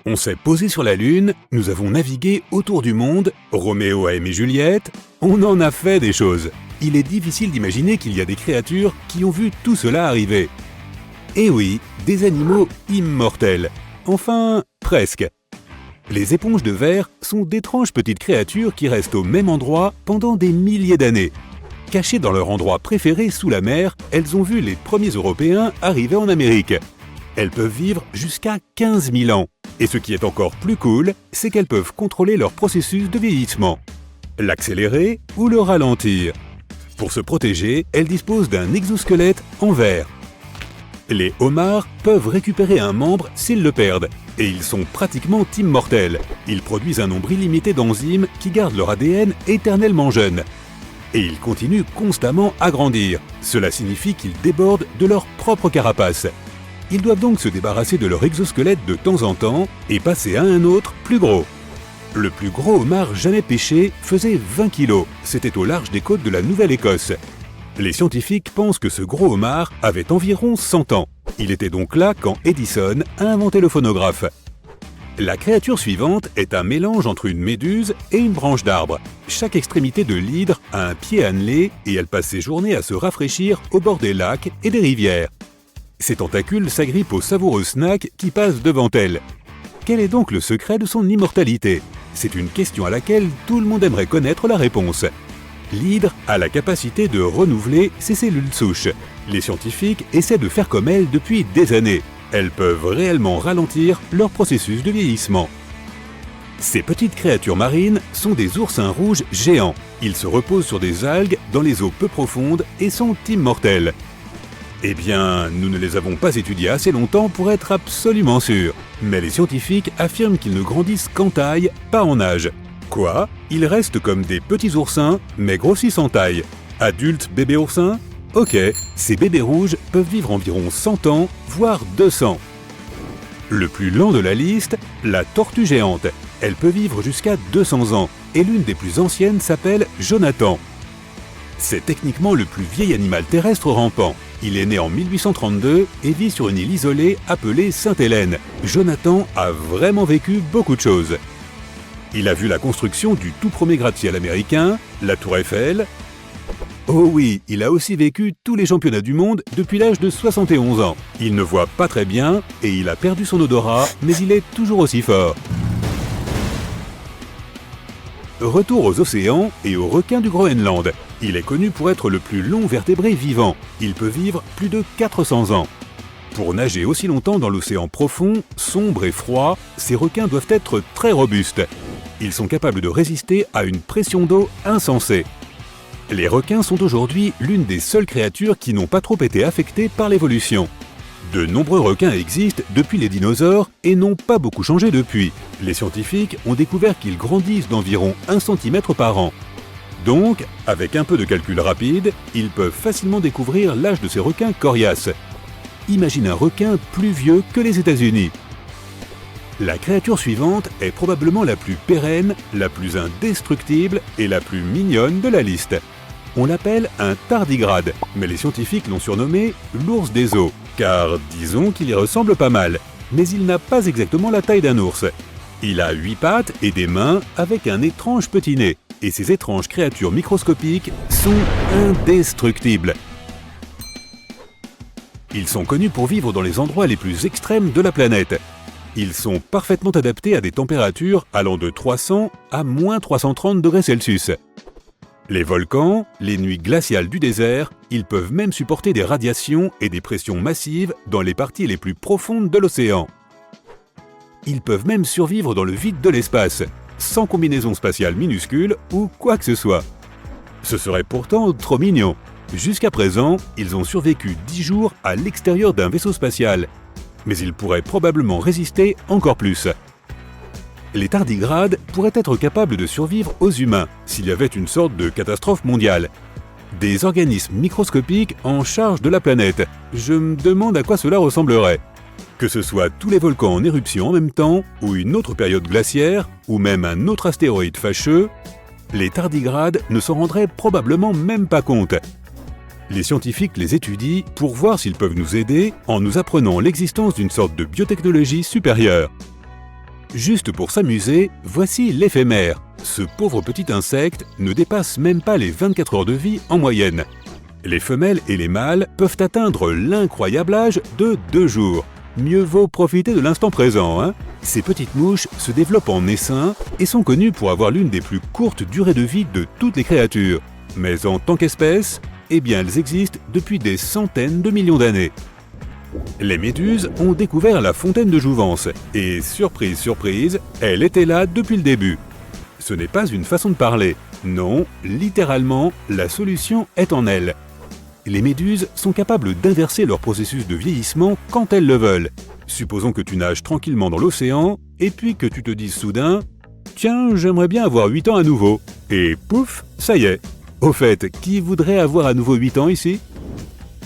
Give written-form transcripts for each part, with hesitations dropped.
On s'est posé sur la Lune, nous avons navigué autour du monde, Roméo a aimé Juliette, on en a fait des choses. Il est difficile d'imaginer qu'il y a des créatures qui ont vu tout cela arriver. Et oui, des animaux immortels. Enfin, presque. Les éponges de verre sont d'étranges petites créatures qui restent au même endroit pendant des milliers d'années. Cachées dans leur endroit préféré sous la mer, elles ont vu les premiers Européens arriver en Amérique. Elles peuvent vivre jusqu'à 15 000 ans. Et ce qui est encore plus cool, c'est qu'elles peuvent contrôler leur processus de vieillissement, l'accélérer ou le ralentir. Pour se protéger, elles disposent d'un exosquelette en verre. Les homards peuvent récupérer un membre s'ils le perdent, et ils sont pratiquement immortels. Ils produisent un nombre illimité d'enzymes qui gardent leur ADN éternellement jeune. Et ils continuent constamment à grandir. Cela signifie qu'ils débordent de leur propre carapace. Ils doivent donc se débarrasser de leur exosquelette de temps en temps et passer à un autre plus gros. Le plus gros homard jamais pêché faisait 20 kg. C'était au large des côtes de la Nouvelle-Écosse. Les scientifiques pensent que ce gros homard avait environ 100 ans. Il était donc là quand Edison a inventé le phonographe. La créature suivante est un mélange entre une méduse et une branche d'arbre. Chaque extrémité de l'hydre a un pied annelé et elle passe ses journées à se rafraîchir au bord des lacs et des rivières. Ses tentacules s'agrippent aux savoureux snacks qui passent devant elle. Quel est donc le secret de son immortalité? C'est une question à laquelle tout le monde aimerait connaître la réponse. L'hydre a la capacité de renouveler ses cellules souches. Les scientifiques essaient de faire comme elle depuis des années. Elles peuvent réellement ralentir leur processus de vieillissement. Ces petites créatures marines sont des oursins rouges géants. Ils se reposent sur des algues dans les eaux peu profondes et sont immortels. Eh bien, nous ne les avons pas étudiés assez longtemps pour être absolument sûrs. Mais les scientifiques affirment qu'ils ne grandissent qu'en taille, pas en âge. Quoi? Ils restent comme des petits oursins, mais grossissent en taille. Adultes bébés oursins? Ok, ces bébés rouges peuvent vivre environ 100 ans, voire 200. Le plus lent de la liste, la tortue géante. Elle peut vivre jusqu'à 200 ans, et l'une des plus anciennes s'appelle Jonathan. C'est techniquement le plus vieil animal terrestre rampant. Il est né en 1832 et vit sur une île isolée appelée Sainte-Hélène. Jonathan a vraiment vécu beaucoup de choses. Il a vu la construction du tout premier gratte-ciel américain, la Tour Eiffel. Oh oui, il a aussi vécu tous les championnats du monde depuis l'âge de 71 ans. Il ne voit pas très bien et il a perdu son odorat, mais il est toujours aussi fort. Retour aux océans et aux requins du Groenland. Il est connu pour être le plus long vertébré vivant. Il peut vivre plus de 400 ans. Pour nager aussi longtemps dans l'océan profond, sombre et froid, ces requins doivent être très robustes. Ils sont capables de résister à une pression d'eau insensée. Les requins sont aujourd'hui l'une des seules créatures qui n'ont pas trop été affectées par l'évolution. De nombreux requins existent depuis les dinosaures et n'ont pas beaucoup changé depuis. Les scientifiques ont découvert qu'ils grandissent d'environ 1 cm par an. Donc, avec un peu de calcul rapide, ils peuvent facilement découvrir l'âge de ces requins coriaces. Imagine un requin plus vieux que les États-Unis. La créature suivante est probablement la plus pérenne, la plus indestructible et la plus mignonne de la liste. On l'appelle un tardigrade, mais les scientifiques l'ont surnommé l'ours des eaux, car disons qu'il y ressemble pas mal, mais il n'a pas exactement la taille d'un ours. Il a 8 pattes et des mains avec un étrange petit nez, et ces étranges créatures microscopiques sont indestructibles. Ils sont connus pour vivre dans les endroits les plus extrêmes de la planète. Ils sont parfaitement adaptés à des températures allant de 300 à moins 330 degrés Celsius. Les volcans, les nuits glaciales du désert, ils peuvent même supporter des radiations et des pressions massives dans les parties les plus profondes de l'océan. Ils peuvent même survivre dans le vide de l'espace, sans combinaison spatiale minuscule ou quoi que ce soit. Ce serait pourtant trop mignon. Jusqu'à présent, ils ont survécu 10 jours à l'extérieur d'un vaisseau spatial. Mais ils pourraient probablement résister encore plus. Les tardigrades pourraient être capables de survivre aux humains s'il y avait une sorte de catastrophe mondiale. Des organismes microscopiques en charge de la planète. Je me demande à quoi cela ressemblerait. Que ce soit tous les volcans en éruption en même temps, ou une autre période glaciaire, ou même un autre astéroïde fâcheux, les tardigrades ne s'en rendraient probablement même pas compte. Les scientifiques les étudient pour voir s'ils peuvent nous aider en nous apprenant l'existence d'une sorte de biotechnologie supérieure. Juste pour s'amuser, voici l'éphémère. Ce pauvre petit insecte ne dépasse même pas les 24 heures de vie en moyenne. Les femelles et les mâles peuvent atteindre l'incroyable âge de 2 jours. Mieux vaut profiter de l'instant présent, hein. Ces petites mouches se développent en essaim et sont connues pour avoir l'une des plus courtes durées de vie de toutes les créatures. Mais en tant qu'espèce, eh bien elles existent depuis des centaines de millions d'années. Les méduses ont découvert la fontaine de jouvence et, surprise, surprise, elle était là depuis le début. Ce n'est pas une façon de parler, non, littéralement, la solution est en elles. Les méduses sont capables d'inverser leur processus de vieillissement quand elles le veulent. Supposons que tu nages tranquillement dans l'océan et puis que tu te dises soudain « Tiens, j'aimerais bien avoir 8 ans à nouveau ». Et pouf, ça y est. Au fait, qui voudrait avoir à nouveau 8 ans ici ?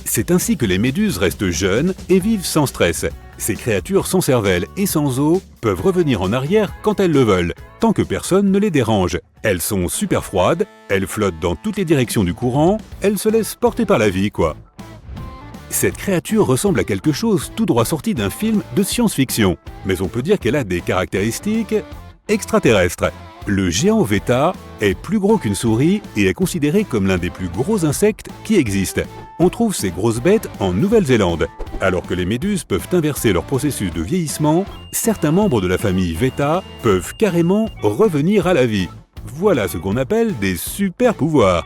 C'est ainsi que les méduses restent jeunes et vivent sans stress. Ces créatures sans cervelle et sans os peuvent revenir en arrière quand elles le veulent, tant que personne ne les dérange. Elles sont super froides, elles flottent dans toutes les directions du courant, elles se laissent porter par la vie, quoi. Cette créature ressemble à quelque chose tout droit sorti d'un film de science-fiction, mais on peut dire qu'elle a des caractéristiques extraterrestres. Le géant Veta est plus gros qu'une souris et est considéré comme l'un des plus gros insectes qui existent. On trouve ces grosses bêtes en Nouvelle-Zélande. Alors que les méduses peuvent inverser leur processus de vieillissement, certains membres de la famille Veta peuvent carrément revenir à la vie. Voilà ce qu'on appelle des super pouvoirs.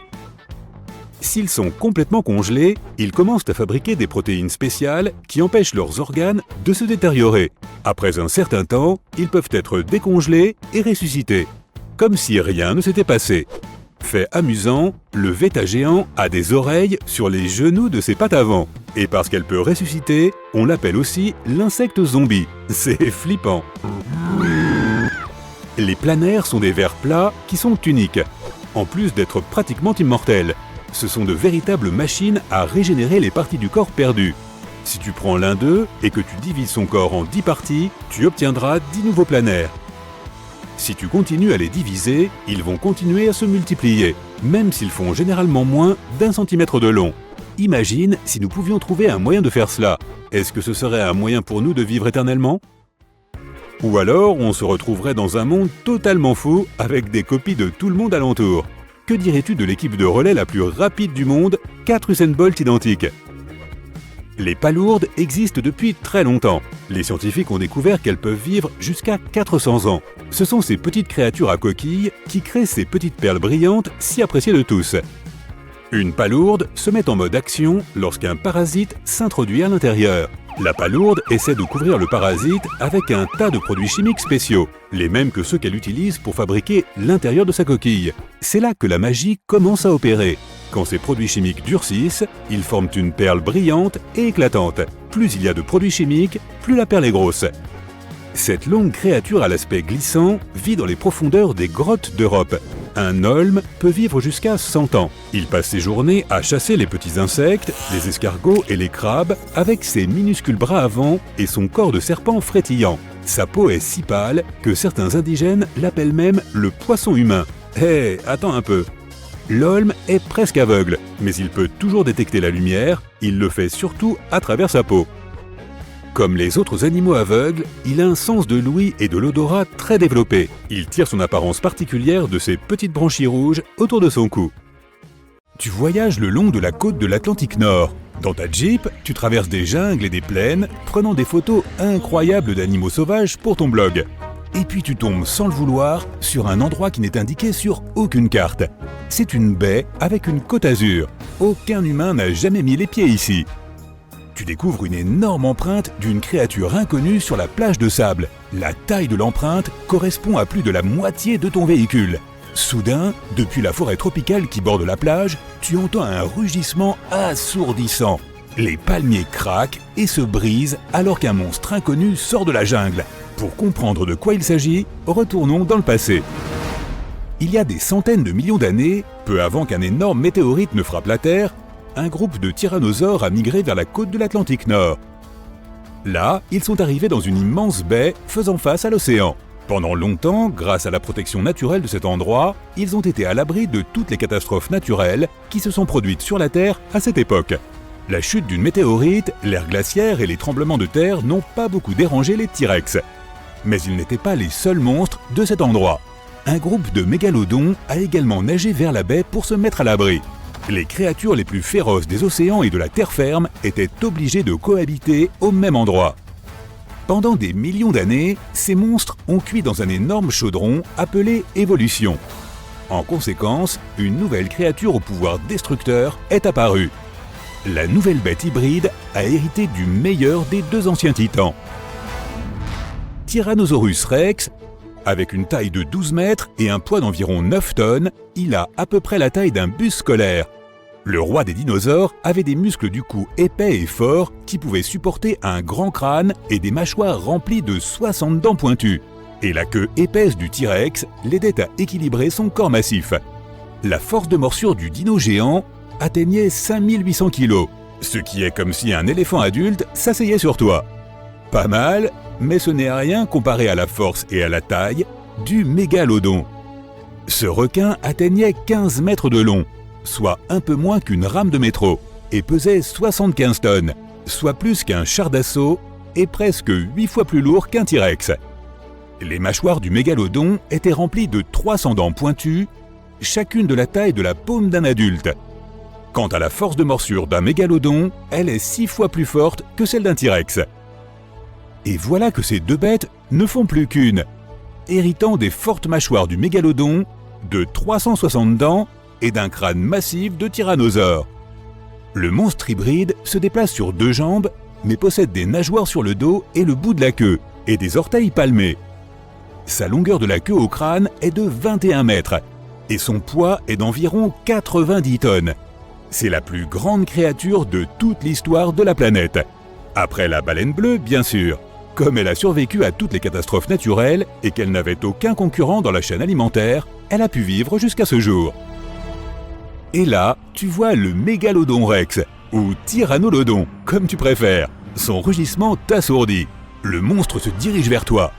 S'ils sont complètement congelés, ils commencent à fabriquer des protéines spéciales qui empêchent leurs organes de se détériorer. Après un certain temps, ils peuvent être décongelés et ressuscités, comme si rien ne s'était passé. Fait amusant, le Veta géant a des oreilles sur les genoux de ses pattes avant. Et parce qu'elle peut ressusciter, on l'appelle aussi l'insecte zombie. C'est flippant. Les planaires sont des vers plats qui sont uniques, en plus d'être pratiquement immortels. Ce sont de véritables machines à régénérer les parties du corps perdues. Si tu prends l'un d'eux et que tu divises son corps en 10 parties, tu obtiendras 10 nouveaux planaires. Si tu continues à les diviser, ils vont continuer à se multiplier, même s'ils font généralement moins d'1 centimètre de long. Imagine si nous pouvions trouver un moyen de faire cela. Est-ce que ce serait un moyen pour nous de vivre éternellement ? Ou alors on se retrouverait dans un monde totalement fou avec des copies de tout le monde alentour. Que dirais-tu de l'équipe de relais la plus rapide du monde, 4 Usain Bolt identiques ? Les palourdes existent depuis très longtemps. Les scientifiques ont découvert qu'elles peuvent vivre jusqu'à 400 ans. Ce sont ces petites créatures à coquilles qui créent ces petites perles brillantes si appréciées de tous. Une palourde se met en mode action lorsqu'un parasite s'introduit à l'intérieur. La palourde essaie de couvrir le parasite avec un tas de produits chimiques spéciaux, les mêmes que ceux qu'elle utilise pour fabriquer l'intérieur de sa coquille. C'est là que la magie commence à opérer. Quand ces produits chimiques durcissent, ils forment une perle brillante et éclatante. Plus il y a de produits chimiques, plus la perle est grosse. Cette longue créature à l'aspect glissant vit dans les profondeurs des grottes d'Europe. Un holme peut vivre jusqu'à 100 ans. Il passe ses journées à chasser les petits insectes, les escargots et les crabes avec ses minuscules bras avant et son corps de serpent frétillant. Sa peau est si pâle que certains indigènes l'appellent même le poisson humain. Hé, attends un peu. L'holme est presque aveugle, mais il peut toujours détecter la lumière, il le fait surtout à travers sa peau. Comme les autres animaux aveugles, il a un sens de l'ouïe et de l'odorat très développé. Il tire son apparence particulière de ses petites branchies rouges autour de son cou. Tu voyages le long de la côte de l'Atlantique Nord. Dans ta Jeep, tu traverses des jungles et des plaines, prenant des photos incroyables d'animaux sauvages pour ton blog. Et puis tu tombes sans le vouloir sur un endroit qui n'est indiqué sur aucune carte. C'est une baie avec une côte azur. Aucun humain n'a jamais mis les pieds ici. Tu découvres une énorme empreinte d'une créature inconnue sur la plage de sable. La taille de l'empreinte correspond à plus de la moitié de ton véhicule. Soudain, depuis la forêt tropicale qui borde la plage, tu entends un rugissement assourdissant. Les palmiers craquent et se brisent alors qu'un monstre inconnu sort de la jungle. Pour comprendre de quoi il s'agit, retournons dans le passé. Il y a des centaines de millions d'années, peu avant qu'un énorme météorite ne frappe la Terre, un groupe de tyrannosaures a migré vers la côte de l'Atlantique Nord. Là, ils sont arrivés dans une immense baie faisant face à l'océan. Pendant longtemps, grâce à la protection naturelle de cet endroit, ils ont été à l'abri de toutes les catastrophes naturelles qui se sont produites sur la Terre à cette époque. La chute d'une météorite, l'ère glaciaire et les tremblements de terre n'ont pas beaucoup dérangé les T-Rex. Mais ils n'étaient pas les seuls monstres de cet endroit. Un groupe de mégalodons a également nagé vers la baie pour se mettre à l'abri. Les créatures les plus féroces des océans et de la terre ferme étaient obligées de cohabiter au même endroit. Pendant des millions d'années, ces monstres ont cuit dans un énorme chaudron appelé évolution. En conséquence, une nouvelle créature au pouvoir destructeur est apparue. La nouvelle bête hybride a hérité du meilleur des deux anciens titans. Tyrannosaurus Rex, avec une taille de 12 mètres et un poids d'environ 9 tonnes, il a à peu près la taille d'un bus scolaire. Le roi des dinosaures avait des muscles du cou épais et forts qui pouvaient supporter un grand crâne et des mâchoires remplies de 60 dents pointues. Et la queue épaisse du T-Rex l'aidait à équilibrer son corps massif. La force de morsure du dino géant atteignait 5800 kg, ce qui est comme si un éléphant adulte s'asseyait sur toi. Pas mal, mais ce n'est rien comparé à la force et à la taille du mégalodon. Ce requin atteignait 15 mètres de long, soit un peu moins qu'une rame de métro, et pesait 75 tonnes, soit plus qu'un char d'assaut et presque 8 fois plus lourd qu'un T-Rex. Les mâchoires du mégalodon étaient remplies de 300 dents pointues, chacune de la taille de la paume d'un adulte. Quant à la force de morsure d'un mégalodon, elle est 6 fois plus forte que celle d'un T-Rex. Et voilà que ces deux bêtes ne font plus qu'une, héritant des fortes mâchoires du mégalodon, de 360 dents et d'un crâne massif de tyrannosaure. Le monstre hybride se déplace sur deux jambes, mais possède des nageoires sur le dos et le bout de la queue, et des orteils palmés. Sa longueur de la queue au crâne est de 21 mètres, et son poids est d'environ 90 tonnes. C'est la plus grande créature de toute l'histoire de la planète. Après la baleine bleue, bien sûr. Comme elle a survécu à toutes les catastrophes naturelles et qu'elle n'avait aucun concurrent dans la chaîne alimentaire, elle a pu vivre jusqu'à ce jour. Et là, tu vois le mégalodon Rex, ou tyrannolodon, comme tu préfères. Son rugissement t'assourdit. Le monstre se dirige vers toi.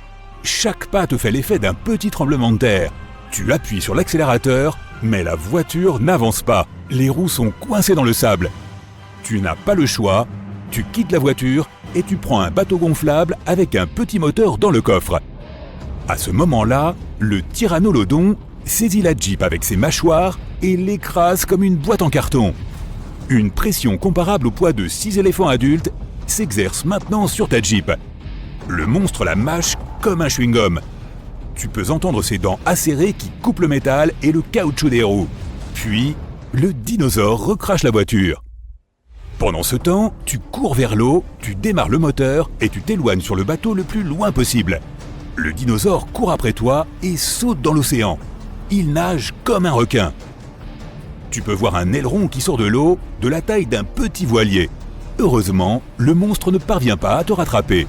Chaque pas te fait l'effet d'un petit tremblement de terre. Tu appuies sur l'accélérateur, mais la voiture n'avance pas. Les roues sont coincées dans le sable. Tu n'as pas le choix. Tu quittes la voiture et tu prends un bateau gonflable avec un petit moteur dans le coffre. À ce moment-là, le tyrannolodon saisit la Jeep avec ses mâchoires et l'écrase comme une boîte en carton. Une pression comparable au poids de 6 éléphants adultes s'exerce maintenant sur ta Jeep. Le monstre la mâche comme un chewing-gum. Tu peux entendre ses dents acérées qui coupent le métal et le caoutchouc des roues. Puis, le dinosaure recrache la voiture. Pendant ce temps, tu cours vers l'eau, tu démarres le moteur et tu t'éloignes sur le bateau le plus loin possible. Le dinosaure court après toi et saute dans l'océan. Il nage comme un requin. Tu peux voir un aileron qui sort de l'eau de la taille d'un petit voilier. Heureusement, le monstre ne parvient pas à te rattraper.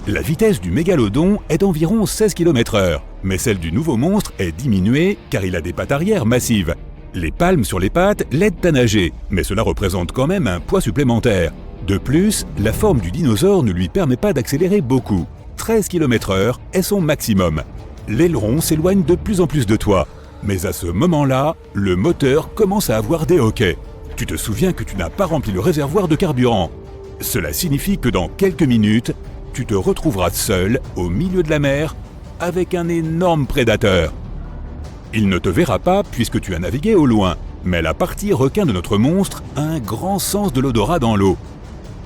La vitesse du mégalodon est d'environ 16 km/h, mais celle du nouveau monstre est diminuée car il a des pattes arrière massives. Les palmes sur les pattes l'aident à nager, mais cela représente quand même un poids supplémentaire. De plus, la forme du dinosaure ne lui permet pas d'accélérer beaucoup. 13 km/h est son maximum. L'aileron s'éloigne de plus en plus de toi. Mais à ce moment-là, le moteur commence à avoir des hoquets. Tu te souviens que tu n'as pas rempli le réservoir de carburant. Cela signifie que dans quelques minutes, tu te retrouveras seul au milieu de la mer avec un énorme prédateur. Il ne te verra pas puisque tu as navigué au loin, mais la partie requin de notre monstre a un grand sens de l'odorat dans l'eau.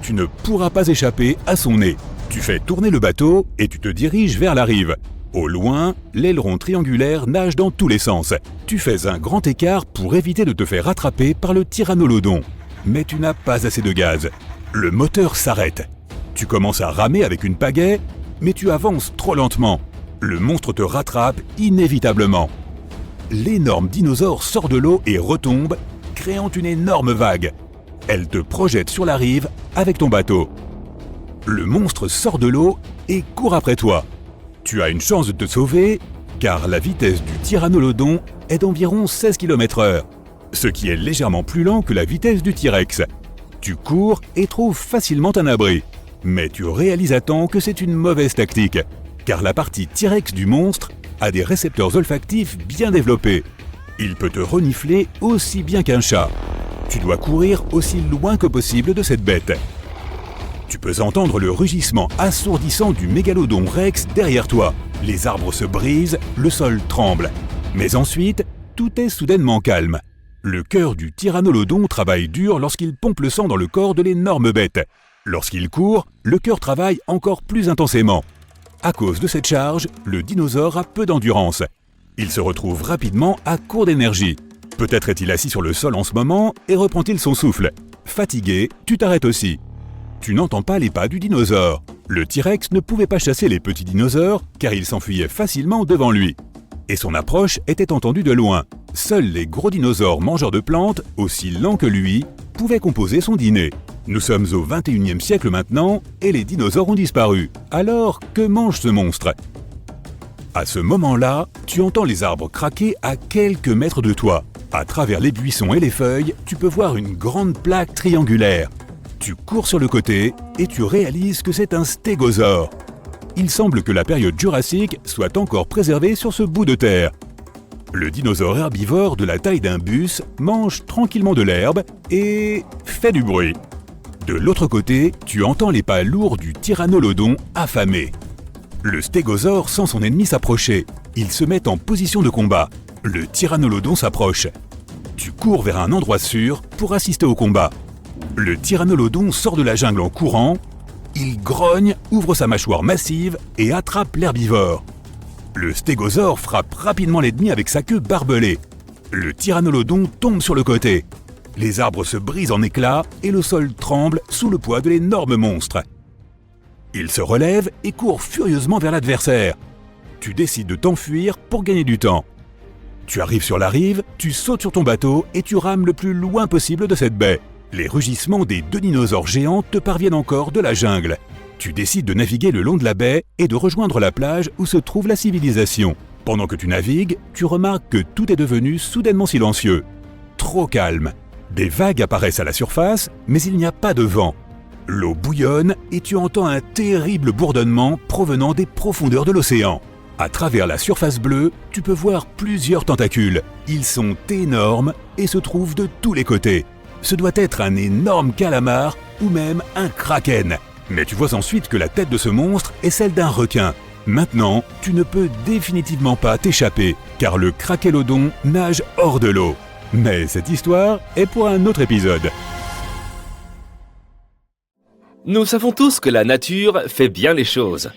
Tu ne pourras pas échapper à son nez. Tu fais tourner le bateau et tu te diriges vers la rive. Au loin, l'aileron triangulaire nage dans tous les sens. Tu fais un grand écart pour éviter de te faire rattraper par le tyrannolodon. Mais tu n'as pas assez de gaz. Le moteur s'arrête. Tu commences à ramer avec une pagaie, mais tu avances trop lentement. Le monstre te rattrape inévitablement. L'énorme dinosaure sort de l'eau et retombe, créant une énorme vague. Elle te projette sur la rive avec ton bateau. Le monstre sort de l'eau et court après toi. Tu as une chance de te sauver, car la vitesse du tyrannolodon est d'environ 16 km/h, ce qui est légèrement plus lent que la vitesse du T-Rex. Tu cours et trouves facilement un abri. Mais tu réalises à temps que c'est une mauvaise tactique, car la partie T-Rex du monstre a des récepteurs olfactifs bien développés. Il peut te renifler aussi bien qu'un chat. Tu dois courir aussi loin que possible de cette bête. Tu peux entendre le rugissement assourdissant du mégalodon Rex derrière toi. Les arbres se brisent, le sol tremble. Mais ensuite, tout est soudainement calme. Le cœur du tyrannolodon travaille dur lorsqu'il pompe le sang dans le corps de l'énorme bête. Lorsqu'il court, le cœur travaille encore plus intensément. À cause de cette charge, le dinosaure a peu d'endurance. Il se retrouve rapidement à court d'énergie. Peut-être est-il assis sur le sol en ce moment et reprend-il son souffle. Fatigué, tu t'arrêtes aussi. Tu n'entends pas les pas du dinosaure. Le T-Rex ne pouvait pas chasser les petits dinosaures car ils s'enfuyaient facilement devant lui. Et son approche était entendue de loin. Seuls les gros dinosaures mangeurs de plantes, aussi lents que lui, pouvaient composer son dîner. Nous sommes au XXIe siècle maintenant et les dinosaures ont disparu. Alors, que mange ce monstre ? À ce moment-là, tu entends les arbres craquer à quelques mètres de toi. À travers les buissons et les feuilles, tu peux voir une grande plaque triangulaire. Tu cours sur le côté et tu réalises que c'est un stégosaure. Il semble que la période jurassique soit encore préservée sur ce bout de terre. Le dinosaure herbivore de la taille d'un bus mange tranquillement de l'herbe et fait du bruit. De l'autre côté, tu entends les pas lourds du tyrannolodon affamé. Le stégosaure sent son ennemi s'approcher. Il se met en position de combat. Le tyrannolodon s'approche. Tu cours vers un endroit sûr pour assister au combat. Le tyrannolodon sort de la jungle en courant. Il grogne, ouvre sa mâchoire massive et attrape l'herbivore. Le stégosaure frappe rapidement l'ennemi avec sa queue barbelée. Le tyrannolodon tombe sur le côté. Les arbres se brisent en éclats et le sol tremble sous le poids de l'énorme monstre. Il se relève et court furieusement vers l'adversaire. Tu décides de t'enfuir pour gagner du temps. Tu arrives sur la rive, tu sautes sur ton bateau et tu rames le plus loin possible de cette baie. Les rugissements des deux dinosaures géants te parviennent encore de la jungle. Tu décides de naviguer le long de la baie et de rejoindre la plage où se trouve la civilisation. Pendant que tu navigues, tu remarques que tout est devenu soudainement silencieux. Trop calme. Des vagues apparaissent à la surface, mais il n'y a pas de vent. L'eau bouillonne et tu entends un terrible bourdonnement provenant des profondeurs de l'océan. À travers la surface bleue, tu peux voir plusieurs tentacules. Ils sont énormes et se trouvent de tous les côtés. Ce doit être un énorme calamar ou même un kraken. Mais tu vois ensuite que la tête de ce monstre est celle d'un requin. Maintenant, tu ne peux définitivement pas t'échapper, car le kracélodon nage hors de l'eau. Mais cette histoire est pour un autre épisode. Nous savons tous que la nature fait bien les choses.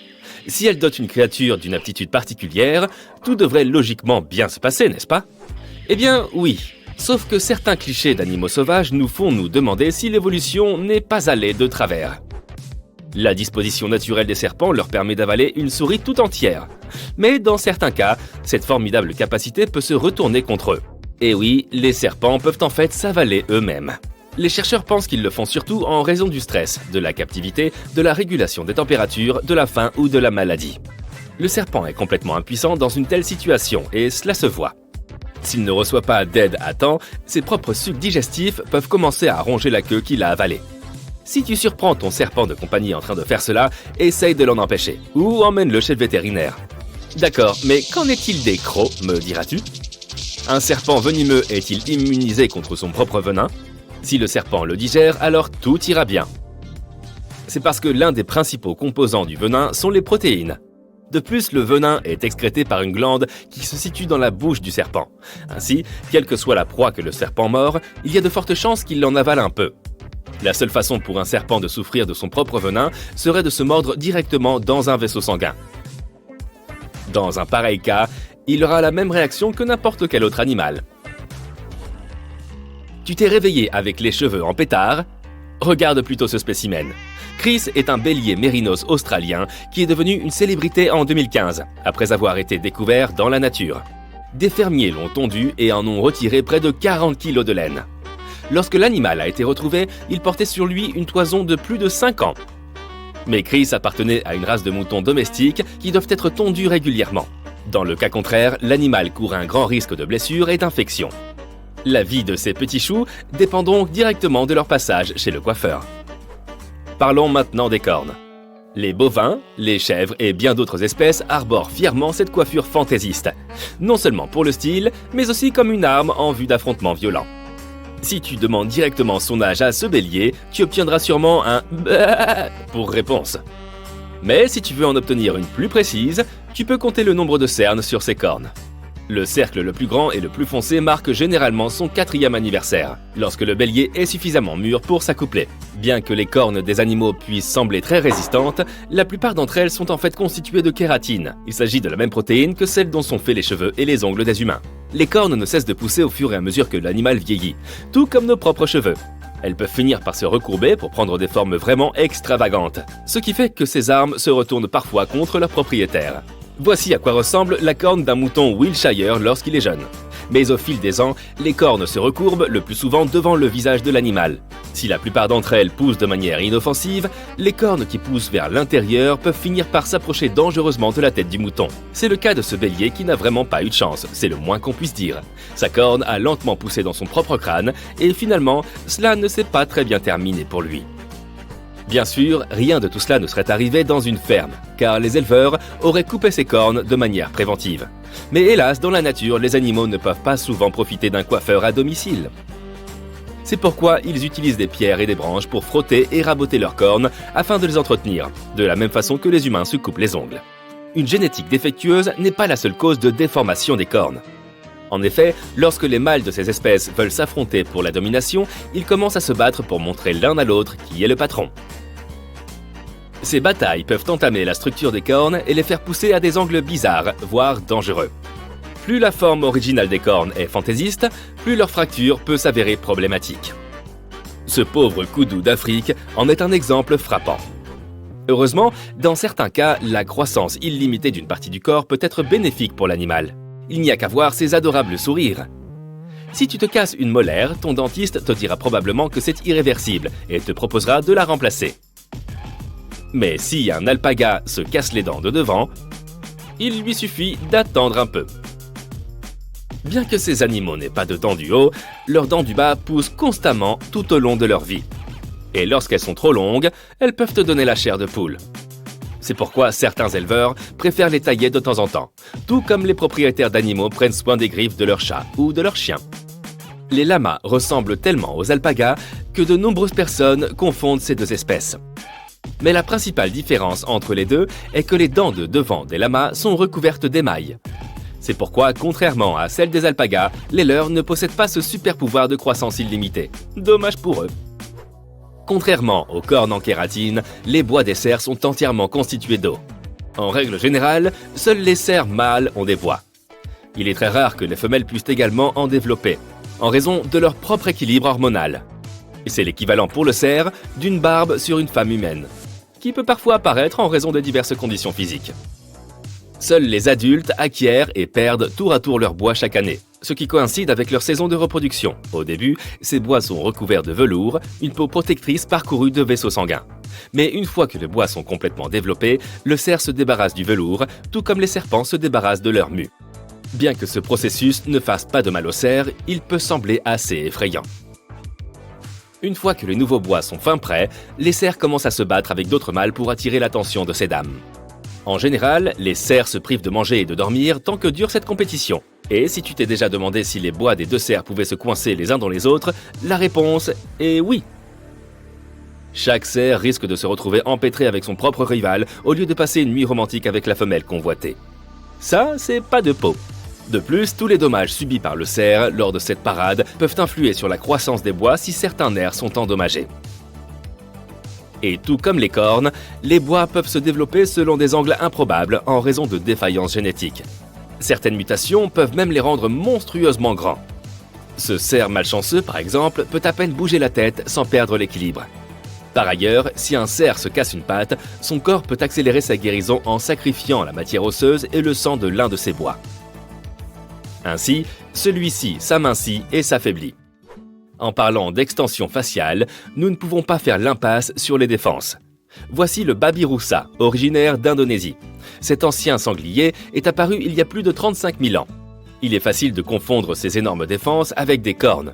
Si elle dote une créature d'une aptitude particulière, tout devrait logiquement bien se passer, n'est-ce pas ? Eh bien, oui. Sauf que certains clichés d'animaux sauvages nous font nous demander si l'évolution n'est pas allée de travers. La disposition naturelle des serpents leur permet d'avaler une souris tout entière. Mais dans certains cas, cette formidable capacité peut se retourner contre eux. Et oui, les serpents peuvent en fait s'avaler eux-mêmes. Les chercheurs pensent qu'ils le font surtout en raison du stress, de la captivité, de la régulation des températures, de la faim ou de la maladie. Le serpent est complètement impuissant dans une telle situation et cela se voit. S'il ne reçoit pas d'aide à temps, ses propres sucs digestifs peuvent commencer à ronger la queue qu'il a avalée. Si tu surprends ton serpent de compagnie en train de faire cela, essaye de l'en empêcher, ou emmène-le chez le vétérinaire. D'accord, mais qu'en est-il des crocs, me diras-tu ? Un serpent venimeux est-il immunisé contre son propre venin ? Si le serpent le digère, alors tout ira bien. C'est parce que l'un des principaux composants du venin sont les protéines. De plus, le venin est excrété par une glande qui se situe dans la bouche du serpent. Ainsi, quelle que soit la proie que le serpent mord, il y a de fortes chances qu'il en avale un peu. La seule façon pour un serpent de souffrir de son propre venin serait de se mordre directement dans un vaisseau sanguin. Dans un pareil cas, il aura la même réaction que n'importe quel autre animal. Tu t'es réveillé avec les cheveux en pétard ? Regarde plutôt ce spécimen. Chris est un bélier mérinos australien qui est devenu une célébrité en 2015, après avoir été découvert dans la nature. Des fermiers l'ont tondu et en ont retiré près de 40 kg de laine. Lorsque l'animal a été retrouvé, il portait sur lui une toison de plus de 5 ans. Mais Chris appartenait à une race de moutons domestiques qui doivent être tondus régulièrement. Dans le cas contraire, l'animal court un grand risque de blessure et d'infection. La vie de ces petits choux dépend donc directement de leur passage chez le coiffeur. Parlons maintenant des cornes. Les bovins, les chèvres et bien d'autres espèces arborent fièrement cette coiffure fantaisiste, non seulement pour le style, mais aussi comme une arme en vue d'affrontements violents. Si tu demandes directement son âge à ce bélier, tu obtiendras sûrement un bah pour réponse. Mais si tu veux en obtenir une plus précise, tu peux compter le nombre de cernes sur ses cornes. Le cercle le plus grand et le plus foncé marque généralement son 4e anniversaire, lorsque le bélier est suffisamment mûr pour s'accoupler. Bien que les cornes des animaux puissent sembler très résistantes, la plupart d'entre elles sont en fait constituées de kératine. Il s'agit de la même protéine que celle dont sont faits les cheveux et les ongles des humains. Les cornes ne cessent de pousser au fur et à mesure que l'animal vieillit, tout comme nos propres cheveux. Elles peuvent finir par se recourber pour prendre des formes vraiment extravagantes, ce qui fait que ces armes se retournent parfois contre leurs propriétaires. Voici à quoi ressemble la corne d'un mouton Wiltshire lorsqu'il est jeune. Mais au fil des ans, les cornes se recourbent le plus souvent devant le visage de l'animal. Si la plupart d'entre elles poussent de manière inoffensive, les cornes qui poussent vers l'intérieur peuvent finir par s'approcher dangereusement de la tête du mouton. C'est le cas de ce bélier qui n'a vraiment pas eu de chance, c'est le moins qu'on puisse dire. Sa corne a lentement poussé dans son propre crâne et finalement, cela ne s'est pas très bien terminé pour lui. Bien sûr, rien de tout cela ne serait arrivé dans une ferme, car les éleveurs auraient coupé ses cornes de manière préventive. Mais hélas, dans la nature, les animaux ne peuvent pas souvent profiter d'un coiffeur à domicile. C'est pourquoi ils utilisent des pierres et des branches pour frotter et raboter leurs cornes afin de les entretenir, de la même façon que les humains se coupent les ongles. Une génétique défectueuse n'est pas la seule cause de déformation des cornes. En effet, lorsque les mâles de ces espèces veulent s'affronter pour la domination, ils commencent à se battre pour montrer l'un à l'autre qui est le patron. Ces batailles peuvent entamer la structure des cornes et les faire pousser à des angles bizarres, voire dangereux. Plus la forme originale des cornes est fantaisiste, plus leur fracture peut s'avérer problématique. Ce pauvre koudou d'Afrique en est un exemple frappant. Heureusement, dans certains cas, la croissance illimitée d'une partie du corps peut être bénéfique pour l'animal. Il n'y a qu'à voir ses adorables sourires. Si tu te casses une molaire, ton dentiste te dira probablement que c'est irréversible et te proposera de la remplacer. Mais si un alpaga se casse les dents de devant, il lui suffit d'attendre un peu. Bien que ces animaux n'aient pas de dents du haut, leurs dents du bas poussent constamment tout au long de leur vie. Et lorsqu'elles sont trop longues, elles peuvent te donner la chair de poule. C'est pourquoi certains éleveurs préfèrent les tailler de temps en temps, tout comme les propriétaires d'animaux prennent soin des griffes de leurs chats ou de leurs chiens. Les lamas ressemblent tellement aux alpagas que de nombreuses personnes confondent ces deux espèces. Mais la principale différence entre les deux est que les dents de devant des lamas sont recouvertes d'émail. C'est pourquoi, contrairement à celles des alpagas, les leurs ne possèdent pas ce super pouvoir de croissance illimitée. Dommage pour eux. Contrairement aux cornes en kératine, les bois des cerfs sont entièrement constitués d'eau. En règle générale, seuls les cerfs mâles ont des bois. Il est très rare que les femelles puissent également en développer, en raison de leur propre équilibre hormonal. C'est l'équivalent pour le cerf d'une barbe sur une femme humaine, qui peut parfois apparaître en raison de diverses conditions physiques. Seuls les adultes acquièrent et perdent tour à tour leur bois chaque année, ce qui coïncide avec leur saison de reproduction. Au début, ces bois sont recouverts de velours, une peau protectrice parcourue de vaisseaux sanguins. Mais une fois que les bois sont complètement développés, le cerf se débarrasse du velours, tout comme les serpents se débarrassent de leur mue. Bien que ce processus ne fasse pas de mal au cerf, il peut sembler assez effrayant. Une fois que les nouveaux bois sont fin prêts, les cerfs commencent à se battre avec d'autres mâles pour attirer l'attention de ces dames. En général, les cerfs se privent de manger et de dormir tant que dure cette compétition. Et si tu t'es déjà demandé si les bois des deux cerfs pouvaient se coincer les uns dans les autres, la réponse est oui. Chaque cerf risque de se retrouver empêtré avec son propre rival au lieu de passer une nuit romantique avec la femelle convoitée. Ça, c'est pas de peau. De plus, tous les dommages subis par le cerf lors de cette parade peuvent influer sur la croissance des bois si certains nerfs sont endommagés. Et tout comme les cornes, les bois peuvent se développer selon des angles improbables en raison de défaillances génétiques. Certaines mutations peuvent même les rendre monstrueusement grands. Ce cerf malchanceux, par exemple, peut à peine bouger la tête sans perdre l'équilibre. Par ailleurs, si un cerf se casse une patte, son corps peut accélérer sa guérison en sacrifiant la matière osseuse et le sang de l'un de ses bois. Ainsi, celui-ci s'amincit et s'affaiblit. En parlant d'extension faciale, nous ne pouvons pas faire l'impasse sur les défenses. Voici le babirusa, originaire d'Indonésie. Cet ancien sanglier est apparu il y a plus de 35 000 ans. Il est facile de confondre ces énormes défenses avec des cornes.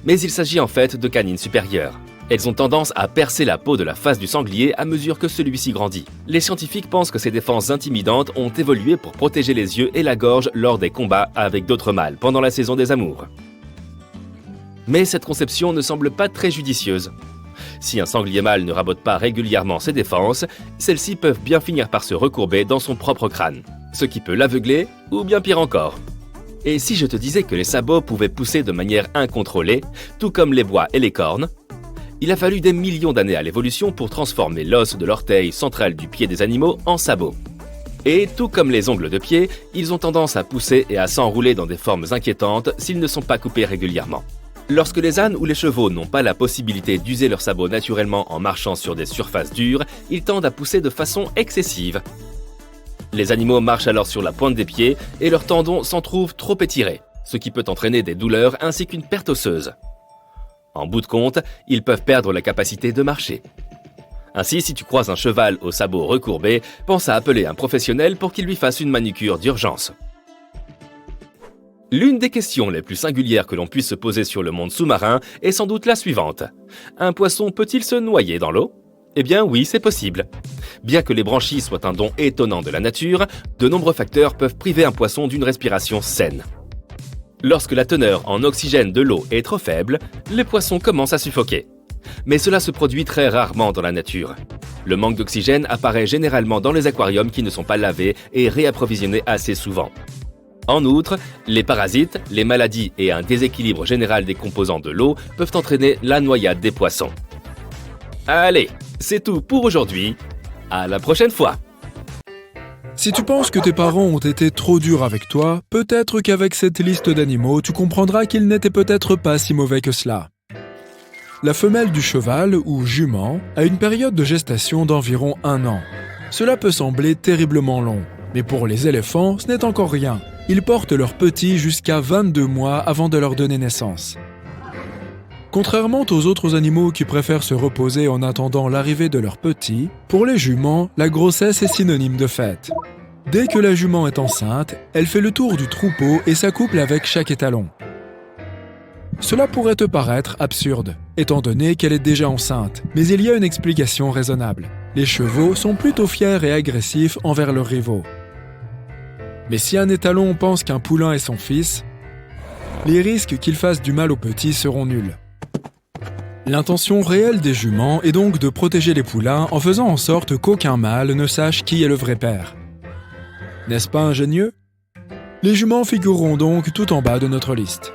Mais il s'agit en fait de canines supérieures. Elles ont tendance à percer la peau de la face du sanglier à mesure que celui-ci grandit. Les scientifiques pensent que ces défenses intimidantes ont évolué pour protéger les yeux et la gorge lors des combats avec d'autres mâles pendant la saison des amours. Mais cette conception ne semble pas très judicieuse. Si un sanglier mâle ne rabote pas régulièrement ses défenses, celles-ci peuvent bien finir par se recourber dans son propre crâne, ce qui peut l'aveugler ou bien pire encore. Et si je te disais que les sabots pouvaient pousser de manière incontrôlée, tout comme les bois et les cornes, il a fallu des millions d'années à l'évolution pour transformer l'os de l'orteil central du pied des animaux en sabots. Et tout comme les ongles de pied, ils ont tendance à pousser et à s'enrouler dans des formes inquiétantes s'ils ne sont pas coupés régulièrement. Lorsque les ânes ou les chevaux n'ont pas la possibilité d'user leurs sabots naturellement en marchant sur des surfaces dures, ils tendent à pousser de façon excessive. Les animaux marchent alors sur la pointe des pieds et leurs tendons s'en trouvent trop étirés, ce qui peut entraîner des douleurs ainsi qu'une perte osseuse. En bout de compte, ils peuvent perdre la capacité de marcher. Ainsi, si tu croises un cheval aux sabots recourbés, pense à appeler un professionnel pour qu'il lui fasse une manucure d'urgence. L'une des questions les plus singulières que l'on puisse se poser sur le monde sous-marin est sans doute la suivante. Un poisson peut-il se noyer dans l'eau ? Eh bien oui, c'est possible. Bien que les branchies soient un don étonnant de la nature, de nombreux facteurs peuvent priver un poisson d'une respiration saine. Lorsque la teneur en oxygène de l'eau est trop faible, les poissons commencent à suffoquer. Mais cela se produit très rarement dans la nature. Le manque d'oxygène apparaît généralement dans les aquariums qui ne sont pas lavés et réapprovisionnés assez souvent. En outre, les parasites, les maladies et un déséquilibre général des composants de l'eau peuvent entraîner la noyade des poissons. Allez, c'est tout pour aujourd'hui. À la prochaine fois. Si tu penses que tes parents ont été trop durs avec toi, peut-être qu'avec cette liste d'animaux, tu comprendras qu'ils n'étaient peut-être pas si mauvais que cela. La femelle du cheval, ou jument, a une période de gestation d'environ 1 an. Cela peut sembler terriblement long, mais pour les éléphants, ce n'est encore rien. Ils portent leurs petits jusqu'à 22 mois avant de leur donner naissance. Contrairement aux autres animaux qui préfèrent se reposer en attendant l'arrivée de leurs petits, pour les juments, la grossesse est synonyme de fête. Dès que la jument est enceinte, elle fait le tour du troupeau et s'accouple avec chaque étalon. Cela pourrait te paraître absurde, étant donné qu'elle est déjà enceinte, mais il y a une explication raisonnable. Les chevaux sont plutôt fiers et agressifs envers leurs rivaux. Mais si un étalon pense qu'un poulain est son fils, les risques qu'il fasse du mal aux petits seront nuls. L'intention réelle des juments est donc de protéger les poulains en faisant en sorte qu'aucun mâle ne sache qui est le vrai père. N'est-ce pas ingénieux ? Les juments figureront donc tout en bas de notre liste.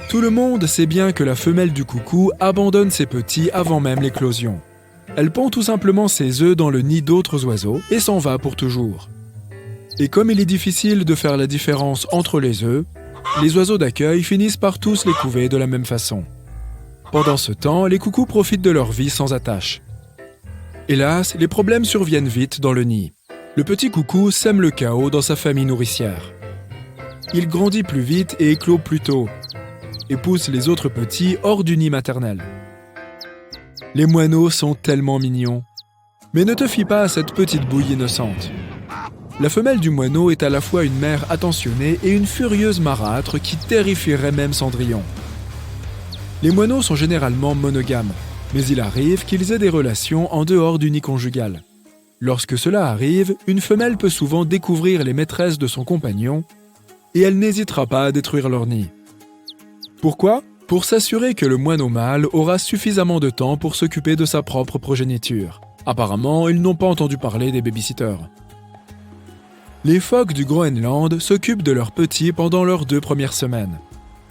Tout le monde sait bien que la femelle du coucou abandonne ses petits avant même l'éclosion. Elle pond tout simplement ses œufs dans le nid d'autres oiseaux et s'en va pour toujours. Et comme il est difficile de faire la différence entre les œufs, les oiseaux d'accueil finissent par tous les couver de la même façon. Pendant ce temps, les coucous profitent de leur vie sans attache. Hélas, les problèmes surviennent vite dans le nid. Le petit coucou sème le chaos dans sa famille nourricière. Il grandit plus vite et éclot plus tôt, et pousse les autres petits hors du nid maternel. Les moineaux sont tellement mignons. Mais ne te fie pas à cette petite bouille innocente. La femelle du moineau est à la fois une mère attentionnée et une furieuse marâtre qui terrifierait même Cendrillon. Les moineaux sont généralement monogames, mais il arrive qu'ils aient des relations en dehors du nid conjugal. Lorsque cela arrive, une femelle peut souvent découvrir les maîtresses de son compagnon et elle n'hésitera pas à détruire leur nid. Pourquoi ? Pour s'assurer que le moineau mâle aura suffisamment de temps pour s'occuper de sa propre progéniture. Apparemment, ils n'ont pas entendu parler des babysitters. Les phoques du Groenland s'occupent de leurs petits pendant leurs 2 premières semaines.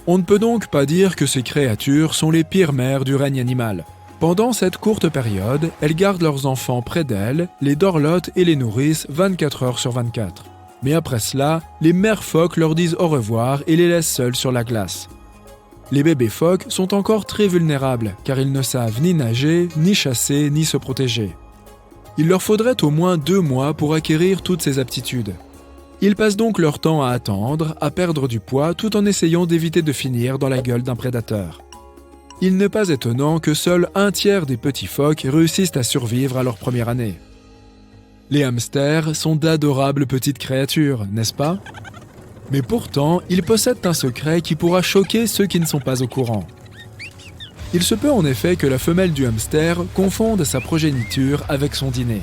On ne peut donc pas dire que ces créatures sont les pires mères du règne animal. Pendant cette courte période, elles gardent leurs enfants près d'elles, les dorlotent et les nourrissent 24 heures sur 24. Mais après cela, les mères phoques leur disent au revoir et les laissent seuls sur la glace. Les bébés phoques sont encore très vulnérables, car ils ne savent ni nager, ni chasser, ni se protéger. Il leur faudrait au moins 2 mois pour acquérir toutes ces aptitudes. Ils passent donc leur temps à attendre, à perdre du poids, tout en essayant d'éviter de finir dans la gueule d'un prédateur. Il n'est pas étonnant que seul 1/3 des petits phoques réussissent à survivre à leur première année. Les hamsters sont d'adorables petites créatures, n'est-ce pas ? Mais pourtant, ils possèdent un secret qui pourra choquer ceux qui ne sont pas au courant. Il se peut en effet que la femelle du hamster confonde sa progéniture avec son dîner.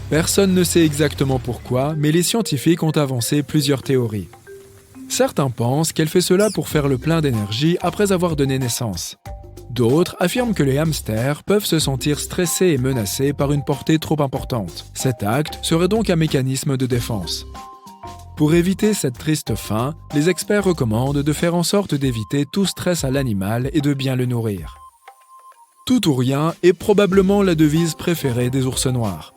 Personne ne sait exactement pourquoi, mais les scientifiques ont avancé plusieurs théories. Certains pensent qu'elle fait cela pour faire le plein d'énergie après avoir donné naissance. D'autres affirment que les hamsters peuvent se sentir stressés et menacés par une portée trop importante. Cet acte serait donc un mécanisme de défense. Pour éviter cette triste fin, les experts recommandent de faire en sorte d'éviter tout stress à l'animal et de bien le nourrir. Tout ou rien est probablement la devise préférée des ours noirs.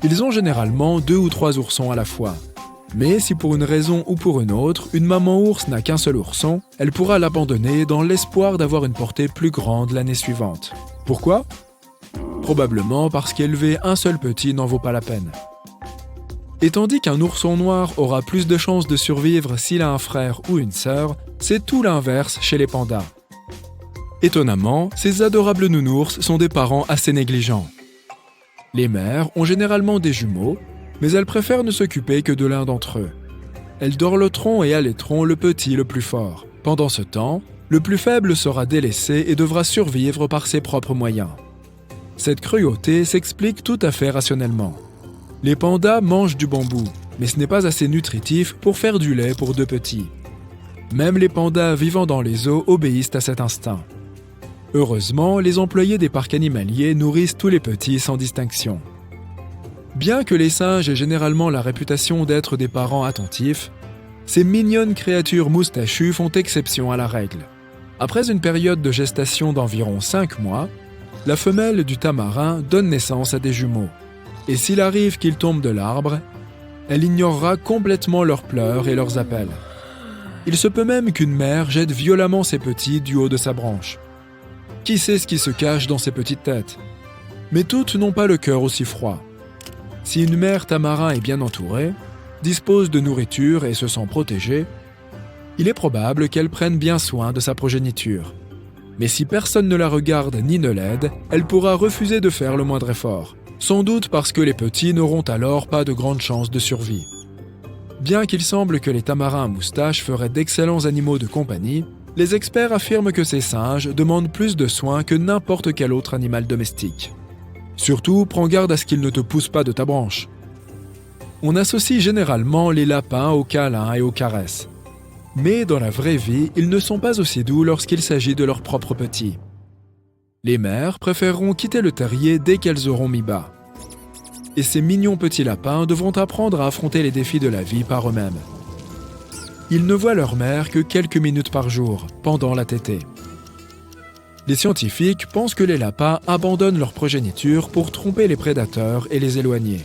Ils ont généralement 2 ou 3 oursons à la fois. Mais si pour une raison ou pour une autre, une maman ours n'a qu'un seul ourson, elle pourra l'abandonner dans l'espoir d'avoir une portée plus grande l'année suivante. Pourquoi ? Probablement parce qu'élever un seul petit n'en vaut pas la peine. Et tandis qu'un ourson noir aura plus de chances de survivre s'il a un frère ou une sœur, c'est tout l'inverse chez les pandas. Étonnamment, ces adorables nounours sont des parents assez négligents. Les mères ont généralement des jumeaux, mais elles préfèrent ne s'occuper que de l'un d'entre eux. Elles dorloteront et allaiteront le petit le plus fort. Pendant ce temps, le plus faible sera délaissé et devra survivre par ses propres moyens. Cette cruauté s'explique tout à fait rationnellement. Les pandas mangent du bambou, mais ce n'est pas assez nutritif pour faire du lait pour 2 petits. Même les pandas vivant dans les eaux obéissent à cet instinct. Heureusement, les employés des parcs animaliers nourrissent tous les petits sans distinction. Bien que les singes aient généralement la réputation d'être des parents attentifs, ces mignonnes créatures moustachues font exception à la règle. Après une période de gestation d'environ 5 mois, la femelle du tamarin donne naissance à des jumeaux. Et s'il arrive qu'ils tombent de l'arbre, elle ignorera complètement leurs pleurs et leurs appels. Il se peut même qu'une mère jette violemment ses petits du haut de sa branche. Qui sait ce qui se cache dans ces petites têtes ? Mais toutes n'ont pas le cœur aussi froid. Si une mère tamarin est bien entourée, dispose de nourriture et se sent protégée, il est probable qu'elle prenne bien soin de sa progéniture. Mais si personne ne la regarde ni ne l'aide, elle pourra refuser de faire le moindre effort. Sans doute parce que les petits n'auront alors pas de grandes chances de survie. Bien qu'il semble que les tamarins à moustache feraient d'excellents animaux de compagnie, les experts affirment que ces singes demandent plus de soins que n'importe quel autre animal domestique. Surtout, prends garde à ce qu'ils ne te poussent pas de ta branche. On associe généralement les lapins aux câlins et aux caresses. Mais dans la vraie vie, ils ne sont pas aussi doux lorsqu'il s'agit de leurs propres petits. Les mères préféreront quitter le terrier dès qu'elles auront mis bas. Et ces mignons petits lapins devront apprendre à affronter les défis de la vie par eux-mêmes. Ils ne voient leur mère que quelques minutes par jour, pendant la tétée. Les scientifiques pensent que les lapins abandonnent leur progéniture pour tromper les prédateurs et les éloigner.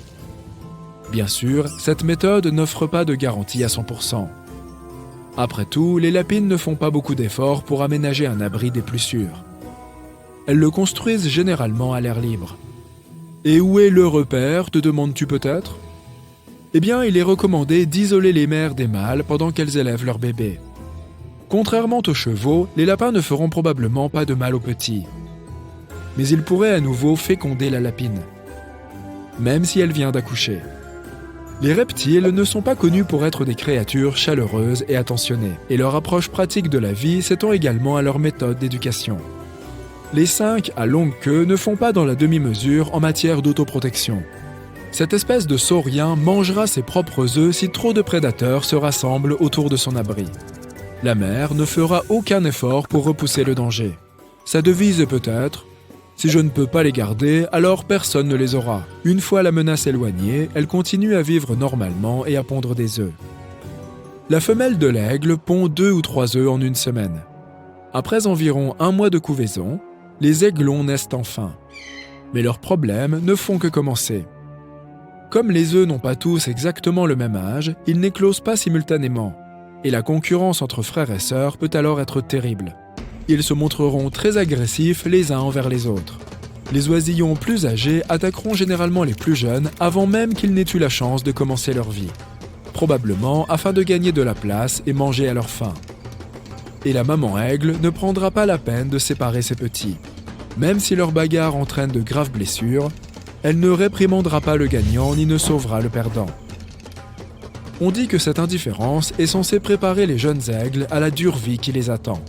Bien sûr, cette méthode n'offre pas de garantie à 100%. Après tout, les lapines ne font pas beaucoup d'efforts pour aménager un abri des plus sûrs. Elles le construisent généralement à l'air libre. Et où est le repère, te demandes-tu peut-être ? Eh bien, il est recommandé d'isoler les mères des mâles pendant qu'elles élèvent leurs bébés. Contrairement aux chevaux, les lapins ne feront probablement pas de mal aux petits. Mais ils pourraient à nouveau féconder la lapine, même si elle vient d'accoucher. Les reptiles ne sont pas connus pour être des créatures chaleureuses et attentionnées, et leur approche pratique de la vie s'étend également à leur méthode d'éducation. Les 5 à longue queue ne font pas dans la demi-mesure en matière d'autoprotection. Cette espèce de saurien mangera ses propres œufs si trop de prédateurs se rassemblent autour de son abri. La mère ne fera aucun effort pour repousser le danger. Sa devise est peut-être « Si je ne peux pas les garder, alors personne ne les aura ». Une fois la menace éloignée, elle continue à vivre normalement et à pondre des œufs. La femelle de l'aigle pond 2 ou 3 œufs en une semaine. Après environ 1 mois de couvaison, les aiglons naissent enfin. Mais leurs problèmes ne font que commencer. Comme les œufs n'ont pas tous exactement le même âge, ils n'éclosent pas simultanément. Et la concurrence entre frères et sœurs peut alors être terrible. Ils se montreront très agressifs les uns envers les autres. Les oisillons plus âgés attaqueront généralement les plus jeunes avant même qu'ils n'aient eu la chance de commencer leur vie. Probablement afin de gagner de la place et manger à leur faim. Et la maman aigle ne prendra pas la peine de séparer ses petits. Même si leur bagarre entraîne de graves blessures, elle ne réprimandera pas le gagnant ni ne sauvera le perdant. On dit que cette indifférence est censée préparer les jeunes aigles à la dure vie qui les attend.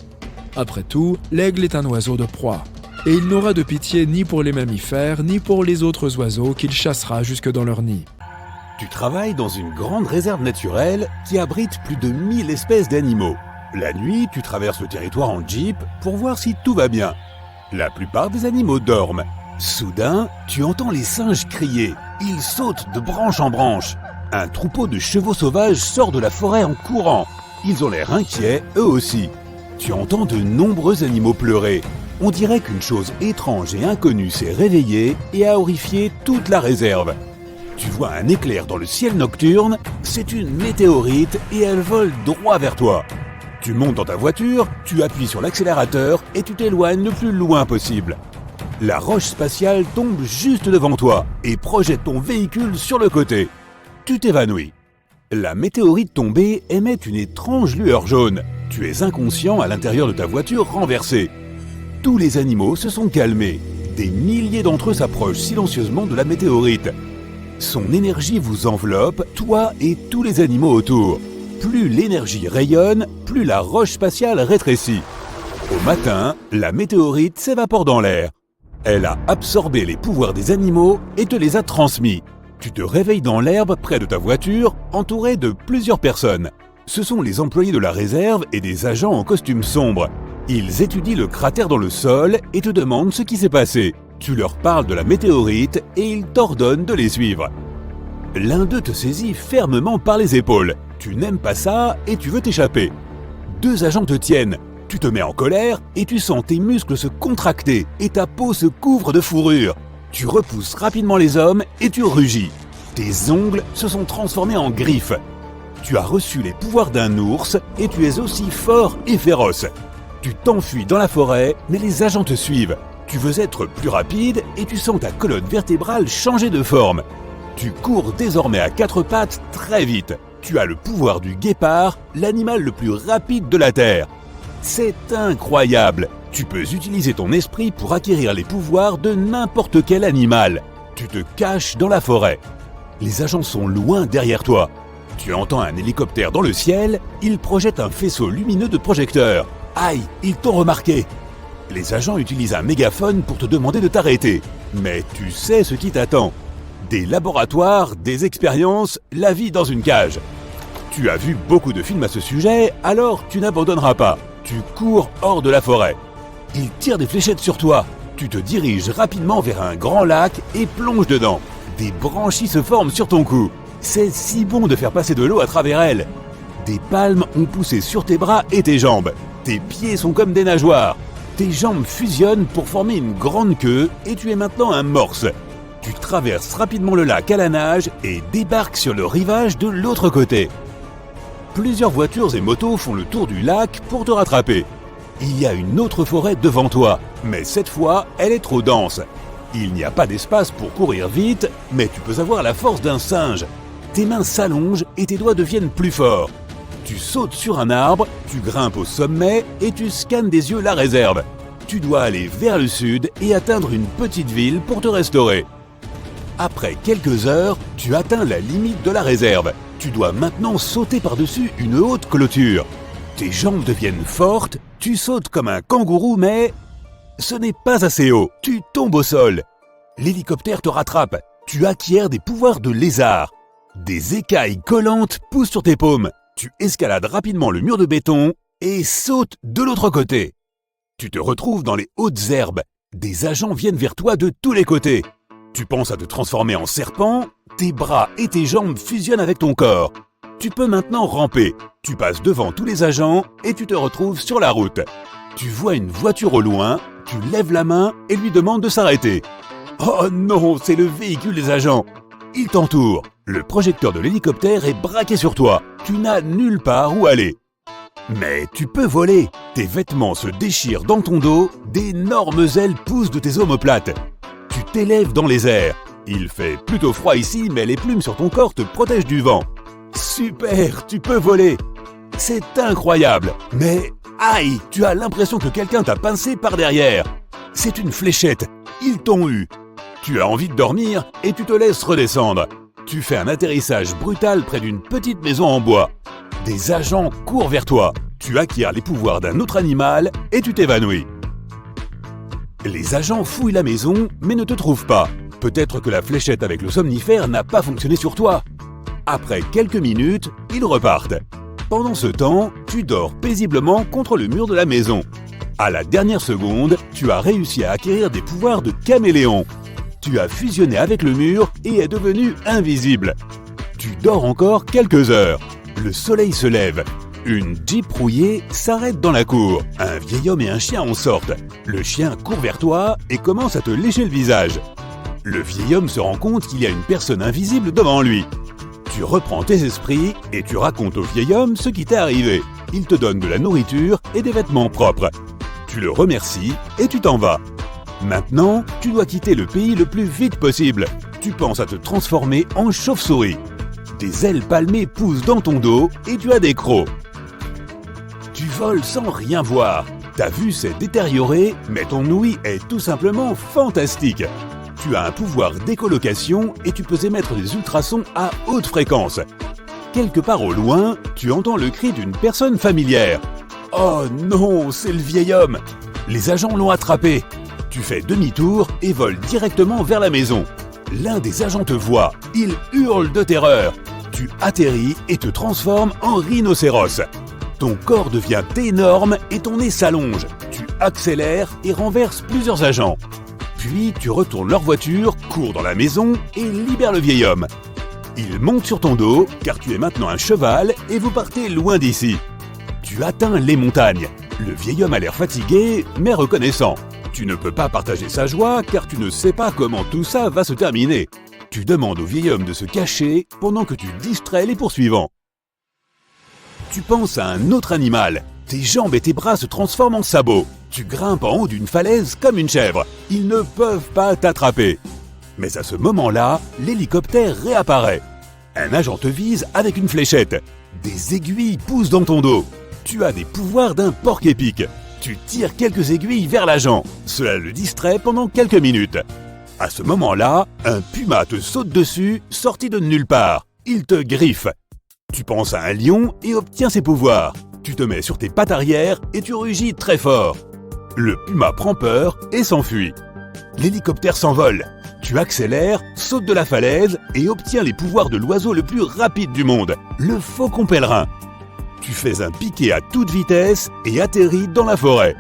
Après tout, l'aigle est un oiseau de proie, et il n'aura de pitié ni pour les mammifères ni pour les autres oiseaux qu'il chassera jusque dans leur nid. Tu travailles dans une grande réserve naturelle qui abrite plus de 1000 espèces d'animaux. La nuit, tu traverses le territoire en jeep pour voir si tout va bien. La plupart des animaux dorment. Soudain, tu entends les singes crier. Ils sautent de branche en branche. Un troupeau de chevaux sauvages sort de la forêt en courant. Ils ont l'air inquiets, eux aussi. Tu entends de nombreux animaux pleurer. On dirait qu'une chose étrange et inconnue s'est réveillée et a horrifié toute la réserve. Tu vois un éclair dans le ciel nocturne, c'est une météorite et elle vole droit vers toi. Tu montes dans ta voiture, tu appuies sur l'accélérateur et tu t'éloignes le plus loin possible. La roche spatiale tombe juste devant toi et projette ton véhicule sur le côté. Tu t'évanouis. La météorite tombée émet une étrange lueur jaune. Tu es inconscient à l'intérieur de ta voiture renversée. Tous les animaux se sont calmés. Des milliers d'entre eux s'approchent silencieusement de la météorite. Son énergie vous enveloppe, toi et tous les animaux autour. Plus l'énergie rayonne, plus la roche spatiale rétrécit. Au matin, la météorite s'évapore dans l'air. Elle a absorbé les pouvoirs des animaux et te les a transmis. Tu te réveilles dans l'herbe près de ta voiture, entouré de plusieurs personnes. Ce sont les employés de la réserve et des agents en costume sombre. Ils étudient le cratère dans le sol et te demandent ce qui s'est passé. Tu leur parles de la météorite et ils t'ordonnent de les suivre. L'un d'eux te saisit fermement par les épaules. Tu n'aimes pas ça et tu veux t'échapper. Deux agents te tiennent. Tu te mets en colère et tu sens tes muscles se contracter et ta peau se couvre de fourrure. Tu repousses rapidement les hommes et tu rugis. Tes ongles se sont transformés en griffes. Tu as reçu les pouvoirs d'un ours et tu es aussi fort et féroce. Tu t'enfuis dans la forêt, mais les agents te suivent. Tu veux être plus rapide et tu sens ta colonne vertébrale changer de forme. Tu cours désormais à quatre pattes très vite. Tu as le pouvoir du guépard, l'animal le plus rapide de la Terre. C'est incroyable! Tu peux utiliser ton esprit pour acquérir les pouvoirs de n'importe quel animal. Tu te caches dans la forêt. Les agents sont loin derrière toi. Tu entends un hélicoptère dans le ciel, il projette un faisceau lumineux de projecteurs. Aïe, ils t'ont remarqué! Les agents utilisent un mégaphone pour te demander de t'arrêter. Mais tu sais ce qui t'attend. Des laboratoires, des expériences, la vie dans une cage. Tu as vu beaucoup de films à ce sujet, alors tu n'abandonneras pas. Tu cours hors de la forêt. Ils tirent des fléchettes sur toi. Tu te diriges rapidement vers un grand lac et plonges dedans. Des branchies se forment sur ton cou. C'est si bon de faire passer de l'eau à travers elles. Des palmes ont poussé sur tes bras et tes jambes. Tes pieds sont comme des nageoires. Tes jambes fusionnent pour former une grande queue et tu es maintenant un morse. Tu traverses rapidement le lac à la nage et débarques sur le rivage de l'autre côté. Plusieurs voitures et motos font le tour du lac pour te rattraper. Il y a une autre forêt devant toi, mais cette fois, elle est trop dense. Il n'y a pas d'espace pour courir vite, mais tu peux avoir la force d'un singe. Tes mains s'allongent et tes doigts deviennent plus forts. Tu sautes sur un arbre, tu grimpes au sommet et tu scannes des yeux la réserve. Tu dois aller vers le sud et atteindre une petite ville pour te restaurer. Après quelques heures, tu atteins la limite de la réserve. Tu dois maintenant sauter par-dessus une haute clôture. Tes jambes deviennent fortes, tu sautes comme un kangourou, mais ce n'est pas assez haut. Tu tombes au sol. L'hélicoptère te rattrape. Tu acquiers des pouvoirs de lézard. Des écailles collantes poussent sur tes paumes. Tu escalades rapidement le mur de béton et sautes de l'autre côté. Tu te retrouves dans les hautes herbes. Des agents viennent vers toi de tous les côtés. Tu penses à te transformer en serpent, tes bras et tes jambes fusionnent avec ton corps. Tu peux maintenant ramper. Tu passes devant tous les agents et tu te retrouves sur la route. Tu vois une voiture au loin, tu lèves la main et lui demandes de s'arrêter. Oh non, c'est le véhicule des agents. Ils t'entourent. Le projecteur de l'hélicoptère est braqué sur toi. Tu n'as nulle part où aller. Mais tu peux voler. Tes vêtements se déchirent dans ton dos, d'énormes ailes poussent de tes omoplates. Tu t'élèves dans les airs. Il fait plutôt froid ici, mais les plumes sur ton corps te protègent du vent. Super, tu peux voler. C'est incroyable. Mais aïe, tu as l'impression que quelqu'un t'a pincé par derrière. C'est une fléchette. Ils t'ont eu. Tu as envie de dormir et tu te laisses redescendre. Tu fais un atterrissage brutal près d'une petite maison en bois. Des agents courent vers toi. Tu acquiers les pouvoirs d'un autre animal et tu t'évanouis. Les agents fouillent la maison mais ne te trouvent pas. Peut-être que la fléchette avec le somnifère n'a pas fonctionné sur toi. Après quelques minutes, ils repartent. Pendant ce temps, tu dors paisiblement contre le mur de la maison. À la dernière seconde, tu as réussi à acquérir des pouvoirs de caméléon. Tu as fusionné avec le mur et es devenu invisible. Tu dors encore quelques heures. Le soleil se lève. Une Jeep rouillée s'arrête dans la cour. Un vieil homme et un chien en sortent. Le chien court vers toi et commence à te lécher le visage. Le vieil homme se rend compte qu'il y a une personne invisible devant lui. Tu reprends tes esprits et tu racontes au vieil homme ce qui t'est arrivé. Il te donne de la nourriture et des vêtements propres. Tu le remercies et tu t'en vas. Maintenant, tu dois quitter le pays le plus vite possible. Tu penses à te transformer en chauve-souris. Des ailes palmées poussent dans ton dos et tu as des crocs. Tu voles sans rien voir. Ta vue s'est détériorée, mais ton ouïe est tout simplement fantastique. Tu as un pouvoir d'écholocation et tu peux émettre des ultrasons à haute fréquence. Quelque part au loin, tu entends le cri d'une personne familière. Oh non, c'est le vieil homme! Les agents l'ont attrapé. Tu fais demi-tour et voles directement vers la maison. L'un des agents te voit, il hurle de terreur. Tu atterris et te transformes en rhinocéros. Ton corps devient énorme et ton nez s'allonge. Tu accélères et renverses plusieurs agents. Puis tu retournes leur voiture, cours dans la maison et libères le vieil homme. Il monte sur ton dos car tu es maintenant un cheval et vous partez loin d'ici. Tu atteins les montagnes. Le vieil homme a l'air fatigué mais reconnaissant. Tu ne peux pas partager sa joie car tu ne sais pas comment tout ça va se terminer. Tu demandes au vieil homme de se cacher pendant que tu distrais les poursuivants. Tu penses à un autre animal. Tes jambes et tes bras se transforment en sabots. Tu grimpes en haut d'une falaise comme une chèvre. Ils ne peuvent pas t'attraper. Mais à ce moment-là, l'hélicoptère réapparaît. Un agent te vise avec une fléchette. Des aiguilles poussent dans ton dos. Tu as des pouvoirs d'un porc-épic. Tu tires quelques aiguilles vers l'agent. Cela le distrait pendant quelques minutes. À ce moment-là, un puma te saute dessus, sorti de nulle part. Il te griffe. Tu penses à un lion et obtiens ses pouvoirs. Tu te mets sur tes pattes arrière et tu rugis très fort. Le puma prend peur et s'enfuit. L'hélicoptère s'envole. Tu accélères, sautes de la falaise et obtiens les pouvoirs de l'oiseau le plus rapide du monde, le faucon pèlerin. Tu fais un piqué à toute vitesse et atterris dans la forêt.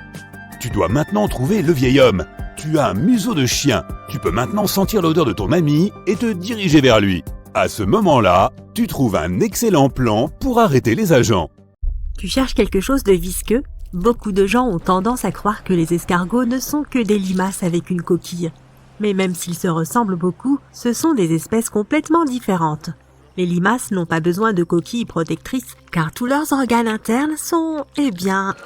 Tu dois maintenant trouver le vieil homme. Tu as un museau de chien. Tu peux maintenant sentir l'odeur de ton ami et te diriger vers lui. À ce moment-là, tu trouves un excellent plan pour arrêter les agents. Tu cherches quelque chose de visqueux? Beaucoup de gens ont tendance à croire que les escargots ne sont que des limaces avec une coquille. Mais même s'ils se ressemblent beaucoup, ce sont des espèces complètement différentes. Les limaces n'ont pas besoin de coquilles protectrices car tous leurs organes internes sont,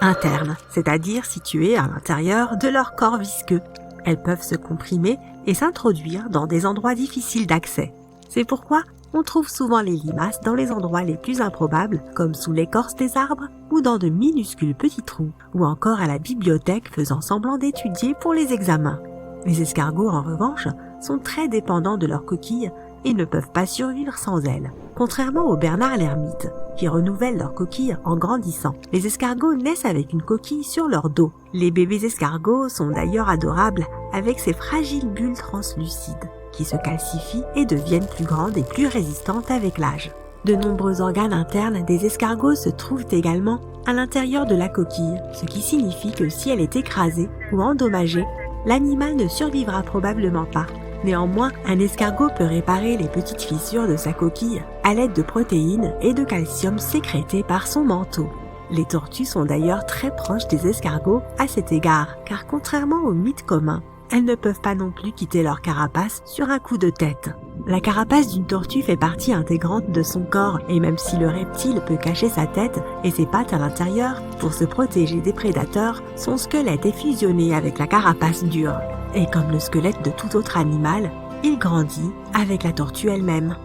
internes, c'est-à-dire situés à l'intérieur de leur corps visqueux. Elles peuvent se comprimer et s'introduire dans des endroits difficiles d'accès. C'est pourquoi on trouve souvent les limaces dans les endroits les plus improbables, comme sous l'écorce des arbres ou dans de minuscules petits trous, ou encore à la bibliothèque faisant semblant d'étudier pour les examens. Les escargots, en revanche, sont très dépendants de leurs coquilles et ne peuvent pas survivre sans elles. Contrairement aux bernards l'ermite, qui renouvellent leurs coquilles en grandissant, les escargots naissent avec une coquille sur leur dos. Les bébés escargots sont d'ailleurs adorables avec ces fragiles bulles translucides, qui se calcifient et deviennent plus grandes et plus résistantes avec l'âge. De nombreux organes internes des escargots se trouvent également à l'intérieur de la coquille, ce qui signifie que si elle est écrasée ou endommagée, l'animal ne survivra probablement pas. Néanmoins, un escargot peut réparer les petites fissures de sa coquille à l'aide de protéines et de calcium sécrétés par son manteau. Les tortues sont d'ailleurs très proches des escargots à cet égard, car contrairement aux mythes communs, elles ne peuvent pas non plus quitter leur carapace sur un coup de tête. La carapace d'une tortue fait partie intégrante de son corps et même si le reptile peut cacher sa tête et ses pattes à l'intérieur pour se protéger des prédateurs, son squelette est fusionné avec la carapace dure. Et comme le squelette de tout autre animal, il grandit avec la tortue elle-même.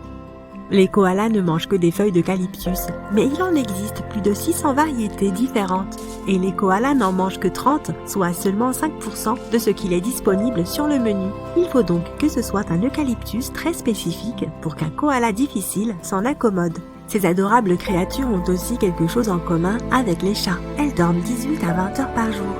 Les koalas ne mangent que des feuilles d'eucalyptus, mais il en existe plus de 600 variétés différentes. Et les koalas n'en mangent que 30, soit seulement 5% de ce qu'il est disponible sur le menu. Il faut donc que ce soit un eucalyptus très spécifique pour qu'un koala difficile s'en accommode. Ces adorables créatures ont aussi quelque chose en commun avec les chats. Elles dorment 18 à 20 heures par jour.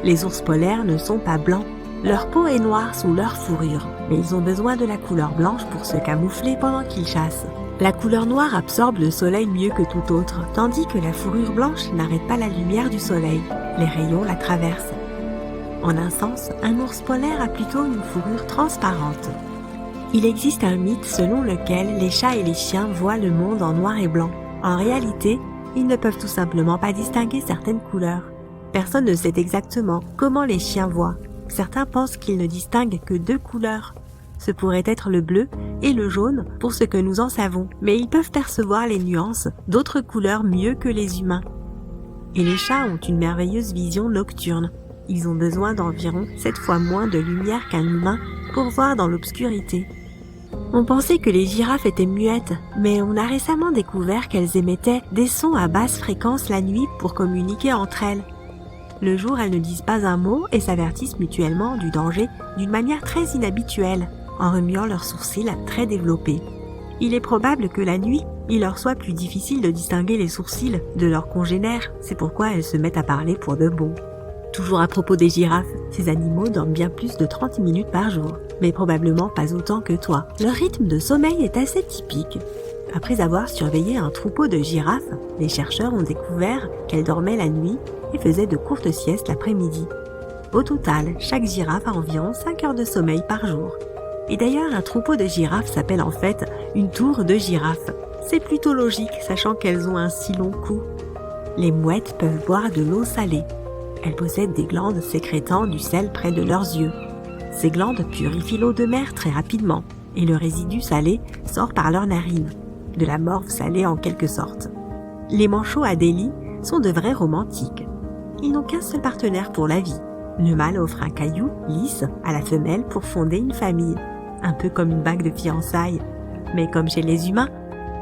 Les ours polaires ne sont pas blancs. Leur peau est noire sous leur fourrure, mais ils ont besoin de la couleur blanche pour se camoufler pendant qu'ils chassent. La couleur noire absorbe le soleil mieux que tout autre, tandis que la fourrure blanche n'arrête pas la lumière du soleil. Les rayons la traversent. En un sens, un ours polaire a plutôt une fourrure transparente. Il existe un mythe selon lequel les chats et les chiens voient le monde en noir et blanc. En réalité, ils ne peuvent tout simplement pas distinguer certaines couleurs. Personne ne sait exactement comment les chiens voient. Certains pensent qu'ils ne distinguent que 2 couleurs. Ce pourrait être le bleu et le jaune pour ce que nous en savons, mais ils peuvent percevoir les nuances d'autres couleurs mieux que les humains. Et les chats ont une merveilleuse vision nocturne. Ils ont besoin d'environ 7 fois moins de lumière qu'un humain pour voir dans l'obscurité. On pensait que les girafes étaient muettes, mais on a récemment découvert qu'elles émettaient des sons à basse fréquence la nuit pour communiquer entre elles. Le jour, elles ne disent pas un mot et s'avertissent mutuellement du danger d'une manière très inhabituelle, en remuant leurs sourcils très développés. Il est probable que la nuit, il leur soit plus difficile de distinguer les sourcils de leurs congénères, c'est pourquoi elles se mettent à parler pour de bon. Toujours à propos des girafes, ces animaux dorment bien plus de 30 minutes par jour, mais probablement pas autant que toi. Leur rythme de sommeil est assez typique. Après avoir surveillé un troupeau de girafes, les chercheurs ont découvert qu'elles dormaient la nuit et faisaient de courtes siestes l'après-midi. Au total, chaque girafe a environ 5 heures de sommeil par jour. Et d'ailleurs, un troupeau de girafes s'appelle en fait une tour de girafes. C'est plutôt logique, sachant qu'elles ont un si long cou. Les mouettes peuvent boire de l'eau salée. Elles possèdent des glandes sécrétant du sel près de leurs yeux. Ces glandes purifient l'eau de mer très rapidement, et le résidu salé sort par leurs narines. De la morve salée en quelque sorte. Les manchots Adélie sont de vrais romantiques. Ils n'ont qu'un seul partenaire pour la vie. Le mâle offre un caillou lisse à la femelle pour fonder une famille. Un peu comme une bague de fiançailles. Mais comme chez les humains,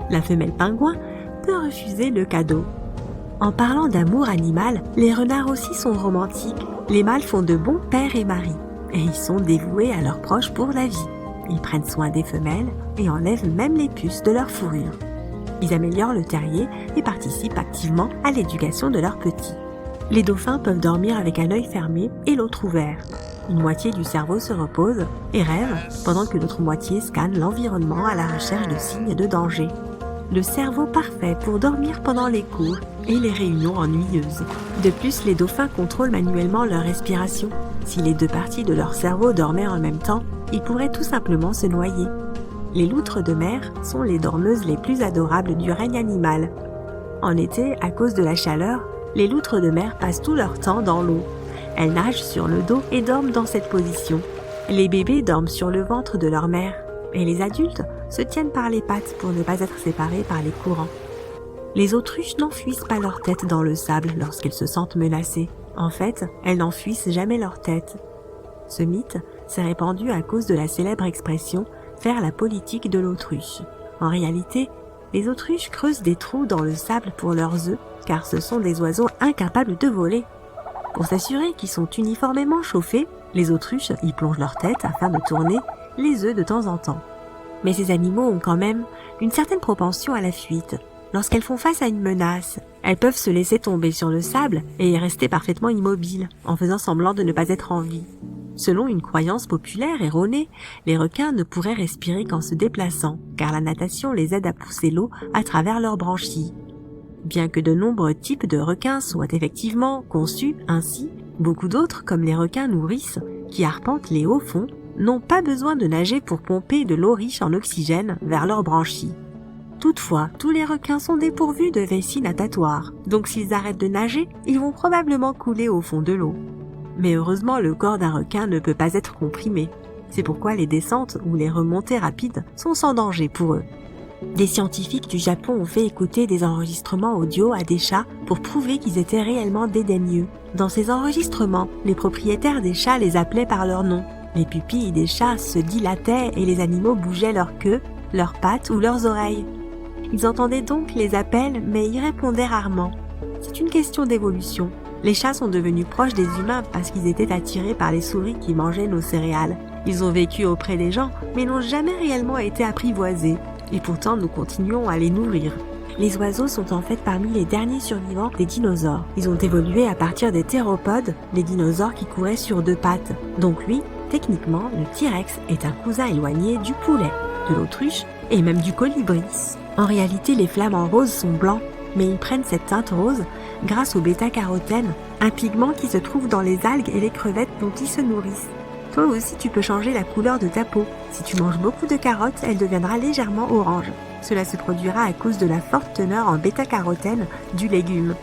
la femelle pingouin peut refuser le cadeau. En parlant d'amour animal, les renards aussi sont romantiques. Les mâles font de bons pères et maris, et ils sont dévoués à leurs proches pour la vie. Ils prennent soin des femelles et enlèvent même les puces de leur fourrure. Ils améliorent le terrier et participent activement à l'éducation de leurs petits. Les dauphins peuvent dormir avec un œil fermé et l'autre ouvert. Une moitié du cerveau se repose et rêve, pendant que l'autre moitié scanne l'environnement à la recherche de signes de danger. Le cerveau parfait pour dormir pendant les cours et les réunions ennuyeuses. De plus, les dauphins contrôlent manuellement leur respiration. Si les 2 parties de leur cerveau dormaient en même temps, ils pourraient tout simplement se noyer. Les loutres de mer sont les dormeuses les plus adorables du règne animal. En été, à cause de la chaleur, les loutres de mer passent tout leur temps dans l'eau. Elles nagent sur le dos et dorment dans cette position. Les bébés dorment sur le ventre de leur mère, et les adultes se tiennent par les pattes pour ne pas être séparés par les courants. Les autruches n'enfouissent pas leur tête dans le sable lorsqu'elles se sentent menacées. En fait, elles n'enfouissent jamais leur tête. Ce mythe s'est répandu à cause de la célèbre expression « faire la politique de l'autruche ». En réalité, les autruches creusent des trous dans le sable pour leurs œufs, car ce sont des oiseaux incapables de voler. Pour s'assurer qu'ils sont uniformément chauffés, les autruches y plongent leur tête afin de tourner les œufs de temps en temps. Mais ces animaux ont quand même une certaine propension à la fuite. Lorsqu'elles font face à une menace, elles peuvent se laisser tomber sur le sable et y rester parfaitement immobiles, en faisant semblant de ne pas être en vie. Selon une croyance populaire erronée, les requins ne pourraient respirer qu'en se déplaçant, car la natation les aide à pousser l'eau à travers leurs branchies. Bien que de nombreux types de requins soient effectivement conçus ainsi, beaucoup d'autres, comme les requins nourrices, qui arpentent les hauts fonds, n'ont pas besoin de nager pour pomper de l'eau riche en oxygène vers leurs branchies. Toutefois, tous les requins sont dépourvus de vessie natatoire, donc s'ils arrêtent de nager, ils vont probablement couler au fond de l'eau. Mais heureusement, le corps d'un requin ne peut pas être comprimé. C'est pourquoi les descentes ou les remontées rapides sont sans danger pour eux. Des scientifiques du Japon ont fait écouter des enregistrements audio à des chats pour prouver qu'ils étaient réellement dédaigneux. Dans ces enregistrements, les propriétaires des chats les appelaient par leur nom. Les pupilles des chats se dilataient et les animaux bougeaient leur queue, leurs pattes ou leurs oreilles. Ils entendaient donc les appels mais y répondaient rarement. C'est une question d'évolution. Les chats sont devenus proches des humains parce qu'ils étaient attirés par les souris qui mangeaient nos céréales. Ils ont vécu auprès des gens mais n'ont jamais réellement été apprivoisés. Et pourtant, nous continuons à les nourrir. Les oiseaux sont en fait parmi les derniers survivants des dinosaures. Ils ont évolué à partir des théropodes, les dinosaures qui couraient sur 2 pattes. Donc lui, techniquement, le T-Rex est un cousin éloigné du poulet, de l'autruche et même du colibri. En réalité, les flamants roses sont blancs, mais ils prennent cette teinte rose grâce au bêta-carotène, un pigment qui se trouve dans les algues et les crevettes dont ils se nourrissent. Toi aussi, tu peux changer la couleur de ta peau. Si tu manges beaucoup de carottes, elle deviendra légèrement orange. Cela se produira à cause de la forte teneur en bêta-carotène du légume.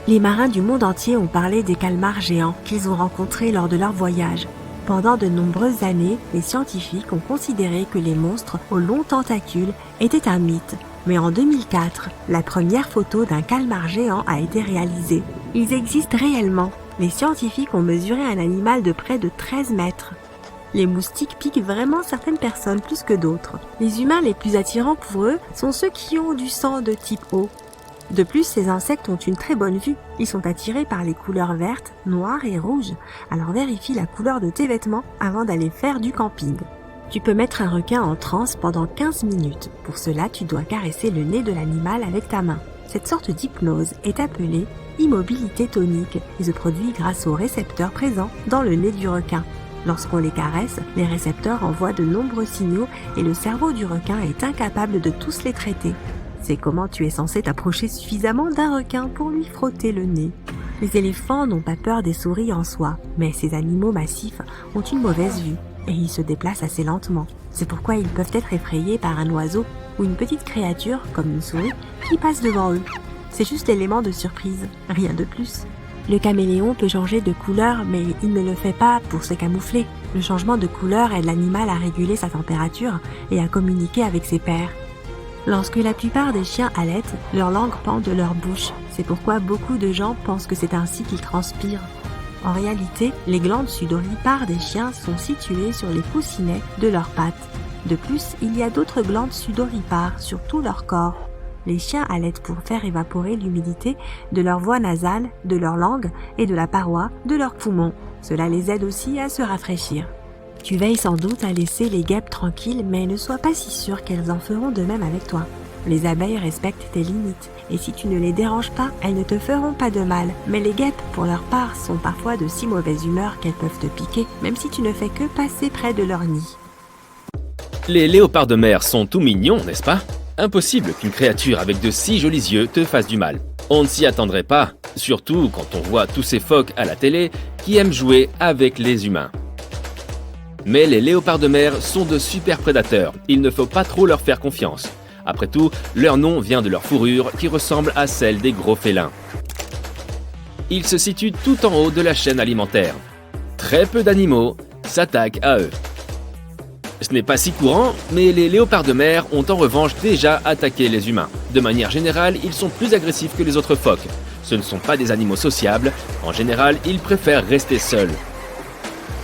Les marins du monde entier ont parlé des calmars géants qu'ils ont rencontrés lors de leur voyage. Pendant de nombreuses années, les scientifiques ont considéré que les monstres aux longs tentacules étaient un mythe. Mais en 2004, la première photo d'un calmar géant a été réalisée. Ils existent réellement. Les scientifiques ont mesuré un animal de près de 13 mètres. Les moustiques piquent vraiment certaines personnes plus que d'autres. Les humains les plus attirants pour eux sont ceux qui ont du sang de type O. De plus, ces insectes ont une très bonne vue. Ils sont attirés par les couleurs vertes, noires et rouges. Alors vérifie la couleur de tes vêtements avant d'aller faire du camping. Tu peux mettre un requin en transe pendant 15 minutes. Pour cela, tu dois caresser le nez de l'animal avec ta main. Cette sorte d'hypnose est appelée immobilité tonique et se produit grâce aux récepteurs présents dans le nez du requin. Lorsqu'on les caresse, les récepteurs envoient de nombreux signaux et le cerveau du requin est incapable de tous les traiter. C'est comment tu es censé t'approcher suffisamment d'un requin pour lui frotter le nez. Les éléphants n'ont pas peur des souris en soi, mais ces animaux massifs ont une mauvaise vue et ils se déplacent assez lentement. C'est pourquoi ils peuvent être effrayés par un oiseau ou une petite créature, comme une souris, qui passe devant eux. C'est juste l'élément de surprise, rien de plus. Le caméléon peut changer de couleur, mais il ne le fait pas pour se camoufler. Le changement de couleur aide l'animal à réguler sa température et à communiquer avec ses pairs. Lorsque la plupart des chiens allaitent, leur langue pend de leur bouche. C'est pourquoi beaucoup de gens pensent que c'est ainsi qu'ils transpirent. En réalité, les glandes sudoripares des chiens sont situées sur les coussinets de leurs pattes. De plus, il y a d'autres glandes sudoripares sur tout leur corps. Les chiens allaitent pour faire évaporer l'humidité de leur voie nasale, de leur langue et de la paroi de leurs poumons. Cela les aide aussi à se rafraîchir. Tu veilles sans doute à laisser les guêpes tranquilles, mais ne sois pas si sûr qu'elles en feront de même avec toi. Les abeilles respectent tes limites, et si tu ne les déranges pas, elles ne te feront pas de mal. Mais les guêpes, pour leur part, sont parfois de si mauvaise humeur qu'elles peuvent te piquer, même si tu ne fais que passer près de leur nid. Les léopards de mer sont tout mignons, n'est-ce pas? Impossible qu'une créature avec de si jolis yeux te fasse du mal. On ne s'y attendrait pas, surtout quand on voit tous ces phoques à la télé qui aiment jouer avec les humains. Mais les léopards de mer sont de super prédateurs, il ne faut pas trop leur faire confiance. Après tout, leur nom vient de leur fourrure qui ressemble à celle des gros félins. Ils se situent tout en haut de la chaîne alimentaire. Très peu d'animaux s'attaquent à eux. Ce n'est pas si courant, mais les léopards de mer ont en revanche déjà attaqué les humains. De manière générale, ils sont plus agressifs que les autres phoques. Ce ne sont pas des animaux sociables, en général, ils préfèrent rester seuls.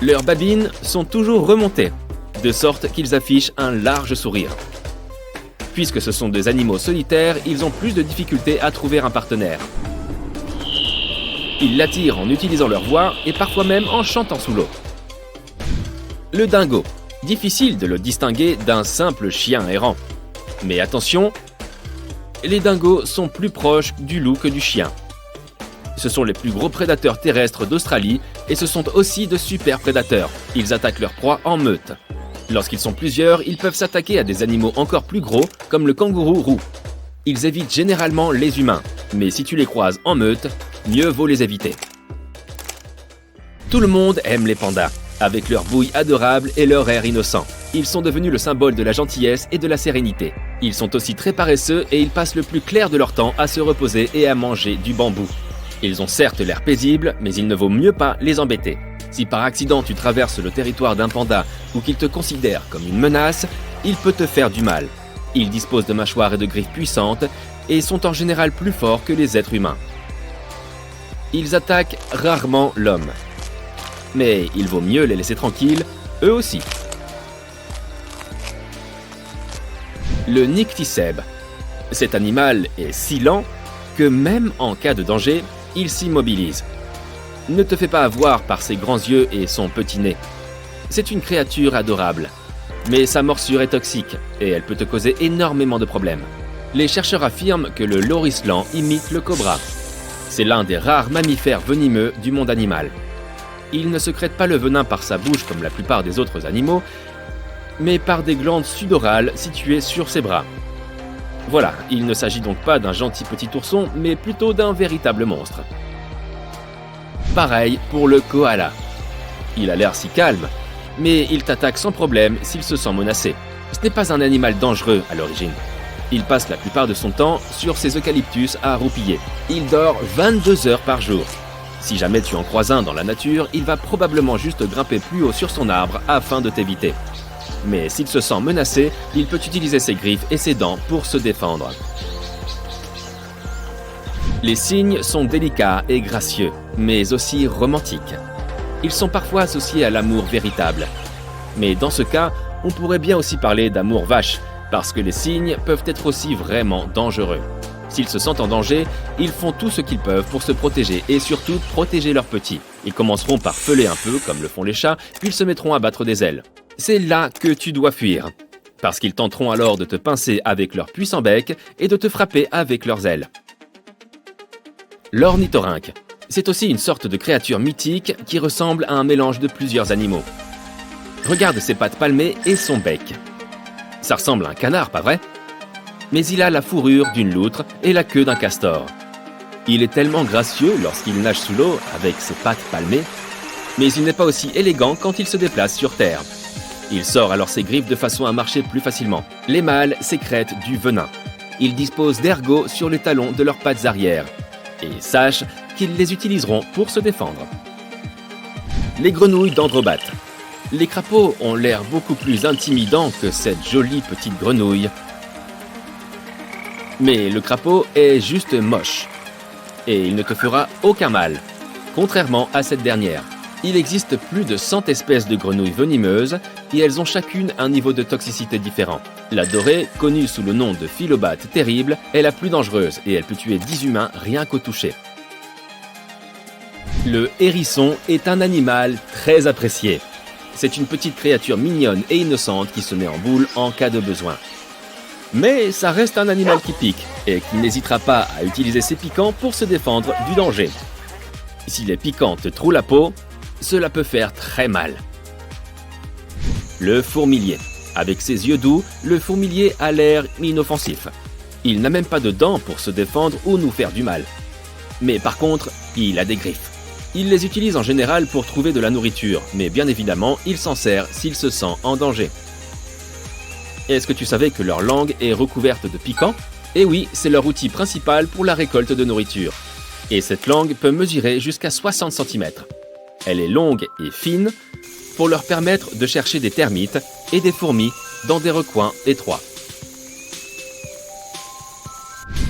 Leurs babines sont toujours remontées, de sorte qu'ils affichent un large sourire. Puisque ce sont des animaux solitaires, ils ont plus de difficultés à trouver un partenaire. Ils l'attirent en utilisant leur voix et parfois même en chantant sous l'eau. Le dingo. Difficile de le distinguer d'un simple chien errant. Mais attention, les dingos sont plus proches du loup que du chien. Ce sont les plus gros prédateurs terrestres d'Australie et ce sont aussi de super prédateurs. Ils attaquent leurs proies en meute. Lorsqu'ils sont plusieurs, ils peuvent s'attaquer à des animaux encore plus gros comme le kangourou roux. Ils évitent généralement les humains, mais si tu les croises en meute, mieux vaut les éviter. Tout le monde aime les pandas. Avec leur bouille adorable et leur air innocent. Ils sont devenus le symbole de la gentillesse et de la sérénité. Ils sont aussi très paresseux et ils passent le plus clair de leur temps à se reposer et à manger du bambou. Ils ont certes l'air paisibles, mais il ne vaut mieux pas les embêter. Si par accident tu traverses le territoire d'un panda ou qu'il te considère comme une menace, il peut te faire du mal. Ils disposent de mâchoires et de griffes puissantes et sont en général plus forts que les êtres humains. Ils attaquent rarement l'homme. Mais il vaut mieux les laisser tranquilles, eux aussi. Le nycticèbe. Cet animal est si lent que même en cas de danger, il s'immobilise. Ne te fais pas avoir par ses grands yeux et son petit nez. C'est une créature adorable. Mais sa morsure est toxique et elle peut te causer énormément de problèmes. Les chercheurs affirment que le laurislan imite le cobra. C'est l'un des rares mammifères venimeux du monde animal. Il ne sécrète pas le venin par sa bouche comme la plupart des autres animaux, mais par des glandes sudorales situées sur ses bras. Voilà, il ne s'agit donc pas d'un gentil petit ourson, mais plutôt d'un véritable monstre. Pareil pour le koala. Il a l'air si calme, mais il t'attaque sans problème s'il se sent menacé. Ce n'est pas un animal dangereux à l'origine. Il passe la plupart de son temps sur ses eucalyptus à roupiller. Il dort 22 heures par jour. Si jamais tu en croises un dans la nature, il va probablement juste grimper plus haut sur son arbre afin de t'éviter. Mais s'il se sent menacé, il peut utiliser ses griffes et ses dents pour se défendre. Les cygnes sont délicats et gracieux, mais aussi romantiques. Ils sont parfois associés à l'amour véritable. Mais dans ce cas, on pourrait bien aussi parler d'amour vache, parce que les cygnes peuvent être aussi vraiment dangereux. S'ils se sentent en danger, ils font tout ce qu'ils peuvent pour se protéger et surtout protéger leurs petits. Ils commenceront par feuler un peu, comme le font les chats, puis ils se mettront à battre des ailes. C'est là que tu dois fuir, parce qu'ils tenteront alors de te pincer avec leur puissant bec et de te frapper avec leurs ailes. L'ornithorynque. C'est aussi une sorte de créature mythique qui ressemble à un mélange de plusieurs animaux. Regarde ses pattes palmées et son bec. Ça ressemble à un canard, pas vrai? Mais il a la fourrure d'une loutre et la queue d'un castor. Il est tellement gracieux lorsqu'il nage sous l'eau avec ses pattes palmées, mais il n'est pas aussi élégant quand il se déplace sur terre. Il sort alors ses griffes de façon à marcher plus facilement. Les mâles sécrètent du venin. Ils disposent d'ergots sur les talons de leurs pattes arrière. Et sache qu'ils les utiliseront pour se défendre. Les grenouilles d'Androbates. Les crapauds ont l'air beaucoup plus intimidants que cette jolie petite grenouille. Mais le crapaud est juste moche. Et il ne te fera aucun mal, contrairement à cette dernière. Il existe plus de 100 espèces de grenouilles venimeuses et elles ont chacune un niveau de toxicité différent. La dorée, connue sous le nom de philobate terrible, est la plus dangereuse et elle peut tuer 10 humains rien qu'au toucher. Le hérisson est un animal très apprécié. C'est une petite créature mignonne et innocente qui se met en boule en cas de besoin. Mais ça reste un animal qui pique et qui n'hésitera pas à utiliser ses piquants pour se défendre du danger. Si les piquants te trouent la peau, cela peut faire très mal. Le fourmilier. Avec ses yeux doux, le fourmilier a l'air inoffensif. Il n'a même pas de dents pour se défendre ou nous faire du mal. Mais par contre, il a des griffes. Il les utilise en général pour trouver de la nourriture, mais bien évidemment, il s'en sert s'il se sent en danger. Est-ce que tu savais que leur langue est recouverte de piquants? Eh oui, c'est leur outil principal pour la récolte de nourriture. Et cette langue peut mesurer jusqu'à 60 cm. Elle est longue et fine pour leur permettre de chercher des termites et des fourmis dans des recoins étroits.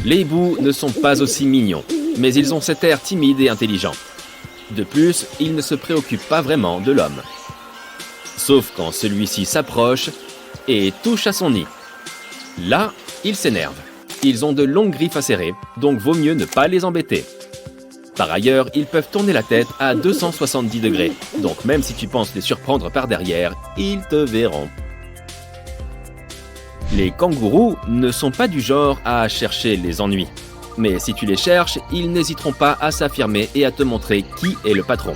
Les hiboux ne sont pas aussi mignons, mais ils ont cet air timide et intelligent. De plus, ils ne se préoccupent pas vraiment de l'homme. Sauf quand celui-ci s'approche et touche à son nid. Là, ils s'énervent. Ils ont de longues griffes acérées, donc vaut mieux ne pas les embêter. Par ailleurs, ils peuvent tourner la tête à 270 degrés, donc même si tu penses les surprendre par derrière, ils te verront. Les kangourous ne sont pas du genre à chercher les ennuis. Mais si tu les cherches, ils n'hésiteront pas à s'affirmer et à te montrer qui est le patron.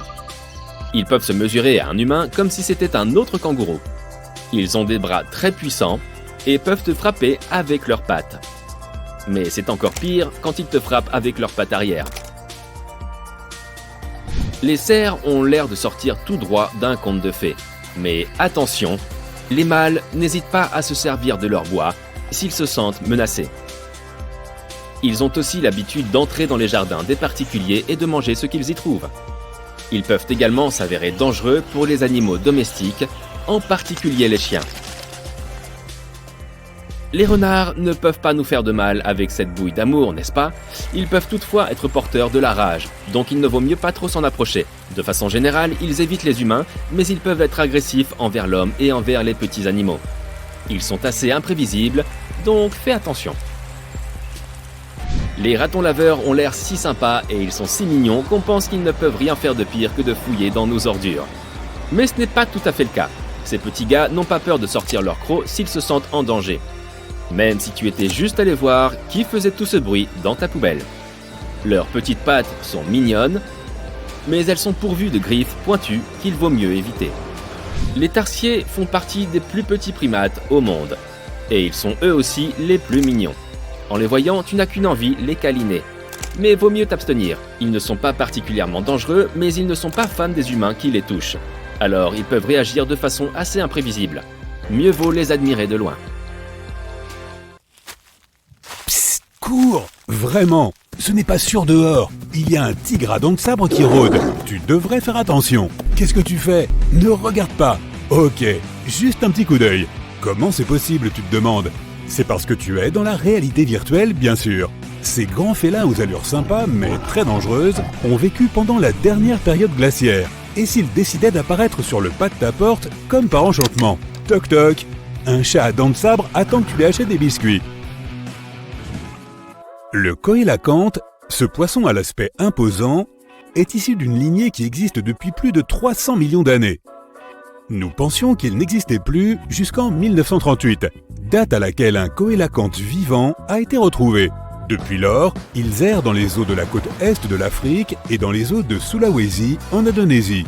Ils peuvent se mesurer à un humain comme si c'était un autre kangourou. Ils ont des bras très puissants et peuvent te frapper avec leurs pattes. Mais c'est encore pire quand ils te frappent avec leurs pattes arrière. Les cerfs ont l'air de sortir tout droit d'un conte de fées. Mais attention, les mâles n'hésitent pas à se servir de leur bois s'ils se sentent menacés. Ils ont aussi l'habitude d'entrer dans les jardins des particuliers et de manger ce qu'ils y trouvent. Ils peuvent également s'avérer dangereux pour les animaux domestiques, en particulier les chiens. Les renards ne peuvent pas nous faire de mal avec cette bouille d'amour, n'est-ce pas? Ils peuvent toutefois être porteurs de la rage, donc il ne vaut mieux pas trop s'en approcher. De façon générale, ils évitent les humains, mais ils peuvent être agressifs envers l'homme et envers les petits animaux. Ils sont assez imprévisibles, donc fais attention. Les ratons laveurs ont l'air si sympas et ils sont si mignons qu'on pense qu'ils ne peuvent rien faire de pire que de fouiller dans nos ordures. Mais ce n'est pas tout à fait le cas. Ces petits gars n'ont pas peur de sortir leur croc s'ils se sentent en danger. Même si tu étais juste allé voir qui faisait tout ce bruit dans ta poubelle. Leurs petites pattes sont mignonnes, mais elles sont pourvues de griffes pointues qu'il vaut mieux éviter. Les tarsiers font partie des plus petits primates au monde, et ils sont eux aussi les plus mignons. En les voyant, tu n'as qu'une envie, les câliner. Mais vaut mieux t'abstenir. Ils ne sont pas particulièrement dangereux, mais ils ne sont pas fans des humains qui les touchent. Alors ils peuvent réagir de façon assez imprévisible. Mieux vaut les admirer de loin. Psst, cours! Vraiment! Ce n'est pas sûr dehors. Il y a un tigre à dents de sabre qui rôde. Tu devrais faire attention. Qu'est-ce que tu fais? Ne regarde pas. Ok, juste un petit coup d'œil. Comment c'est possible, tu te demandes? C'est parce que tu es dans la réalité virtuelle, bien sûr. Ces grands félins aux allures sympas, mais très dangereuses, ont vécu pendant la dernière période glaciaire. Et s'ils décidaient d'apparaître sur le pas de ta porte, comme par enchantement? Toc toc! Un chat à dents de sabre attend que tu lui achètes des biscuits. Le coélacanthe, ce poisson à l'aspect imposant, est issu d'une lignée qui existe depuis plus de 300 millions d'années. Nous pensions qu'il n'existait plus jusqu'en 1938, date à laquelle un coélacanthe vivant a été retrouvé. Depuis lors, ils errent dans les eaux de la côte est de l'Afrique et dans les eaux de Sulawesi en Indonésie.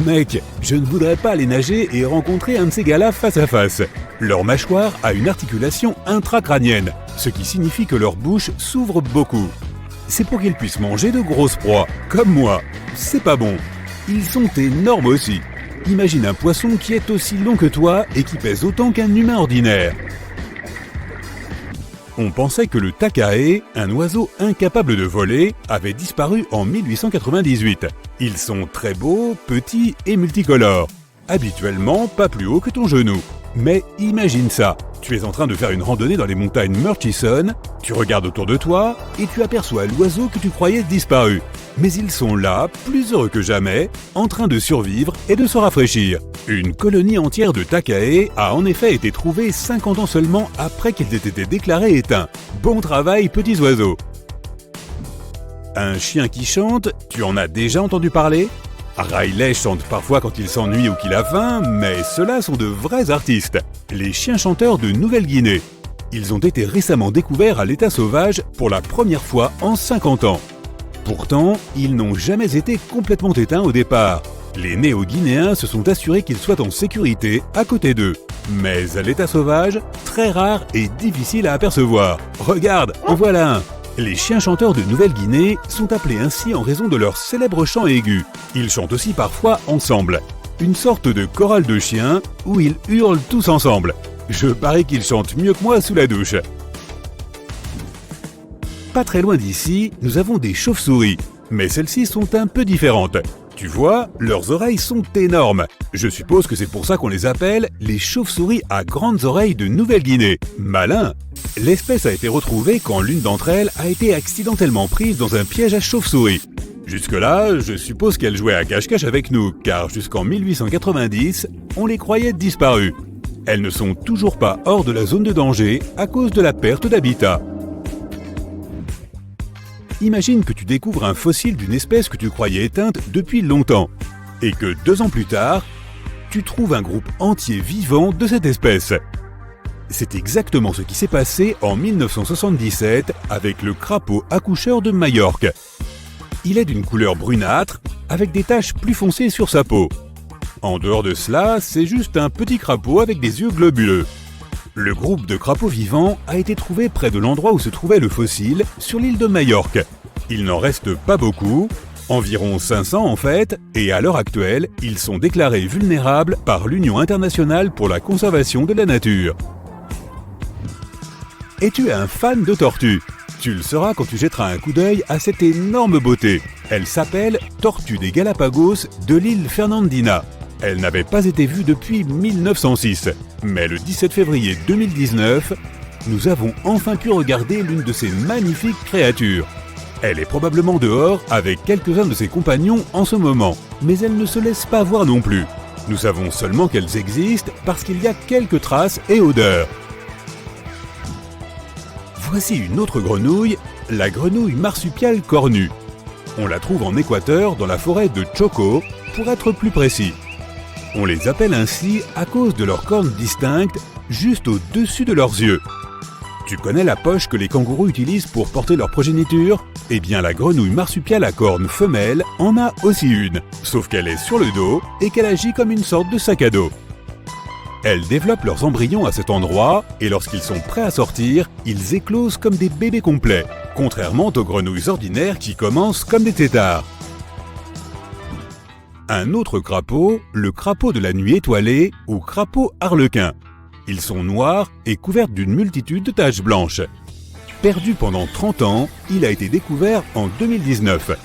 Mec, je ne voudrais pas aller nager et rencontrer un de ces gars-là face à face. Leur mâchoire a une articulation intracrânienne, ce qui signifie que leur bouche s'ouvre beaucoup. C'est pour qu'ils puissent manger de grosses proies, comme moi. C'est pas bon. Ils sont énormes aussi. Imagine un poisson qui est aussi long que toi et qui pèse autant qu'un humain ordinaire. On pensait que le takae, un oiseau incapable de voler, avait disparu en 1898. Ils sont très beaux, petits et multicolores. Habituellement, pas plus haut que ton genou. Mais imagine ça, tu es en train de faire une randonnée dans les montagnes Murchison, tu regardes autour de toi et tu aperçois l'oiseau que tu croyais disparu. Mais ils sont là, plus heureux que jamais, en train de survivre et de se rafraîchir. Une colonie entière de takae a en effet été trouvée 50 ans seulement après qu'ils aient été déclarés éteints. Bon travail, petits oiseaux! Un chien qui chante, tu en as déjà entendu parler? Riley chante parfois quand il s'ennuie ou qu'il a faim, mais ceux-là sont de vrais artistes. Les chiens chanteurs de Nouvelle-Guinée. Ils ont été récemment découverts à l'état sauvage pour la première fois en 50 ans. Pourtant, ils n'ont jamais été complètement éteints au départ. Les Néo-Guinéens se sont assurés qu'ils soient en sécurité à côté d'eux. Mais à l'état sauvage, très rare et difficile à apercevoir. Regarde, en voilà un! Les chiens chanteurs de Nouvelle-Guinée sont appelés ainsi en raison de leur célèbre chant aigu. Ils chantent aussi parfois ensemble. Une sorte de chorale de chiens où ils hurlent tous ensemble. Je parie qu'ils chantent mieux que moi sous la douche. Pas très loin d'ici, nous avons des chauves-souris. Mais celles-ci sont un peu différentes. Tu vois, leurs oreilles sont énormes. Je suppose que c'est pour ça qu'on les appelle les chauves-souris à grandes oreilles de Nouvelle-Guinée. Malin! L'espèce a été retrouvée quand l'une d'entre elles a été accidentellement prise dans un piège à chauve-souris. Jusque-là, je suppose qu'elles jouaient à cache-cache avec nous, car jusqu'en 1890, on les croyait disparues. Elles ne sont toujours pas hors de la zone de danger à cause de la perte d'habitat. Imagine que tu découvres un fossile d'une espèce que tu croyais éteinte depuis longtemps, et que 2 ans plus tard, tu trouves un groupe entier vivant de cette espèce. C'est exactement ce qui s'est passé en 1977 avec le crapaud accoucheur de Majorque. Il est d'une couleur brunâtre, avec des taches plus foncées sur sa peau. En dehors de cela, c'est juste un petit crapaud avec des yeux globuleux. Le groupe de crapauds vivants a été trouvé près de l'endroit où se trouvait le fossile, sur l'île de Majorque. Il n'en reste pas beaucoup, environ 500 en fait, et à l'heure actuelle, ils sont déclarés vulnérables par l'Union internationale pour la conservation de la nature. Es-tu un fan de tortues? Tu le seras quand tu jetteras un coup d'œil à cette énorme beauté. Elle s'appelle Tortue des Galapagos de l'île Fernandina. Elle n'avait pas été vue depuis 1906, mais le 17 février 2019, nous avons enfin pu regarder l'une de ces magnifiques créatures. Elle est probablement dehors avec quelques-uns de ses compagnons en ce moment, mais elle ne se laisse pas voir non plus. Nous savons seulement qu'elles existent parce qu'il y a quelques traces et odeurs. Voici une autre grenouille, la grenouille marsupiale cornue. On la trouve en Équateur dans la forêt de Choco, pour être plus précis. On les appelle ainsi à cause de leurs cornes distinctes juste au-dessus de leurs yeux. Tu connais la poche que les kangourous utilisent pour porter leur progéniture? Eh bien la grenouille marsupiale à cornes femelle en a aussi une, sauf qu'elle est sur le dos et qu'elle agit comme une sorte de sac à dos. Elles développent leurs embryons à cet endroit et lorsqu'ils sont prêts à sortir, ils éclosent comme des bébés complets, contrairement aux grenouilles ordinaires qui commencent comme des têtards. Un autre crapaud, le crapaud de la nuit étoilée ou crapaud arlequin. Ils sont noirs et couverts d'une multitude de taches blanches. Perdu pendant 30 ans, il a été découvert en 2019.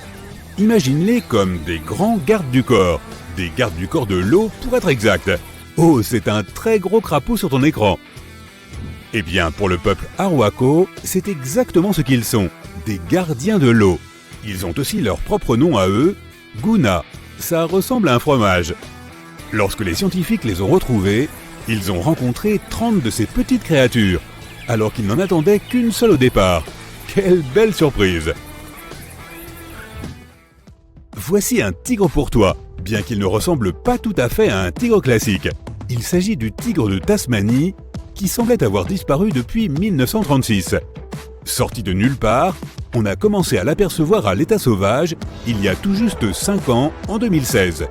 Imagine-les comme des grands gardes du corps, des gardes du corps de l'eau pour être exact. Oh, c'est un très gros crapaud sur ton écran. Eh bien, pour le peuple Arhuaco, c'est exactement ce qu'ils sont, des gardiens de l'eau. Ils ont aussi leur propre nom à eux, Guna. Ça ressemble à un fromage. Lorsque les scientifiques les ont retrouvés, ils ont rencontré 30 de ces petites créatures, alors qu'ils n'en attendaient qu'une seule au départ. Quelle belle surprise! Voici un tigre pour toi, bien qu'il ne ressemble pas tout à fait à un tigre classique. Il s'agit du tigre de Tasmanie, qui semblait avoir disparu depuis 1936. Sorti de nulle part, on a commencé à l'apercevoir à l'état sauvage il y a tout juste 5 ans, en 2016.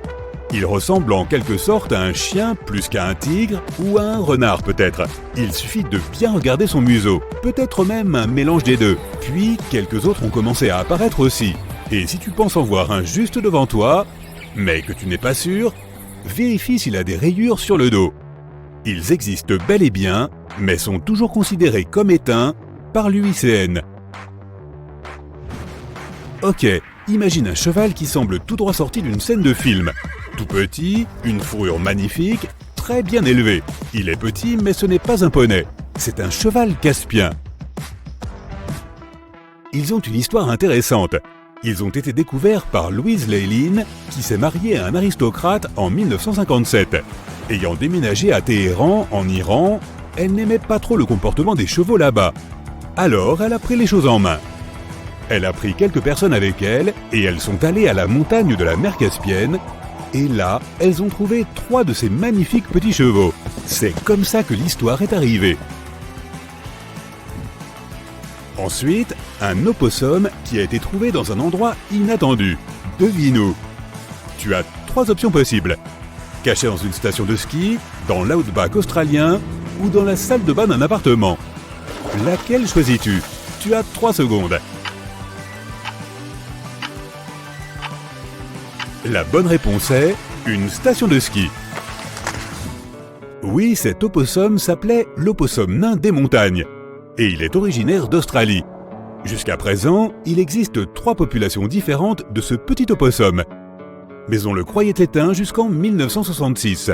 Il ressemble en quelque sorte à un chien plus qu'à un tigre ou à un renard peut-être. Il suffit de bien regarder son museau, peut-être même un mélange des deux. Puis, quelques autres ont commencé à apparaître aussi. Et si tu penses en voir un juste devant toi, mais que tu n'es pas sûr, vérifie s'il a des rayures sur le dos. Ils existent bel et bien, mais sont toujours considérés comme éteints par l'UICN. Ok, imagine un cheval qui semble tout droit sorti d'une scène de film. Tout petit, une fourrure magnifique, très bien élevé. Il est petit, mais ce n'est pas un poney. C'est un cheval caspien. Ils ont une histoire intéressante. Ils ont été découverts par Louise Leylin, qui s'est mariée à un aristocrate en 1957. Ayant déménagé à Téhéran, en Iran, elle n'aimait pas trop le comportement des chevaux là-bas. Alors, elle a pris les choses en main. Elle a pris quelques personnes avec elle et elles sont allées à la montagne de la mer Caspienne. Et là, elles ont trouvé 3 de ces magnifiques petits chevaux. C'est comme ça que l'histoire est arrivée. Ensuite, un opossum qui a été trouvé dans un endroit inattendu. Devine où? Tu as 3 options possibles. Caché dans une station de ski, dans l'outback australien ou dans la salle de bain d'un appartement. Laquelle choisis-tu? Tu as 3 secondes. La bonne réponse est une station de ski. Oui, cet opossum s'appelait l'opossum nain des montagnes. Et il est originaire d'Australie. Jusqu'à présent, il existe 3 populations différentes de ce petit opossum. Mais on le croyait éteint jusqu'en 1966.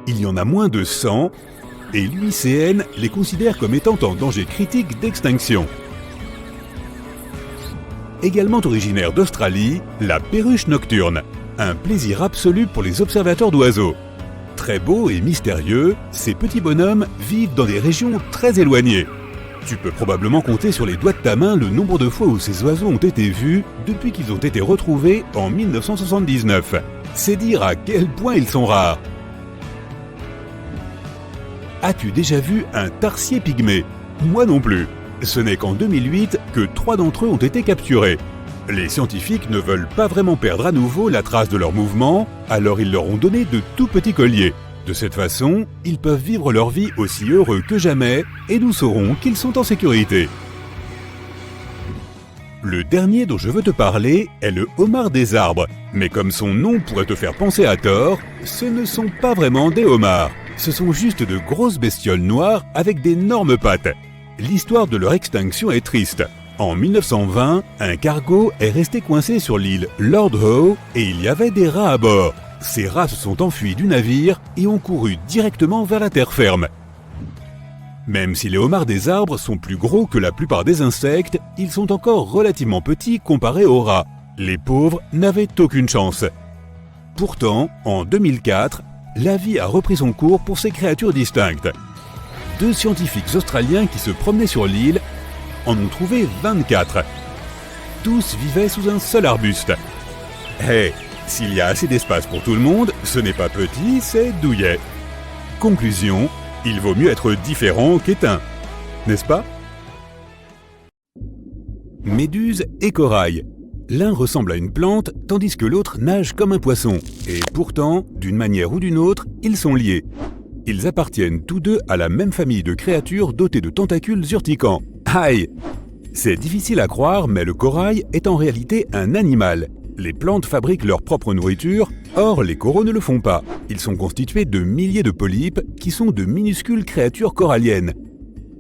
Il y en a moins de 100, et l'UICN les considère comme étant en danger critique d'extinction. Également originaire d'Australie, la perruche nocturne, un plaisir absolu pour les observateurs d'oiseaux. Très beaux et mystérieux, ces petits bonhommes vivent dans des régions très éloignées. Tu peux probablement compter sur les doigts de ta main le nombre de fois où ces oiseaux ont été vus depuis qu'ils ont été retrouvés en 1979. C'est dire à quel point ils sont rares. As-tu déjà vu un tarsier pygmée? Moi non plus. Ce n'est qu'en 2008 que 3 d'entre eux ont été capturés. Les scientifiques ne veulent pas vraiment perdre à nouveau la trace de leur mouvement, alors ils leur ont donné de tout petits colliers. De cette façon, ils peuvent vivre leur vie aussi heureux que jamais et nous saurons qu'ils sont en sécurité. Le dernier dont je veux te parler est le homard des arbres. Mais comme son nom pourrait te faire penser à tort, ce ne sont pas vraiment des homards. Ce sont juste de grosses bestioles noires avec d'énormes pattes. L'histoire de leur extinction est triste. En 1920, un cargo est resté coincé sur l'île Lord Howe et il y avait des rats à bord. Ces rats se sont enfuis du navire et ont couru directement vers la terre ferme. Même si les homards des arbres sont plus gros que la plupart des insectes, ils sont encore relativement petits comparés aux rats. Les pauvres n'avaient aucune chance. Pourtant, en 2004, la vie a repris son cours pour ces créatures distinctes. 2 scientifiques australiens qui se promenaient sur l'île en ont trouvé 24. Tous vivaient sous un seul arbuste. Hey, s'il y a assez d'espace pour tout le monde, ce n'est pas petit, c'est douillet. Conclusion, il vaut mieux être différent qu'éteint, n'est-ce pas? Méduses et corail. L'un ressemble à une plante, tandis que l'autre nage comme un poisson. Et pourtant, d'une manière ou d'une autre, ils sont liés. Ils appartiennent tous deux à la même famille de créatures dotées de tentacules urticants. Aïe! C'est difficile à croire, mais le corail est en réalité un animal. Les plantes fabriquent leur propre nourriture, or les coraux ne le font pas. Ils sont constitués de milliers de polypes qui sont de minuscules créatures coralliennes.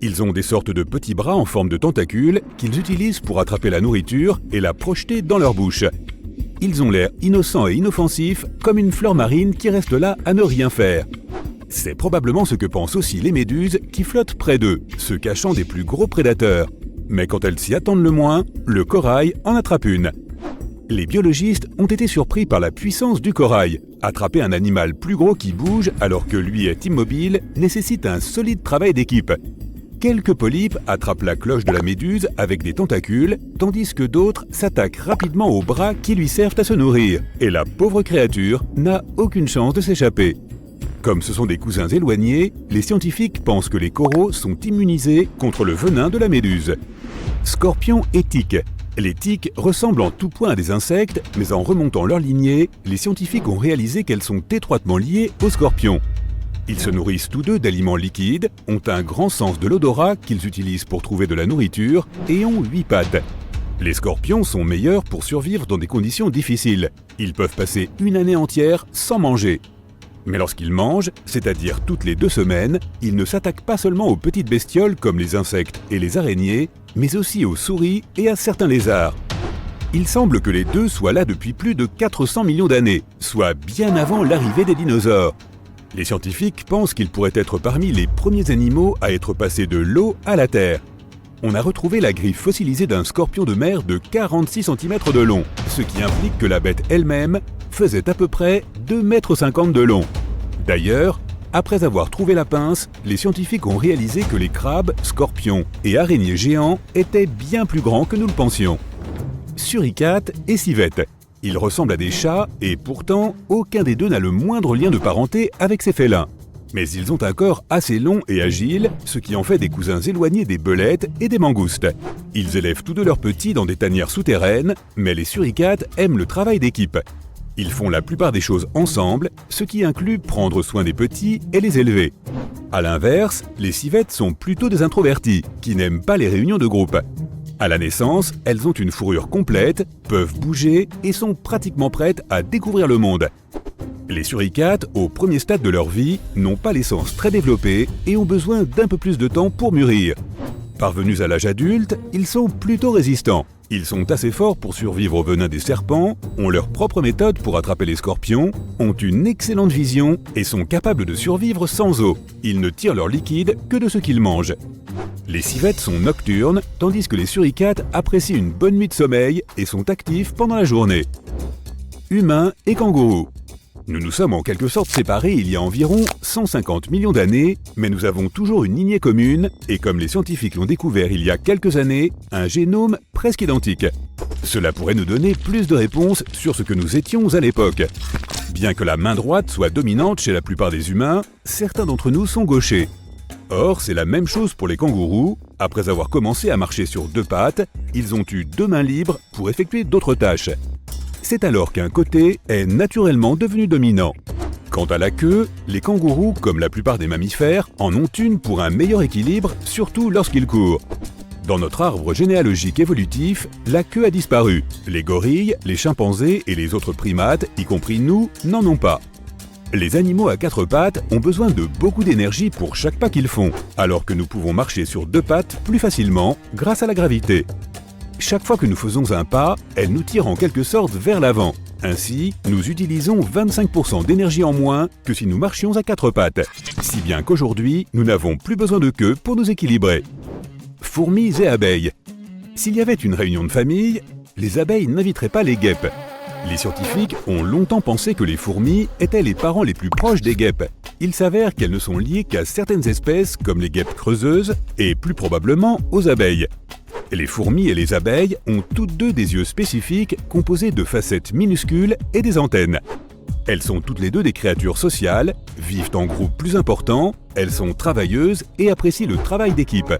Ils ont des sortes de petits bras en forme de tentacules qu'ils utilisent pour attraper la nourriture et la projeter dans leur bouche. Ils ont l'air innocents et inoffensifs, comme une fleur marine qui reste là à ne rien faire. C'est probablement ce que pensent aussi les méduses qui flottent près d'eux, se cachant des plus gros prédateurs. Mais quand elles s'y attendent le moins, le corail en attrape une. Les biologistes ont été surpris par la puissance du corail. Attraper un animal plus gros qui bouge alors que lui est immobile nécessite un solide travail d'équipe. Quelques polypes attrapent la cloche de la méduse avec des tentacules, tandis que d'autres s'attaquent rapidement aux bras qui lui servent à se nourrir. Et la pauvre créature n'a aucune chance de s'échapper. Comme ce sont des cousins éloignés, les scientifiques pensent que les coraux sont immunisés contre le venin de la méduse. Scorpions et tiques. Les tiques ressemblent en tout point à des insectes, mais en remontant leur lignée, les scientifiques ont réalisé qu'elles sont étroitement liées aux scorpions. Ils se nourrissent tous deux d'aliments liquides, ont un grand sens de l'odorat qu'ils utilisent pour trouver de la nourriture et ont 8 pattes. Les scorpions sont meilleurs pour survivre dans des conditions difficiles. Ils peuvent passer une année entière sans manger. Mais lorsqu'ils mangent, c'est-à-dire toutes les 2 semaines, ils ne s'attaquent pas seulement aux petites bestioles comme les insectes et les araignées, mais aussi aux souris et à certains lézards. Il semble que les deux soient là depuis plus de 400 millions d'années, soit bien avant l'arrivée des dinosaures. Les scientifiques pensent qu'ils pourraient être parmi les premiers animaux à être passés de l'eau à la terre. On a retrouvé la griffe fossilisée d'un scorpion de mer de 46 cm de long, ce qui implique que la bête elle-même faisait à peu près 2,50 m de long. D'ailleurs, après avoir trouvé la pince, les scientifiques ont réalisé que les crabes, scorpions et araignées géants étaient bien plus grands que nous le pensions. Suricates et civettes. Ils ressemblent à des chats et pourtant, aucun des deux n'a le moindre lien de parenté avec ces félins. Mais ils ont un corps assez long et agile, ce qui en fait des cousins éloignés des belettes et des mangoustes. Ils élèvent tous deux leurs petits dans des tanières souterraines, mais les suricates aiment le travail d'équipe. Ils font la plupart des choses ensemble, ce qui inclut prendre soin des petits et les élever. A l'inverse, les civettes sont plutôt des introvertis, qui n'aiment pas les réunions de groupe. À la naissance, elles ont une fourrure complète, peuvent bouger et sont pratiquement prêtes à découvrir le monde. Les suricates, au premier stade de leur vie, n'ont pas les sens très développés et ont besoin d'un peu plus de temps pour mûrir. Parvenus à l'âge adulte, ils sont plutôt résistants. Ils sont assez forts pour survivre au venin des serpents, ont leur propre méthode pour attraper les scorpions, ont une excellente vision et sont capables de survivre sans eau. Ils ne tirent leur liquide que de ce qu'ils mangent. Les civettes sont nocturnes, tandis que les suricates apprécient une bonne nuit de sommeil et sont actifs pendant la journée. Humains et kangourous. Nous nous sommes en quelque sorte séparés il y a environ 150 millions d'années, mais nous avons toujours une lignée commune et comme les scientifiques l'ont découvert il y a quelques années, un génome presque identique. Cela pourrait nous donner plus de réponses sur ce que nous étions à l'époque. Bien que la main droite soit dominante chez la plupart des humains, certains d'entre nous sont gauchers. Or, c'est la même chose pour les kangourous. Après avoir commencé à marcher sur 2 pattes, ils ont eu 2 mains libres pour effectuer d'autres tâches. C'est alors qu'un côté est naturellement devenu dominant. Quant à la queue, les kangourous, comme la plupart des mammifères, en ont une pour un meilleur équilibre, surtout lorsqu'ils courent. Dans notre arbre généalogique évolutif, la queue a disparu. Les gorilles, les chimpanzés et les autres primates, y compris nous, n'en ont pas. Les animaux à 4 pattes ont besoin de beaucoup d'énergie pour chaque pas qu'ils font, alors que nous pouvons marcher sur 2 pattes plus facilement grâce à la gravité. Chaque fois que nous faisons un pas, elle nous tire en quelque sorte vers l'avant. Ainsi, nous utilisons 25% d'énergie en moins que si nous marchions à 4 pattes. Si bien qu'aujourd'hui, nous n'avons plus besoin de queue pour nous équilibrer. Fourmis et abeilles. S'il y avait une réunion de famille, les abeilles n'inviteraient pas les guêpes. Les scientifiques ont longtemps pensé que les fourmis étaient les parents les plus proches des guêpes. Il s'avère qu'elles ne sont liées qu'à certaines espèces comme les guêpes creuseuses et plus probablement aux abeilles. Les fourmis et les abeilles ont toutes deux des yeux spécifiques composés de facettes minuscules et des antennes. Elles sont toutes les deux des créatures sociales, vivent en groupes plus importants, elles sont travailleuses et apprécient le travail d'équipe.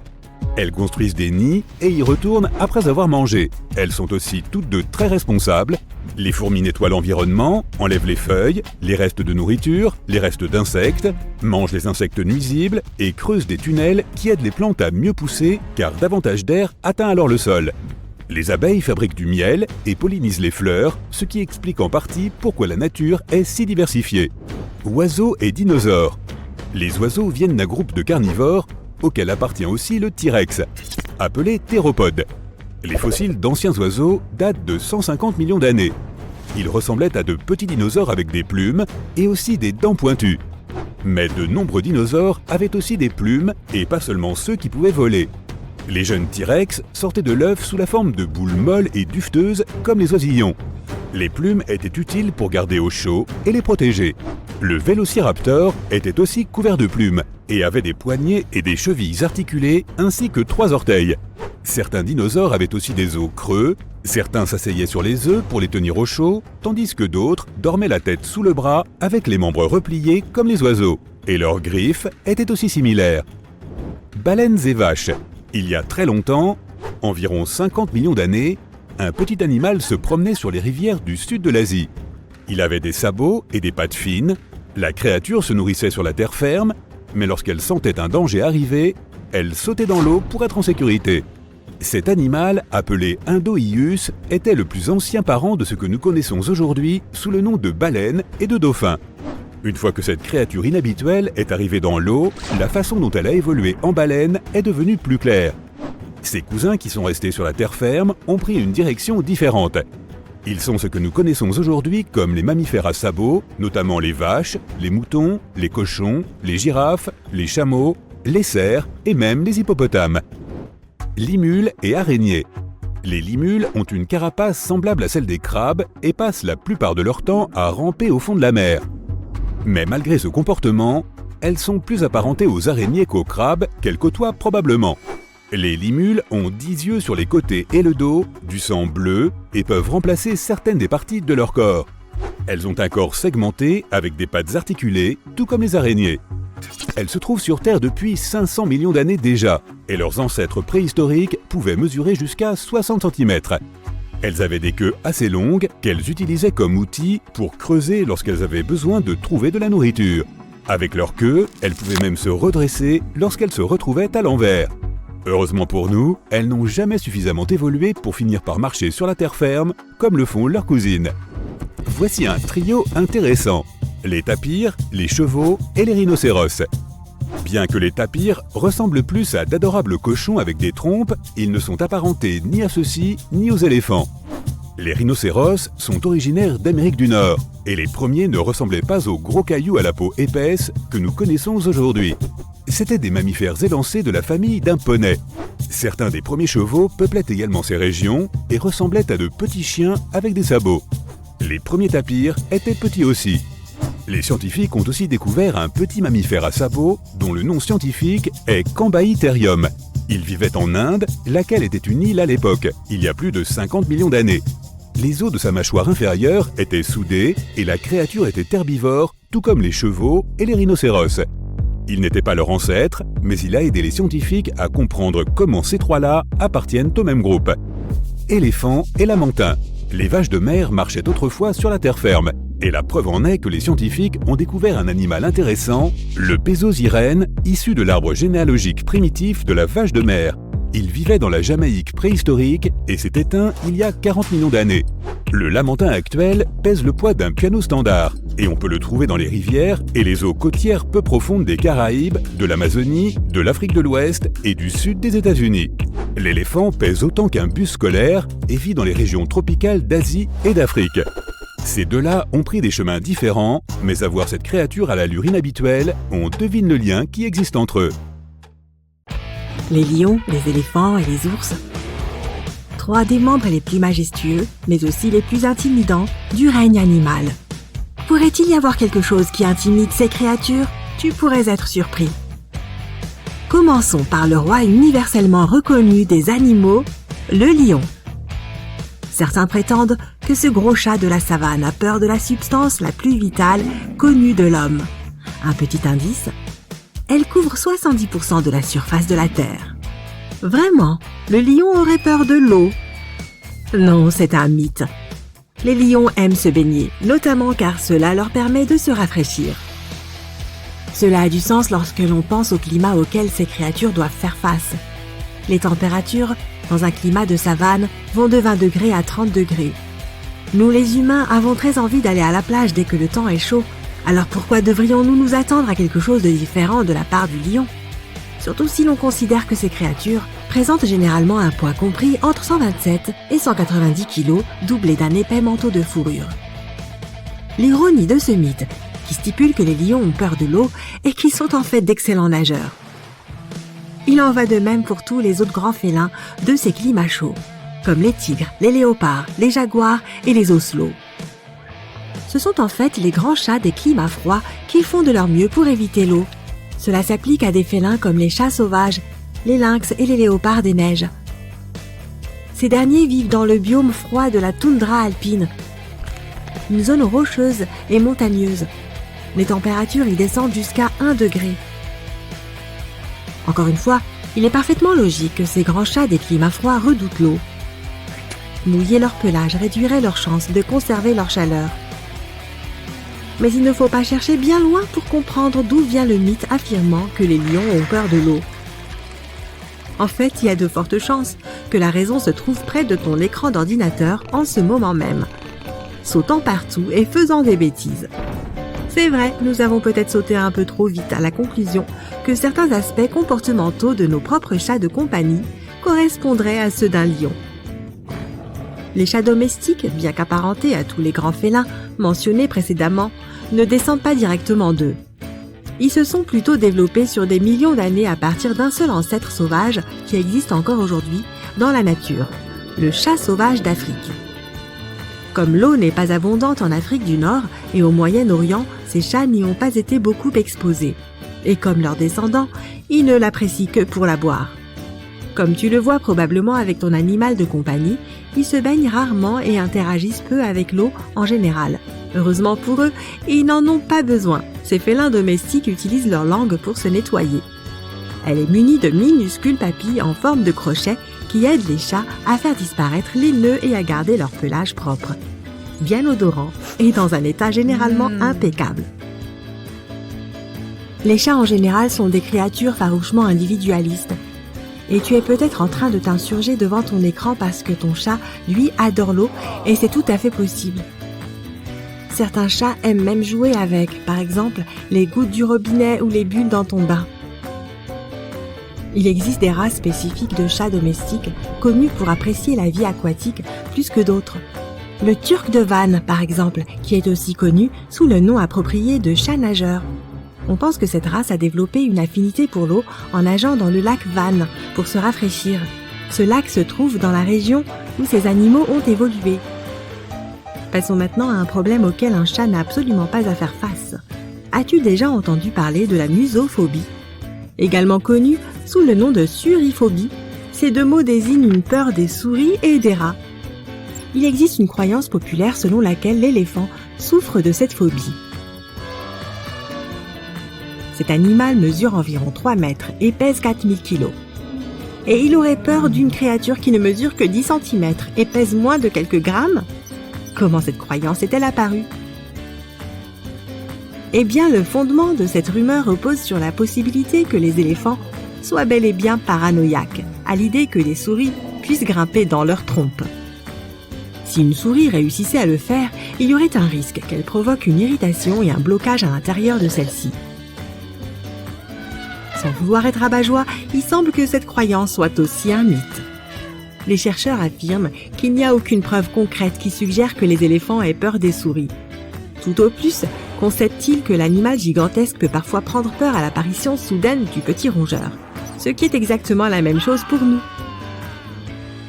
Elles construisent des nids et y retournent après avoir mangé. Elles sont aussi toutes deux très responsables. Les fourmis nettoient l'environnement, enlèvent les feuilles, les restes de nourriture, les restes d'insectes, mangent les insectes nuisibles et creusent des tunnels qui aident les plantes à mieux pousser car davantage d'air atteint alors le sol. Les abeilles fabriquent du miel et pollinisent les fleurs, ce qui explique en partie pourquoi la nature est si diversifiée. Oiseaux et dinosaures. Les oiseaux viennent d'un groupe de carnivores auquel appartient aussi le T-Rex, appelé théropode. Les fossiles d'anciens oiseaux datent de 150 millions d'années. Ils ressemblaient à de petits dinosaures avec des plumes et aussi des dents pointues. Mais de nombreux dinosaures avaient aussi des plumes et pas seulement ceux qui pouvaient voler. Les jeunes T-Rex sortaient de l'œuf sous la forme de boules molles et dufteuses comme les oisillons. Les plumes étaient utiles pour garder au chaud et les protéger. Le Vélociraptor était aussi couvert de plumes et avait des poignets et des chevilles articulées ainsi que 3 orteils. Certains dinosaures avaient aussi des os creux, certains s'asseyaient sur les œufs pour les tenir au chaud, tandis que d'autres dormaient la tête sous le bras avec les membres repliés comme les oiseaux. Et leurs griffes étaient aussi similaires. Baleines et vaches. Il y a très longtemps, environ 50 millions d'années, un petit animal se promenait sur les rivières du sud de l'Asie. Il avait des sabots et des pattes fines. La créature se nourrissait sur la terre ferme, mais lorsqu'elle sentait un danger arriver, elle sautait dans l'eau pour être en sécurité. Cet animal, appelé Indoius, était le plus ancien parent de ce que nous connaissons aujourd'hui sous le nom de baleine et de dauphin. Une fois que cette créature inhabituelle est arrivée dans l'eau, la façon dont elle a évolué en baleine est devenue plus claire. Ses cousins qui sont restés sur la terre ferme ont pris une direction différente. Ils sont ce que nous connaissons aujourd'hui comme les mammifères à sabots, notamment les vaches, les moutons, les cochons, les girafes, les chameaux, les cerfs et même les hippopotames. Limules et araignées. Les limules ont une carapace semblable à celle des crabes et passent la plupart de leur temps à ramper au fond de la mer. Mais malgré ce comportement, elles sont plus apparentées aux araignées qu'aux crabes qu'elles côtoient probablement. Les limules ont 10 yeux sur les côtés et le dos, du sang bleu et peuvent remplacer certaines des parties de leur corps. Elles ont un corps segmenté avec des pattes articulées, tout comme les araignées. Elles se trouvent sur Terre depuis 500 millions d'années déjà, et leurs ancêtres préhistoriques pouvaient mesurer jusqu'à 60 cm. Elles avaient des queues assez longues qu'elles utilisaient comme outils pour creuser lorsqu'elles avaient besoin de trouver de la nourriture. Avec leur queue, elles pouvaient même se redresser lorsqu'elles se retrouvaient à l'envers. Heureusement pour nous, elles n'ont jamais suffisamment évolué pour finir par marcher sur la terre ferme, comme le font leurs cousines. Voici un trio intéressant. Les tapirs, les chevaux et les rhinocéros. Bien que les tapirs ressemblent plus à d'adorables cochons avec des trompes, ils ne sont apparentés ni à ceux-ci ni aux éléphants. Les rhinocéros sont originaires d'Amérique du Nord, et les premiers ne ressemblaient pas aux gros cailloux à la peau épaisse que nous connaissons aujourd'hui. C'étaient des mammifères élancés de la famille d'un poney. Certains des premiers chevaux peuplaient également ces régions et ressemblaient à de petits chiens avec des sabots. Les premiers tapirs étaient petits aussi. Les scientifiques ont aussi découvert un petit mammifère à sabots dont le nom scientifique est Cambaïtherium. Il vivait en Inde, laquelle était une île à l'époque, il y a plus de 50 millions d'années. Les os de sa mâchoire inférieure étaient soudés et la créature était herbivore, tout comme les chevaux et les rhinocéros. Il n'était pas leur ancêtre, mais il a aidé les scientifiques à comprendre comment ces trois-là appartiennent au même groupe. Éléphants et lamantins. Les vaches de mer marchaient autrefois sur la terre ferme. Et la preuve en est que les scientifiques ont découvert un animal intéressant, le Pésosirène, issu de l'arbre généalogique primitif de la vache de mer. Il vivait dans la Jamaïque préhistorique et s'est éteint il y a 40 millions d'années. Le lamantin actuel pèse le poids d'un piano standard et on peut le trouver dans les rivières et les eaux côtières peu profondes des Caraïbes, de l'Amazonie, de l'Afrique de l'Ouest et du sud des États-Unis. L'éléphant pèse autant qu'un bus scolaire et vit dans les régions tropicales d'Asie et d'Afrique. Ces deux-là ont pris des chemins différents, mais à voir cette créature à l'allure inhabituelle, on devine le lien qui existe entre eux. Les lions, les éléphants et les ours. 3 des membres les plus majestueux, mais aussi les plus intimidants du règne animal. Pourrait-il y avoir quelque chose qui intimide ces créatures? Tu pourrais être surpris. Commençons par le roi universellement reconnu des animaux, le lion. Certains prétendent que ce gros chat de la savane a peur de la substance la plus vitale connue de l'homme. Un petit indice, elle couvre 70% de la surface de la Terre. Vraiment, le lion aurait peur de l'eau? Non, c'est un mythe. Les lions aiment se baigner, notamment car cela leur permet de se rafraîchir. Cela a du sens lorsque l'on pense au climat auquel ces créatures doivent faire face. Les températures, dans un climat de savane, vont de 20 degrés à 30 degrés. Nous les humains avons très envie d'aller à la plage dès que le temps est chaud, alors pourquoi devrions-nous nous attendre à quelque chose de différent de la part du lion? Surtout si l'on considère que ces créatures présentent généralement un poids compris entre 127 et 190 kg, doublé d'un épais manteau de fourrure. L'ironie de ce mythe, qui stipule que les lions ont peur de l'eau et qu'ils sont en fait d'excellents nageurs. Il en va de même pour tous les autres grands félins de ces climats chauds, comme les tigres, les léopards, les jaguars et les ocelots. Ce sont en fait les grands chats des climats froids qui font de leur mieux pour éviter l'eau. Cela s'applique à des félins comme les chats sauvages, les lynx et les léopards des neiges. Ces derniers vivent dans le biome froid de la toundra alpine, une zone rocheuse et montagneuse. Les températures y descendent jusqu'à 1 degré. Encore une fois, il est parfaitement logique que ces grands chats des climats froids redoutent l'eau. Mouiller leur pelage réduirait leurs chances de conserver leur chaleur. Mais il ne faut pas chercher bien loin pour comprendre d'où vient le mythe affirmant que les lions ont peur de l'eau. En fait, il y a de fortes chances que la raison se trouve près de ton écran d'ordinateur en ce moment même, sautant partout et faisant des bêtises. C'est vrai, nous avons peut-être sauté un peu trop vite à la conclusion que certains aspects comportementaux de nos propres chats de compagnie correspondraient à ceux d'un lion. Les chats domestiques, bien qu'apparentés à tous les grands félins mentionnés précédemment, ne descendent pas directement d'eux. Ils se sont plutôt développés sur des millions d'années à partir d'un seul ancêtre sauvage qui existe encore aujourd'hui dans la nature, le chat sauvage d'Afrique. Comme l'eau n'est pas abondante en Afrique du Nord et au Moyen-Orient, ces chats n'y ont pas été beaucoup exposés. Et comme leurs descendants, ils ne l'apprécient que pour la boire. Comme tu le vois probablement avec ton animal de compagnie, ils se baignent rarement et interagissent peu avec l'eau en général. Heureusement pour eux, ils n'en ont pas besoin. Ces félins domestiques utilisent leur langue pour se nettoyer. Elle est munie de minuscules papilles en forme de crochet qui aident les chats à faire disparaître les nœuds et à garder leur pelage propre, bien odorant et dans un état généralement impeccable. Les chats en général sont des créatures farouchement individualistes. Et tu es peut-être en train de t'insurger devant ton écran parce que ton chat, lui, adore l'eau et c'est tout à fait possible. Certains chats aiment même jouer avec, par exemple, les gouttes du robinet ou les bulles dans ton bain. Il existe des races spécifiques de chats domestiques connues pour apprécier la vie aquatique plus que d'autres. Le turc de Van, par exemple, qui est aussi connu sous le nom approprié de chat nageur. On pense que cette race a développé une affinité pour l'eau en nageant dans le lac Van pour se rafraîchir. Ce lac se trouve dans la région où ces animaux ont évolué. Passons maintenant à un problème auquel un chat n'a absolument pas à faire face. As-tu déjà entendu parler de la musophobie? Également connue sous le nom de suriphobie, ces deux mots désignent une peur des souris et des rats. Il existe une croyance populaire selon laquelle l'éléphant souffre de cette phobie. Cet animal mesure environ 3 mètres et pèse 4000 kg. Et il aurait peur d'une créature qui ne mesure que 10 cm et pèse moins de quelques grammes? Comment cette croyance est-elle apparue? Eh bien, le fondement de cette rumeur repose sur la possibilité que les éléphants soient bel et bien paranoïaques à l'idée que les souris puissent grimper dans leur trompe. Si une souris réussissait à le faire, il y aurait un risque qu'elle provoque une irritation et un blocage à l'intérieur de celle-ci. Sans vouloir être rabat-joie, il semble que cette croyance soit aussi un mythe. Les chercheurs affirment qu'il n'y a aucune preuve concrète qui suggère que les éléphants aient peur des souris. Tout au plus, concèdent-ils que l'animal gigantesque peut parfois prendre peur à l'apparition soudaine du petit rongeur, ce qui est exactement la même chose pour nous.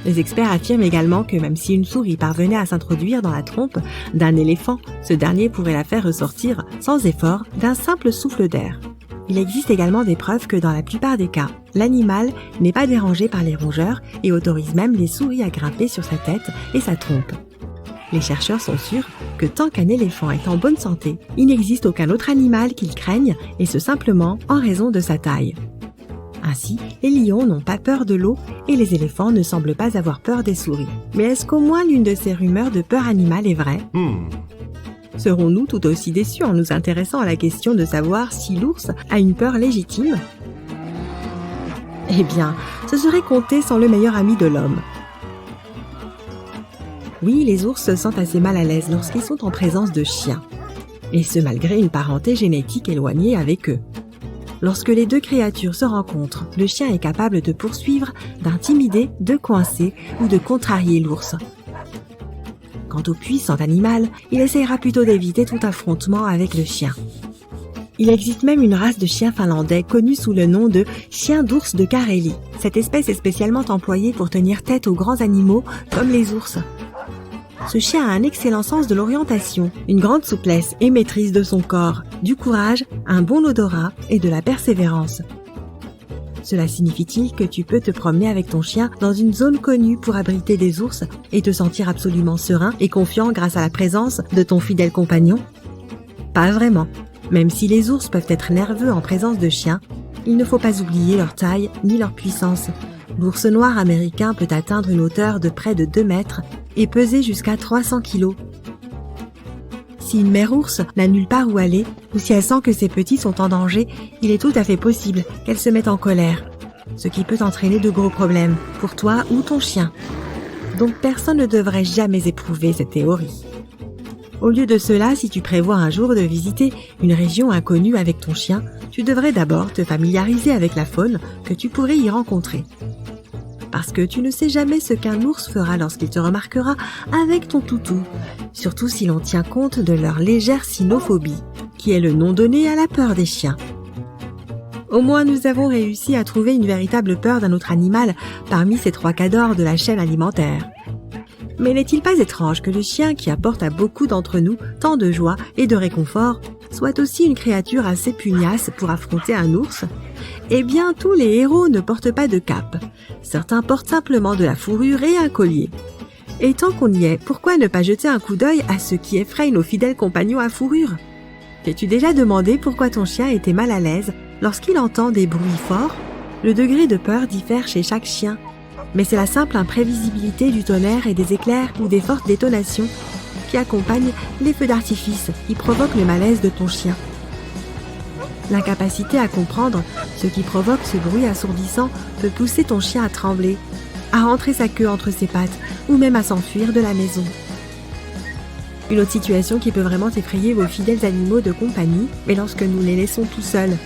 Les experts affirment également que même si une souris parvenait à s'introduire dans la trompe d'un éléphant, ce dernier pourrait la faire ressortir sans effort d'un simple souffle d'air. Il existe également des preuves que dans la plupart des cas, l'animal n'est pas dérangé par les rongeurs et autorise même les souris à grimper sur sa tête et sa trompe. Les chercheurs sont sûrs que tant qu'un éléphant est en bonne santé, il n'existe aucun autre animal qu'il craigne et ce simplement en raison de sa taille. Ainsi, les lions n'ont pas peur de l'eau et les éléphants ne semblent pas avoir peur des souris. Mais est-ce qu'au moins l'une de ces rumeurs de peur animale est vraie ? Serons-nous tout aussi déçus en nous intéressant à la question de savoir si l'ours a une peur légitime ? Eh bien, ce serait compter sans le meilleur ami de l'homme. Oui, les ours se sentent assez mal à l'aise lorsqu'ils sont en présence de chiens. Et ce malgré une parenté génétique éloignée avec eux. Lorsque les deux créatures se rencontrent, le chien est capable de poursuivre, d'intimider, de coincer ou de contrarier l'ours. Quant au puissant animal, il essaiera plutôt d'éviter tout affrontement avec le chien. Il existe même une race de chiens finlandais connue sous le nom de chien d'ours de Carélie. Cette espèce est spécialement employée pour tenir tête aux grands animaux comme les ours. Ce chien a un excellent sens de l'orientation, une grande souplesse et maîtrise de son corps, du courage, un bon odorat et de la persévérance. Cela signifie-t-il que tu peux te promener avec ton chien dans une zone connue pour abriter des ours et te sentir absolument serein et confiant grâce à la présence de ton fidèle compagnon ? Pas vraiment. Même si les ours peuvent être nerveux en présence de chiens, il ne faut pas oublier leur taille ni leur puissance. L'ours noir américain peut atteindre une hauteur de près de 2 mètres et peser jusqu'à 300 kilos. Si une mère ours n'a nulle part où aller, ou si elle sent que ses petits sont en danger, il est tout à fait possible qu'elle se mette en colère, ce qui peut entraîner de gros problèmes pour toi ou ton chien. Donc personne ne devrait jamais éprouver cette théorie. Au lieu de cela, si tu prévois un jour de visiter une région inconnue avec ton chien, tu devrais d'abord te familiariser avec la faune que tu pourrais y rencontrer. Parce que tu ne sais jamais ce qu'un ours fera lorsqu'il te remarquera avec ton toutou, surtout si l'on tient compte de leur légère cynophobie, qui est le nom donné à la peur des chiens. Au moins, nous avons réussi à trouver une véritable peur d'un autre animal parmi ces 3 cadors de la chaîne alimentaire. Mais n'est-il pas étrange que le chien qui apporte à beaucoup d'entre nous tant de joie et de réconfort soit aussi une créature assez pugnace pour affronter un ours ? Eh bien, tous les héros ne portent pas de cape. Certains portent simplement de la fourrure et un collier. Et tant qu'on y est, pourquoi ne pas jeter un coup d'œil à ce qui effraie nos fidèles compagnons à fourrure ? T'es-tu déjà demandé pourquoi ton chien était mal à l'aise lorsqu'il entend des bruits forts ? Le degré de peur diffère chez chaque chien. Mais c'est la simple imprévisibilité du tonnerre et des éclairs ou des fortes détonations qui accompagnent les feux d'artifice qui provoquent le malaise de ton chien. L'incapacité à comprendre ce qui provoque ce bruit assourdissant peut pousser ton chien à trembler, à rentrer sa queue entre ses pattes ou même à s'enfuir de la maison. Une autre situation qui peut vraiment effrayer vos fidèles animaux de compagnie est lorsque nous les laissons tout seuls.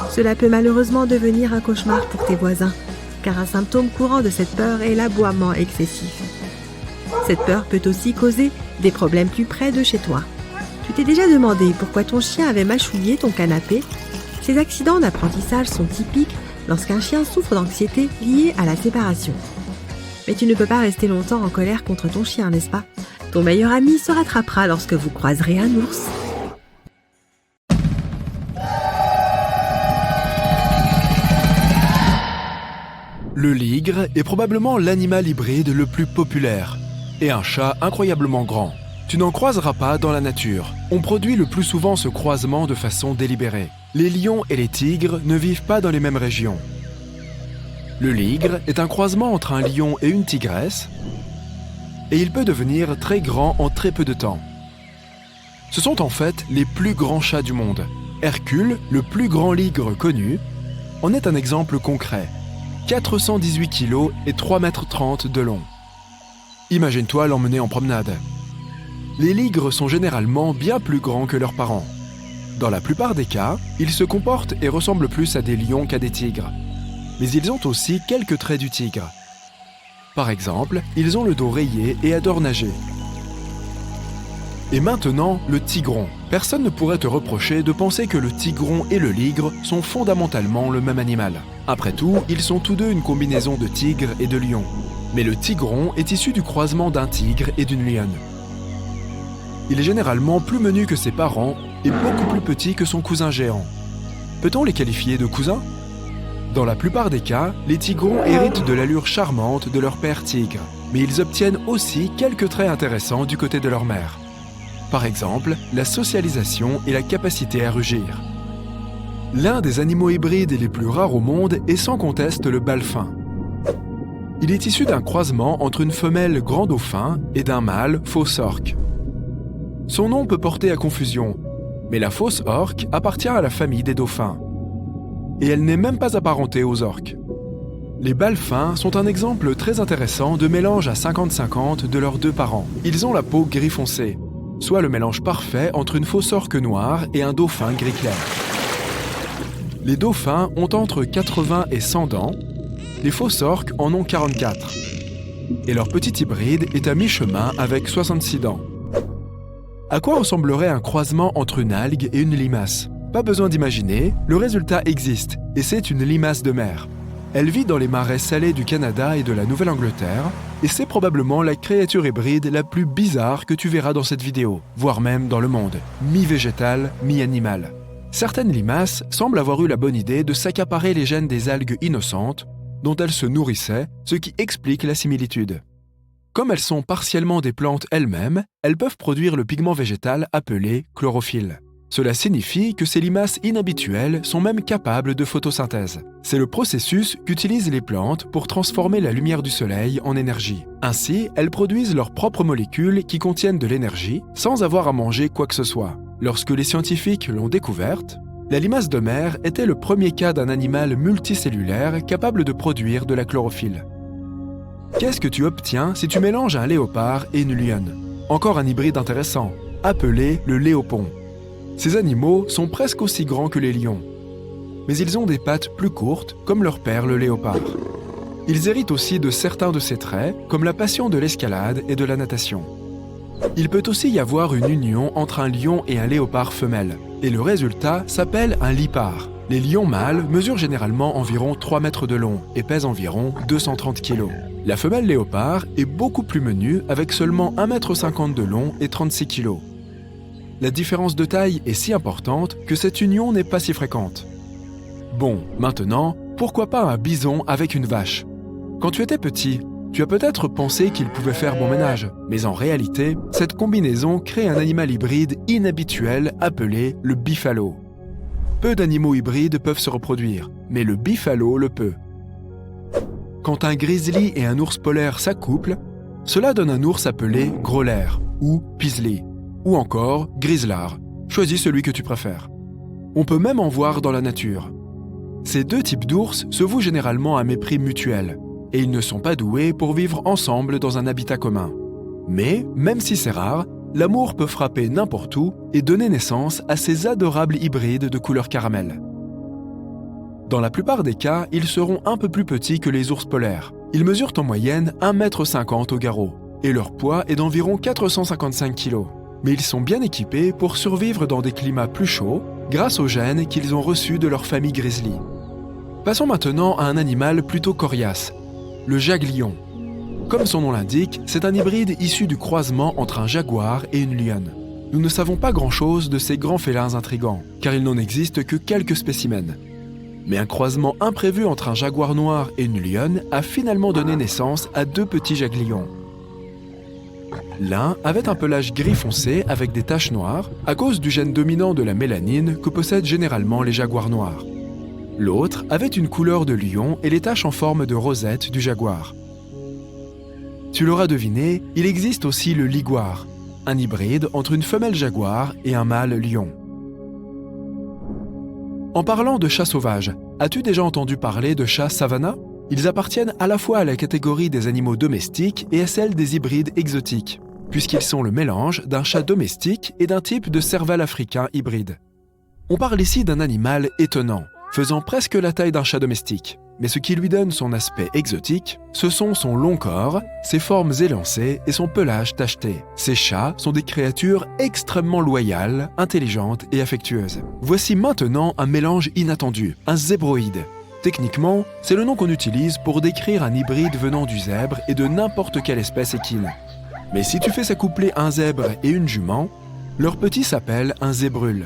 Cela peut malheureusement devenir un cauchemar pour tes voisins, car un symptôme courant de cette peur est l'aboiement excessif. Cette peur peut aussi causer des problèmes plus près de chez toi. Tu t'es déjà demandé pourquoi ton chien avait mâchouillé ton canapé ? Ces accidents d'apprentissage sont typiques lorsqu'un chien souffre d'anxiété liée à la séparation. Mais tu ne peux pas rester longtemps en colère contre ton chien, n'est-ce pas ? Ton meilleur ami se rattrapera lorsque vous croiserez un ours. Le ligre est probablement l'animal hybride le plus populaire et un chat incroyablement grand. Tu n'en croiseras pas dans la nature. On produit le plus souvent ce croisement de façon délibérée. Les lions et les tigres ne vivent pas dans les mêmes régions. Le ligre est un croisement entre un lion et une tigresse et il peut devenir très grand en très peu de temps. Ce sont en fait les plus grands chats du monde. Hercule, le plus grand ligre connu, en est un exemple concret. 418 kg et 3,30 m de long. Imagine-toi l'emmener en promenade. Les ligres sont généralement bien plus grands que leurs parents. Dans la plupart des cas, ils se comportent et ressemblent plus à des lions qu'à des tigres. Mais ils ont aussi quelques traits du tigre. Par exemple, ils ont le dos rayé et adorent nager. Et maintenant, le tigron. Personne ne pourrait te reprocher de penser que le tigron et le ligre sont fondamentalement le même animal. Après tout, ils sont tous deux une combinaison de tigre et de lion. Mais le tigron est issu du croisement d'un tigre et d'une lionne. Il est généralement plus menu que ses parents et beaucoup plus petit que son cousin géant. Peut-on les qualifier de cousins ? Dans la plupart des cas, les tigrons héritent de l'allure charmante de leur père tigre, mais ils obtiennent aussi quelques traits intéressants du côté de leur mère. Par exemple, la socialisation et la capacité à rugir. L'un des animaux hybrides les plus rares au monde est sans conteste le balfin. Il est issu d'un croisement entre une femelle grand dauphin et d'un mâle fausse orque. Son nom peut porter à confusion, mais la fausse orque appartient à la famille des dauphins. Et elle n'est même pas apparentée aux orques. Les balfins sont un exemple très intéressant de mélange à 50-50 de leurs deux parents. Ils ont la peau gris foncé, soit le mélange parfait entre une fausse orque noire et un dauphin gris clair. Les dauphins ont entre 80 et 100 dents, les fausses orques en ont 44. Et leur petit hybride est à mi-chemin avec 66 dents. À quoi ressemblerait un croisement entre une algue et une limace? Pas besoin d'imaginer, le résultat existe, et c'est une limace de mer. Elle vit dans les marais salés du Canada et de la Nouvelle-Angleterre, et c'est probablement la créature hybride la plus bizarre que tu verras dans cette vidéo, voire même dans le monde, mi-végétale, mi-animale. Certaines limaces semblent avoir eu la bonne idée de s'accaparer les gènes des algues innocentes, dont elles se nourrissaient, ce qui explique la similitude. Comme elles sont partiellement des plantes elles-mêmes, elles peuvent produire le pigment végétal appelé chlorophylle. Cela signifie que ces limaces inhabituelles sont même capables de photosynthèse. C'est le processus qu'utilisent les plantes pour transformer la lumière du soleil en énergie. Ainsi, elles produisent leurs propres molécules qui contiennent de l'énergie sans avoir à manger quoi que ce soit. Lorsque les scientifiques l'ont découverte, la limace de mer était le premier cas d'un animal multicellulaire capable de produire de la chlorophylle. Qu'est-ce que tu obtiens si tu mélanges un léopard et une lionne? Encore un hybride intéressant, appelé le léopon. Ces animaux sont presque aussi grands que les lions, mais ils ont des pattes plus courtes, comme leur père le léopard. Ils héritent aussi de certains de ces traits, comme la passion de l'escalade et de la natation. Il peut aussi y avoir une union entre un lion et un léopard femelle, et le résultat s'appelle un lipard. Les lions mâles mesurent généralement environ 3 mètres de long et pèsent environ 230 kg. La femelle léopard est beaucoup plus menue avec seulement 1,50 m de long et 36 kg. La différence de taille est si importante que cette union n'est pas si fréquente. Bon, maintenant, pourquoi pas un bison avec une vache? Quand tu étais petit, tu as peut-être pensé qu'il pouvait faire bon ménage, mais en réalité, cette combinaison crée un animal hybride inhabituel appelé le bifalo. Peu d'animaux hybrides peuvent se reproduire, mais le bifalo le peut. Quand un grizzly et un ours polaire s'accouplent, cela donne un ours appelé growler ou pisli, ou encore grizzlard. Choisis celui que tu préfères. On peut même en voir dans la nature. Ces deux types d'ours se vouent généralement à mépris mutuel, et ils ne sont pas doués pour vivre ensemble dans un habitat commun. Mais, même si c'est rare, l'amour peut frapper n'importe où et donner naissance à ces adorables hybrides de couleur caramel. Dans la plupart des cas, ils seront un peu plus petits que les ours polaires. Ils mesurent en moyenne 1,50 m au garrot, et leur poids est d'environ 455 kg. Mais ils sont bien équipés pour survivre dans des climats plus chauds grâce aux gènes qu'ils ont reçus de leur famille grizzly. Passons maintenant à un animal plutôt coriace, le jaglion. Comme son nom l'indique, c'est un hybride issu du croisement entre un jaguar et une lionne. Nous ne savons pas grand-chose de ces grands félins intrigants, car il n'en existe que quelques spécimens. Mais un croisement imprévu entre un jaguar noir et une lionne a finalement donné naissance à deux petits jaglions. L'un avait un pelage gris foncé avec des taches noires à cause du gène dominant de la mélanine que possèdent généralement les jaguars noirs. L'autre avait une couleur de lion et les taches en forme de rosette du jaguar. Tu l'auras deviné, il existe aussi le liguar, un hybride entre une femelle jaguar et un mâle lion. En parlant de chats sauvages, as-tu déjà entendu parler de chats savannah? Ils appartiennent à la fois à la catégorie des animaux domestiques et à celle des hybrides exotiques, puisqu'ils sont le mélange d'un chat domestique et d'un type de serval africain hybride. On parle ici d'un animal étonnant, faisant presque la taille d'un chat domestique. Mais ce qui lui donne son aspect exotique, ce sont son long corps, ses formes élancées et son pelage tacheté. Ces chats sont des créatures extrêmement loyales, intelligentes et affectueuses. Voici maintenant un mélange inattendu, un zébroïde. Techniquement, c'est le nom qu'on utilise pour décrire un hybride venant du zèbre et de n'importe quelle espèce équine. Mais si tu fais s'accoupler un zèbre et une jument, leur petit s'appelle un zébrule.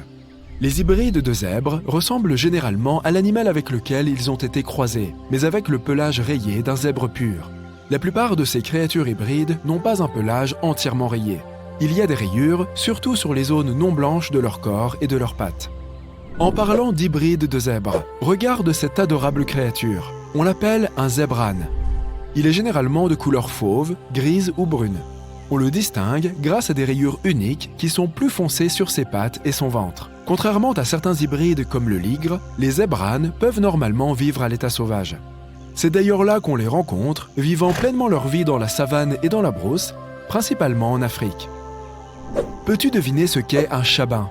Les hybrides de zèbres ressemblent généralement à l'animal avec lequel ils ont été croisés, mais avec le pelage rayé d'un zèbre pur. La plupart de ces créatures hybrides n'ont pas un pelage entièrement rayé. Il y a des rayures, surtout sur les zones non blanches de leur corps et de leurs pattes. En parlant d'hybride de zèbre, regarde cette adorable créature. On l'appelle un zébrane. Il est généralement de couleur fauve, grise ou brune. On le distingue grâce à des rayures uniques qui sont plus foncées sur ses pattes et son ventre. Contrairement à certains hybrides comme le ligre, les zébranes peuvent normalement vivre à l'état sauvage. C'est d'ailleurs là qu'on les rencontre, vivant pleinement leur vie dans la savane et dans la brousse, principalement en Afrique. Peux-tu deviner ce qu'est un chabin?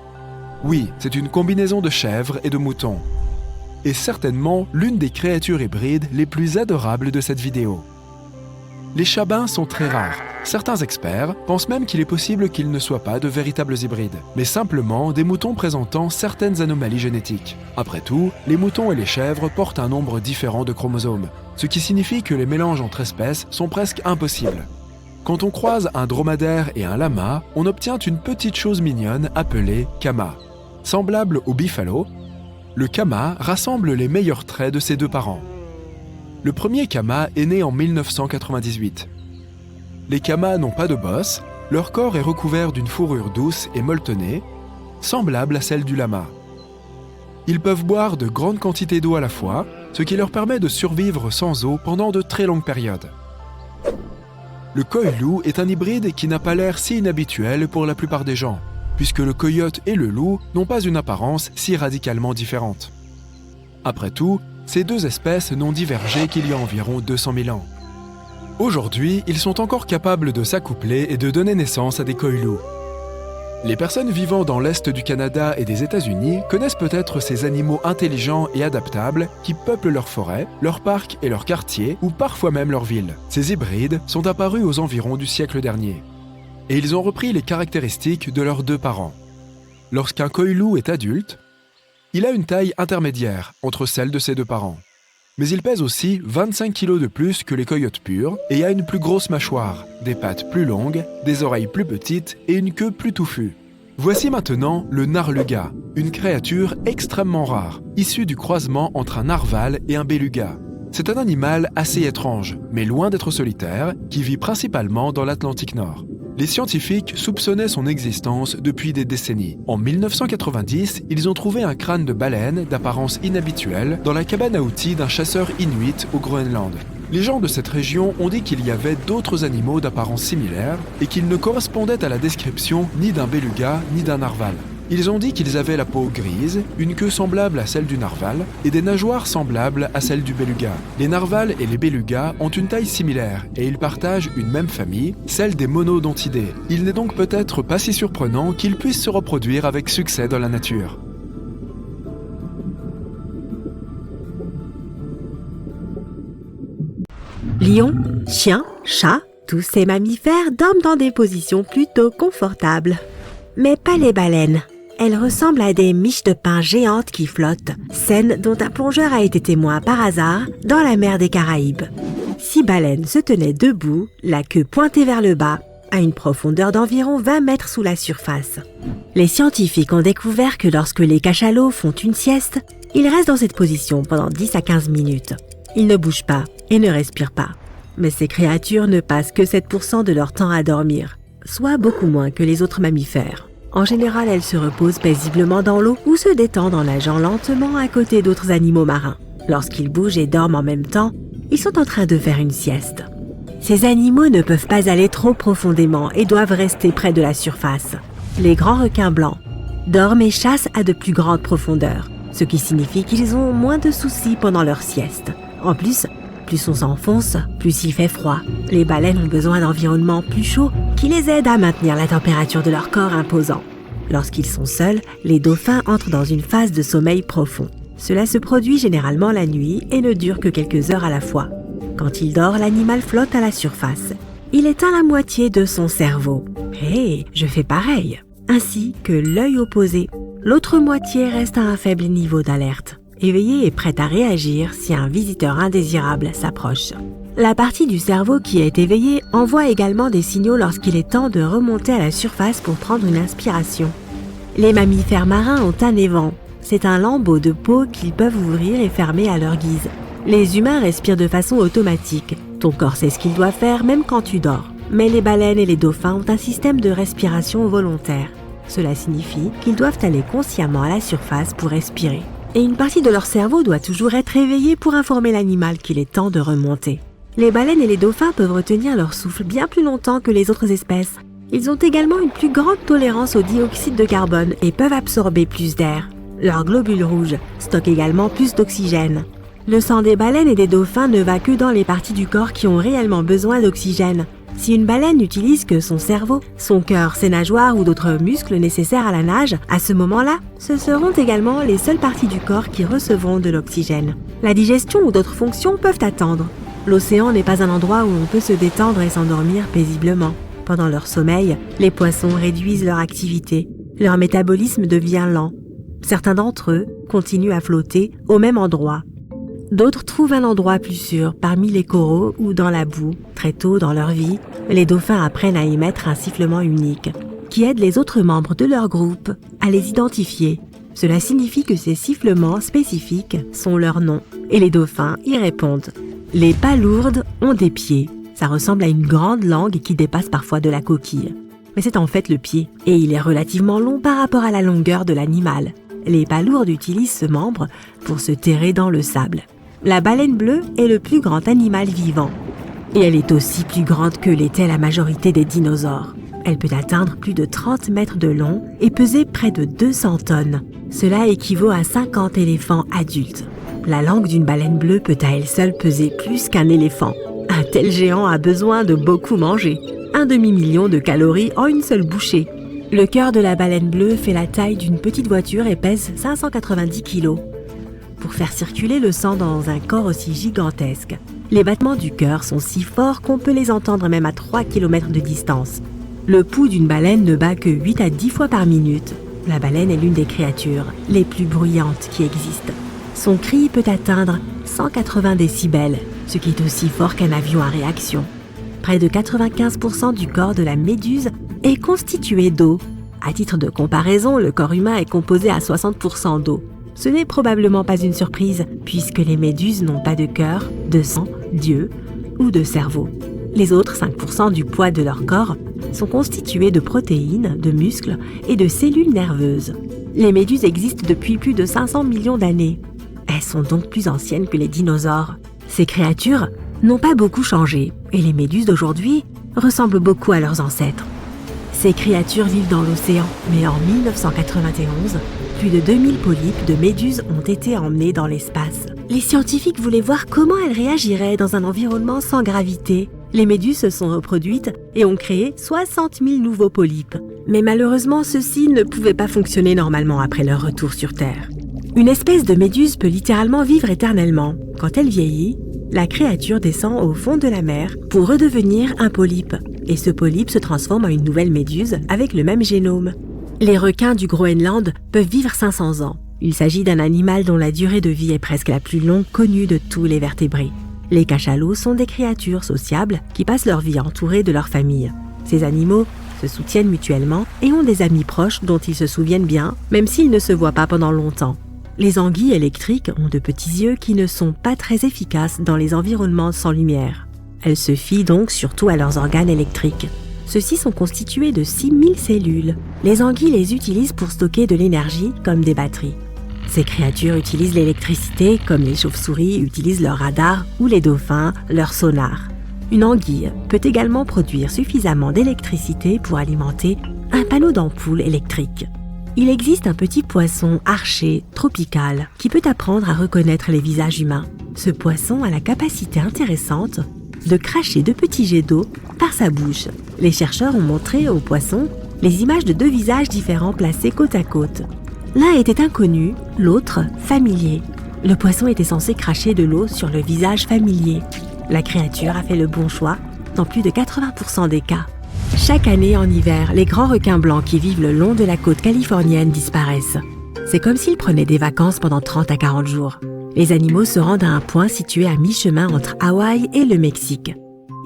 Oui, c'est une combinaison de chèvre et de mouton. Et certainement l'une des créatures hybrides les plus adorables de cette vidéo. Les chabins sont très rares. Certains experts pensent même qu'il est possible qu'ils ne soient pas de véritables hybrides, mais simplement des moutons présentant certaines anomalies génétiques. Après tout, les moutons et les chèvres portent un nombre différent de chromosomes, ce qui signifie que les mélanges entre espèces sont presque impossibles. Quand on croise un dromadaire et un lama, on obtient une petite chose mignonne appelée kama. Semblable au buffalo, le kama rassemble les meilleurs traits de ses deux parents. Le premier kama est né en 1998. Les kamas n'ont pas de bosse, leur corps est recouvert d'une fourrure douce et molletonnée, semblable à celle du lama. Ils peuvent boire de grandes quantités d'eau à la fois, ce qui leur permet de survivre sans eau pendant de très longues périodes. Le coy-loup est un hybride qui n'a pas l'air si inhabituel pour la plupart des gens, puisque le coyote et le loup n'ont pas une apparence si radicalement différente. Après tout, ces deux espèces n'ont divergé qu'il y a environ 200 000 ans. Aujourd'hui, ils sont encore capables de s'accoupler et de donner naissance à des coy-loups. Les personnes vivant dans l'est du Canada et des États-Unis connaissent peut-être ces animaux intelligents et adaptables qui peuplent leurs forêts, leurs parcs et leurs quartiers, ou parfois même leurs villes. Ces hybrides sont apparus aux environs du siècle dernier. Et ils ont repris les caractéristiques de leurs deux parents. Lorsqu'un coy-loup est adulte, il a une taille intermédiaire entre celle de ses deux parents. Mais il pèse aussi 25 kg de plus que les coyotes purs et a une plus grosse mâchoire, des pattes plus longues, des oreilles plus petites et une queue plus touffue. Voici maintenant le narluga, une créature extrêmement rare, issue du croisement entre un narval et un beluga. C'est un animal assez étrange, mais loin d'être solitaire, qui vit principalement dans l'Atlantique Nord. Les scientifiques soupçonnaient son existence depuis des décennies. En 1990, ils ont trouvé un crâne de baleine d'apparence inhabituelle dans la cabane à outils d'un chasseur inuit au Groenland. Les gens de cette région ont dit qu'il y avait d'autres animaux d'apparence similaire et qu'ils ne correspondaient à la description ni d'un beluga ni d'un narval. Ils ont dit qu'ils avaient la peau grise, une queue semblable à celle du narval et des nageoires semblables à celles du beluga. Les narvals et les belugas ont une taille similaire et ils partagent une même famille, celle des monodontidés. Il n'est donc peut-être pas si surprenant qu'ils puissent se reproduire avec succès dans la nature. Lions, chiens, chats, tous ces mammifères dorment dans des positions plutôt confortables. Mais pas les baleines. Elles ressemblent à des miches de pain géantes qui flottent, scène dont un plongeur a été témoin par hasard dans la mer des Caraïbes. 6 baleines se tenaient debout, la queue pointée vers le bas, à une profondeur d'environ 20 mètres sous la surface. Les scientifiques ont découvert que lorsque les cachalots font une sieste, ils restent dans cette position pendant 10 à 15 minutes. Ils ne bougent pas et ne respirent pas. Mais ces créatures ne passent que 7% de leur temps à dormir, soit beaucoup moins que les autres mammifères. En général, elles se reposent paisiblement dans l'eau ou se détendent en nageant lentement à côté d'autres animaux marins. Lorsqu'ils bougent et dorment en même temps, ils sont en train de faire une sieste. Ces animaux ne peuvent pas aller trop profondément et doivent rester près de la surface. Les grands requins blancs dorment et chassent à de plus grandes profondeurs, ce qui signifie qu'ils ont moins de soucis pendant leur sieste. En plus on s'enfonce, plus il fait froid. Les baleines ont besoin d'environnements plus chauds qui les aident à maintenir la température de leur corps imposant. Lorsqu'ils sont seuls, les dauphins entrent dans une phase de sommeil profond. Cela se produit généralement la nuit et ne dure que quelques heures à la fois. Quand il dort, l'animal flotte à la surface. Il éteint la moitié de son cerveau. Hé, je fais pareil. Ainsi que l'œil opposé. L'autre moitié reste à un faible niveau d'alerte, éveillé et prêt à réagir si un visiteur indésirable s'approche. La partie du cerveau qui est éveillée envoie également des signaux lorsqu'il est temps de remonter à la surface pour prendre une inspiration. Les mammifères marins ont un évent. C'est un lambeau de peau qu'ils peuvent ouvrir et fermer à leur guise. Les humains respirent de façon automatique. Ton corps sait ce qu'il doit faire même quand tu dors. Mais les baleines et les dauphins ont un système de respiration volontaire. Cela signifie qu'ils doivent aller consciemment à la surface pour respirer. Et une partie de leur cerveau doit toujours être éveillée pour informer l'animal qu'il est temps de remonter. Les baleines et les dauphins peuvent retenir leur souffle bien plus longtemps que les autres espèces. Ils ont également une plus grande tolérance au dioxyde de carbone et peuvent absorber plus d'air. Leurs globules rouges stockent également plus d'oxygène. Le sang des baleines et des dauphins ne va que dans les parties du corps qui ont réellement besoin d'oxygène. Si une baleine n'utilise que son cerveau, son cœur, ses nageoires ou d'autres muscles nécessaires à la nage, à ce moment-là, ce seront également les seules parties du corps qui recevront de l'oxygène. La digestion ou d'autres fonctions peuvent attendre. L'océan n'est pas un endroit où on peut se détendre et s'endormir paisiblement. Pendant leur sommeil, les poissons réduisent leur activité. Leur métabolisme devient lent. Certains d'entre eux continuent à flotter au même endroit. D'autres trouvent un endroit plus sûr parmi les coraux ou dans la boue. Très tôt dans leur vie, les dauphins apprennent à émettre un sifflement unique qui aide les autres membres de leur groupe à les identifier. Cela signifie que ces sifflements spécifiques sont leurs noms et les dauphins y répondent. Les palourdes ont des pieds. Ça ressemble à une grande langue qui dépasse parfois de la coquille. Mais c'est en fait le pied et il est relativement long par rapport à la longueur de l'animal. Les palourdes utilisent ce membre pour se terrer dans le sable. La baleine bleue est le plus grand animal vivant. Et elle est aussi plus grande que l'était la majorité des dinosaures. Elle peut atteindre plus de 30 mètres de long et peser près de 200 tonnes. Cela équivaut à 50 éléphants adultes. La langue d'une baleine bleue peut à elle seule peser plus qu'un éléphant. Un tel géant a besoin de beaucoup manger. 1 demi-million de calories en une seule bouchée. Le cœur de la baleine bleue fait la taille d'une petite voiture et pèse 590 kilos. Pour faire circuler le sang dans un corps aussi gigantesque, les battements du cœur sont si forts qu'on peut les entendre même à 3 km de distance. Le pouls d'une baleine ne bat que 8 à 10 fois par minute. La baleine est l'une des créatures les plus bruyantes qui existent. Son cri peut atteindre 180 décibels, ce qui est aussi fort qu'un avion à réaction. Près de 95% du corps de la méduse est constitué d'eau. À titre de comparaison, le corps humain est composé à 60% d'eau. Ce n'est probablement pas une surprise, puisque les méduses n'ont pas de cœur, de sang, d'yeux ou de cerveau. Les autres 5% du poids de leur corps sont constitués de protéines, de muscles et de cellules nerveuses. Les méduses existent depuis plus de 500 millions d'années. Elles sont donc plus anciennes que les dinosaures. Ces créatures n'ont pas beaucoup changé, et les méduses d'aujourd'hui ressemblent beaucoup à leurs ancêtres. Ces créatures vivent dans l'océan, mais en 1991, plus de 2000 polypes de méduses ont été emmenés dans l'espace. Les scientifiques voulaient voir comment elles réagiraient dans un environnement sans gravité. Les méduses se sont reproduites et ont créé 60 000 nouveaux polypes. Mais malheureusement, ceux-ci ne pouvaient pas fonctionner normalement après leur retour sur Terre. Une espèce de méduse peut littéralement vivre éternellement. Quand elle vieillit, la créature descend au fond de la mer pour redevenir un polype. Et ce polype se transforme en une nouvelle méduse avec le même génome. Les requins du Groenland peuvent vivre 500 ans. Il s'agit d'un animal dont la durée de vie est presque la plus longue connue de tous les vertébrés. Les cachalots sont des créatures sociables qui passent leur vie entourées de leur famille. Ces animaux se soutiennent mutuellement et ont des amis proches dont ils se souviennent bien, même s'ils ne se voient pas pendant longtemps. Les anguilles électriques ont de petits yeux qui ne sont pas très efficaces dans les environnements sans lumière. Elles se fient donc surtout à leurs organes électriques. Ceux-ci sont constitués de 6000 cellules. Les anguilles les utilisent pour stocker de l'énergie comme des batteries. Ces créatures utilisent l'électricité comme les chauves-souris utilisent leur radar ou les dauphins leur sonar. Une anguille peut également produire suffisamment d'électricité pour alimenter un panneau d'ampoule électrique. Il existe un petit poisson archer tropical qui peut apprendre à reconnaître les visages humains. Ce poisson a la capacité intéressante de cracher de petits jets d'eau par sa bouche. Les chercheurs ont montré au poisson les images de 2 visages différents placés côte à côte. L'un était inconnu, l'autre familier. Le poisson était censé cracher de l'eau sur le visage familier. La créature a fait le bon choix dans plus de 80% des cas. Chaque année en hiver, les grands requins blancs qui vivent le long de la côte californienne disparaissent. C'est comme s'ils prenaient des vacances pendant 30 à 40 jours. Les animaux se rendent à un point situé à mi-chemin entre Hawaï et le Mexique.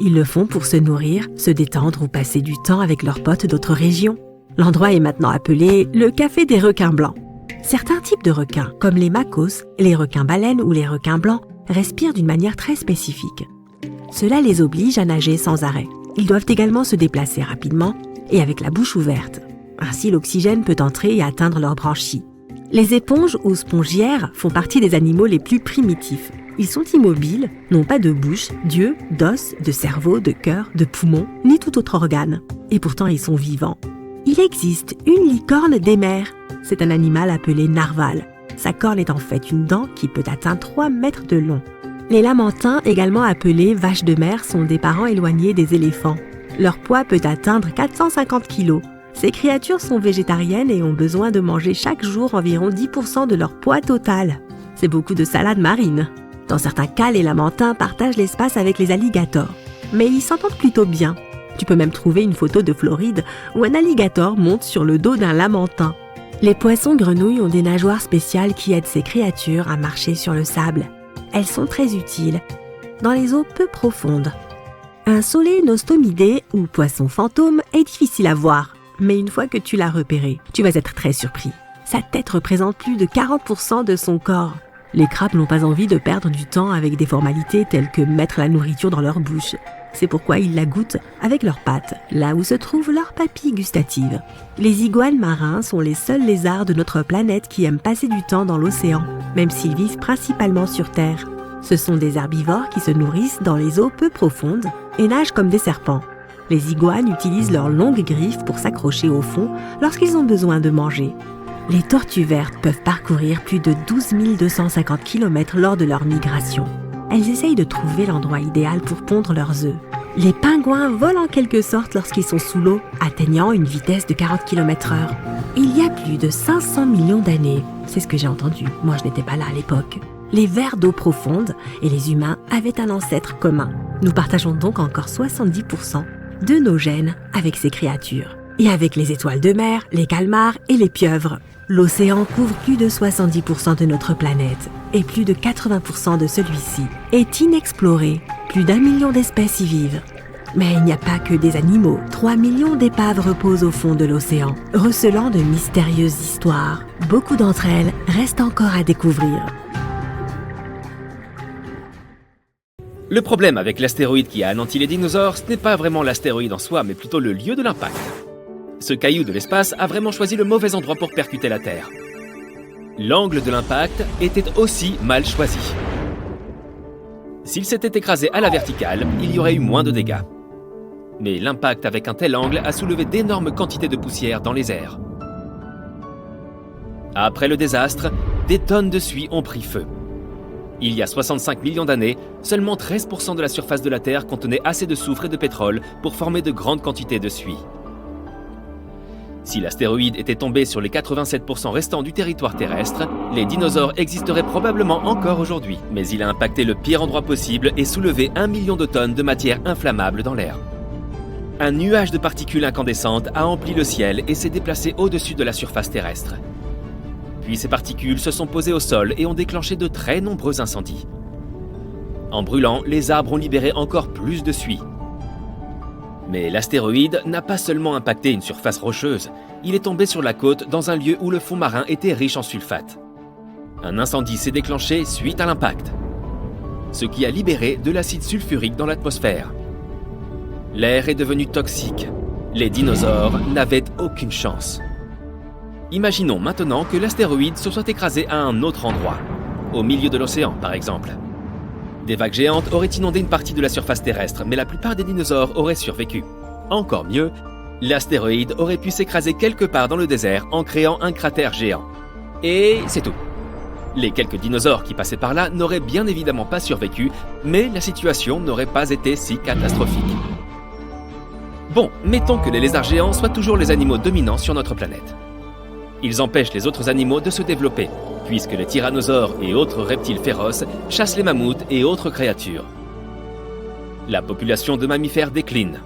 Ils le font pour se nourrir, se détendre ou passer du temps avec leurs potes d'autres régions. L'endroit est maintenant appelé le café des requins blancs. Certains types de requins, comme les macos, les requins baleines ou les requins blancs, respirent d'une manière très spécifique. Cela les oblige à nager sans arrêt. Ils doivent également se déplacer rapidement et avec la bouche ouverte. Ainsi, l'oxygène peut entrer et atteindre leurs branchies. Les éponges ou spongiaires font partie des animaux les plus primitifs. Ils sont immobiles, n'ont pas de bouche, d'yeux, d'os, de cerveau, de cœur, de poumons, ni tout autre organe. Et pourtant, ils sont vivants. Il existe une licorne des mers. C'est un animal appelé narval. Sa corne est en fait une dent qui peut atteindre 3 mètres de long. Les lamantins, également appelés vaches de mer, sont des parents éloignés des éléphants. Leur poids peut atteindre 450 kg. Ces créatures sont végétariennes et ont besoin de manger chaque jour environ 10% de leur poids total. C'est beaucoup de salade marine. Dans certains cas, les lamantins partagent l'espace avec les alligators. Mais ils s'entendent plutôt bien. Tu peux même trouver une photo de Floride où un alligator monte sur le dos d'un lamantin. Les poissons-grenouilles ont des nageoires spéciales qui aident ces créatures à marcher sur le sable. Elles sont très utiles dans les eaux peu profondes. Un solénostomidé ou poisson fantôme est difficile à voir. Mais une fois que tu l'as repéré, tu vas être très surpris. Sa tête représente plus de 40% de son corps. Les crabes n'ont pas envie de perdre du temps avec des formalités telles que mettre la nourriture dans leur bouche. C'est pourquoi ils la goûtent avec leurs pattes, là où se trouvent leurs papilles gustatives. Les iguanes marins sont les seuls lézards de notre planète qui aiment passer du temps dans l'océan, même s'ils vivent principalement sur Terre. Ce sont des herbivores qui se nourrissent dans les eaux peu profondes et nagent comme des serpents. Les iguanes utilisent leurs longues griffes pour s'accrocher au fond lorsqu'ils ont besoin de manger. Les tortues vertes peuvent parcourir plus de 12 250 km lors de leur migration. Elles essayent de trouver l'endroit idéal pour pondre leurs œufs. Les pingouins volent en quelque sorte lorsqu'ils sont sous l'eau, atteignant une vitesse de 40 km/h. Il y a plus de 500 millions d'années, c'est ce que j'ai entendu, moi je n'étais pas là à l'époque, les vers d'eau profonde et les humains avaient un ancêtre commun. Nous partageons donc encore 70% de nos gènes avec ces créatures. Et avec les étoiles de mer, les calmars et les pieuvres. L'océan couvre plus de 70% de notre planète et plus de 80% de celui-ci est inexploré. Plus d'1 million d'espèces y vivent. Mais il n'y a pas que des animaux. 3 millions d'épaves reposent au fond de l'océan, recelant de mystérieuses histoires. Beaucoup d'entre elles restent encore à découvrir. Le problème avec l'astéroïde qui a anéanti les dinosaures, ce n'est pas vraiment l'astéroïde en soi, mais plutôt le lieu de l'impact. Ce caillou de l'espace a vraiment choisi le mauvais endroit pour percuter la Terre. L'angle de l'impact était aussi mal choisi. S'il s'était écrasé à la verticale, il y aurait eu moins de dégâts. Mais l'impact avec un tel angle a soulevé d'énormes quantités de poussière dans les airs. Après le désastre, des tonnes de suie ont pris feu. Il y a 65 millions d'années, seulement 13% de la surface de la Terre contenait assez de soufre et de pétrole pour former de grandes quantités de suie. Si l'astéroïde était tombé sur les 87% restants du territoire terrestre, les dinosaures existeraient probablement encore aujourd'hui. Mais il a impacté le pire endroit possible et soulevé 1 million de tonnes de matière inflammable dans l'air. Un nuage de particules incandescentes a empli le ciel et s'est déplacé au-dessus de la surface terrestre. Puis ces particules se sont posées au sol et ont déclenché de très nombreux incendies. En brûlant, les arbres ont libéré encore plus de suie. Mais l'astéroïde n'a pas seulement impacté une surface rocheuse, il est tombé sur la côte dans un lieu où le fond marin était riche en sulfate. Un incendie s'est déclenché suite à l'impact, ce qui a libéré de l'acide sulfurique dans l'atmosphère. L'air est devenu toxique. Les dinosaures n'avaient aucune chance. Imaginons maintenant que l'astéroïde se soit écrasé à un autre endroit, au milieu de l'océan par exemple. Des vagues géantes auraient inondé une partie de la surface terrestre, mais la plupart des dinosaures auraient survécu. Encore mieux, l'astéroïde aurait pu s'écraser quelque part dans le désert en créant un cratère géant. Et c'est tout. Les quelques dinosaures qui passaient par là n'auraient bien évidemment pas survécu, mais la situation n'aurait pas été si catastrophique. Bon, mettons que les lézards géants soient toujours les animaux dominants sur notre planète. Ils empêchent les autres animaux de se développer, puisque les tyrannosaures et autres reptiles féroces chassent les mammouths et autres créatures. La population de mammifères décline.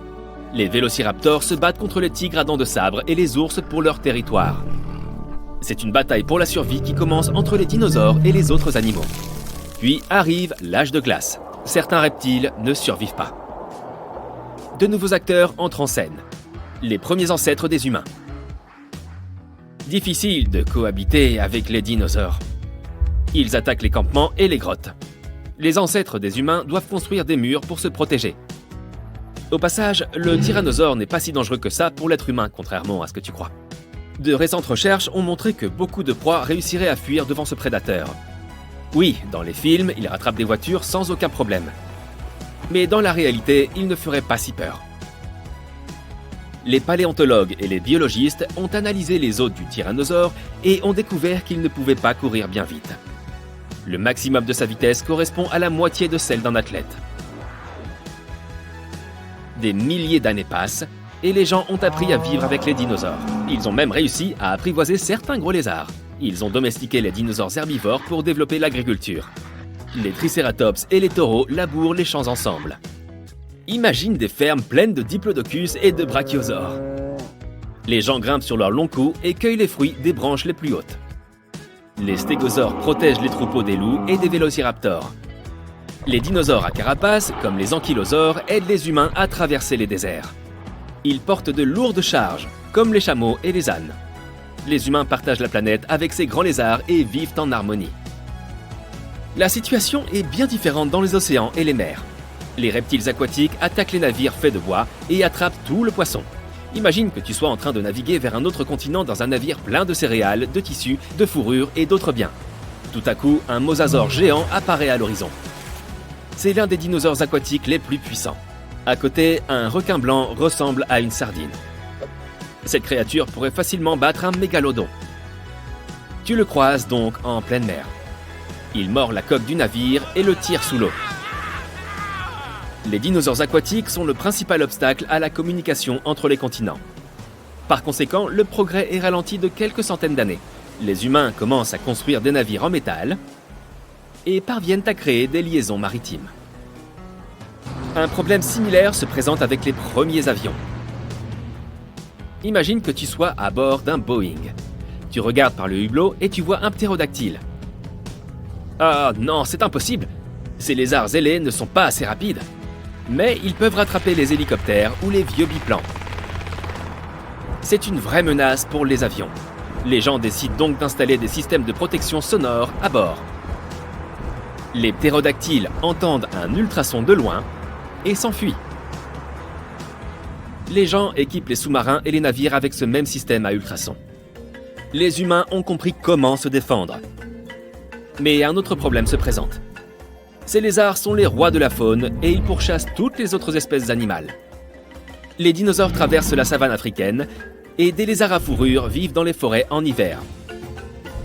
Les vélociraptors se battent contre les tigres à dents de sabre et les ours pour leur territoire. C'est une bataille pour la survie qui commence entre les dinosaures et les autres animaux. Puis arrive l'âge de glace. Certains reptiles ne survivent pas. De nouveaux acteurs entrent en scène. Les premiers ancêtres des humains. Difficile de cohabiter avec les dinosaures. Ils attaquent les campements et les grottes. Les ancêtres des humains doivent construire des murs pour se protéger. Au passage, le tyrannosaure n'est pas si dangereux que ça pour l'être humain, contrairement à ce que tu crois. De récentes recherches ont montré que beaucoup de proies réussiraient à fuir devant ce prédateur. Oui, dans les films, il rattrape des voitures sans aucun problème. Mais dans la réalité, il ne ferait pas si peur. Les paléontologues et les biologistes ont analysé les os du tyrannosaure et ont découvert qu'il ne pouvait pas courir bien vite. Le maximum de sa vitesse correspond à la moitié de celle d'un athlète. Des milliers d'années passent et les gens ont appris à vivre avec les dinosaures. Ils ont même réussi à apprivoiser certains gros lézards. Ils ont domestiqué les dinosaures herbivores pour développer l'agriculture. Les tricératops et les taureaux labourent les champs ensemble. Imagine des fermes pleines de diplodocus et de brachiosaures. Les gens grimpent sur leurs longs coups et cueillent les fruits des branches les plus hautes. Les stégosaures protègent les troupeaux des loups et des vélociraptors. Les dinosaures à carapace, comme les ankylosaures, aident les humains à traverser les déserts. Ils portent de lourdes charges, comme les chameaux et les ânes. Les humains partagent la planète avec ces grands lézards et vivent en harmonie. La situation est bien différente dans les océans et les mers. Les reptiles aquatiques attaquent les navires faits de bois et attrapent tout le poisson. Imagine que tu sois en train de naviguer vers un autre continent dans un navire plein de céréales, de tissus, de fourrures et d'autres biens. Tout à coup, un mosasaure géant apparaît à l'horizon. C'est l'un des dinosaures aquatiques les plus puissants. À côté, un requin blanc ressemble à une sardine. Cette créature pourrait facilement battre un mégalodon. Tu le croises donc en pleine mer. Il mord la coque du navire et le tire sous l'eau. Les dinosaures aquatiques sont le principal obstacle à la communication entre les continents. Par conséquent, le progrès est ralenti de quelques centaines d'années. Les humains commencent à construire des navires en métal et parviennent à créer des liaisons maritimes. Un problème similaire se présente avec les premiers avions. Imagine que tu sois à bord d'un Boeing. Tu regardes par le hublot et tu vois un ptérodactyle. Ah non, c'est impossible! Ces lézards ailés ne sont pas assez rapides. Mais ils peuvent rattraper les hélicoptères ou les vieux biplans. C'est une vraie menace pour les avions. Les gens décident donc d'installer des systèmes de protection sonore à bord. Les ptérodactyles entendent un ultrason de loin et s'enfuient. Les gens équipent les sous-marins et les navires avec ce même système à ultrasons. Les humains ont compris comment se défendre. Mais un autre problème se présente. Ces lézards sont les rois de la faune et ils pourchassent toutes les autres espèces animales. Les dinosaures traversent la savane africaine et des lézards à fourrure vivent dans les forêts en hiver.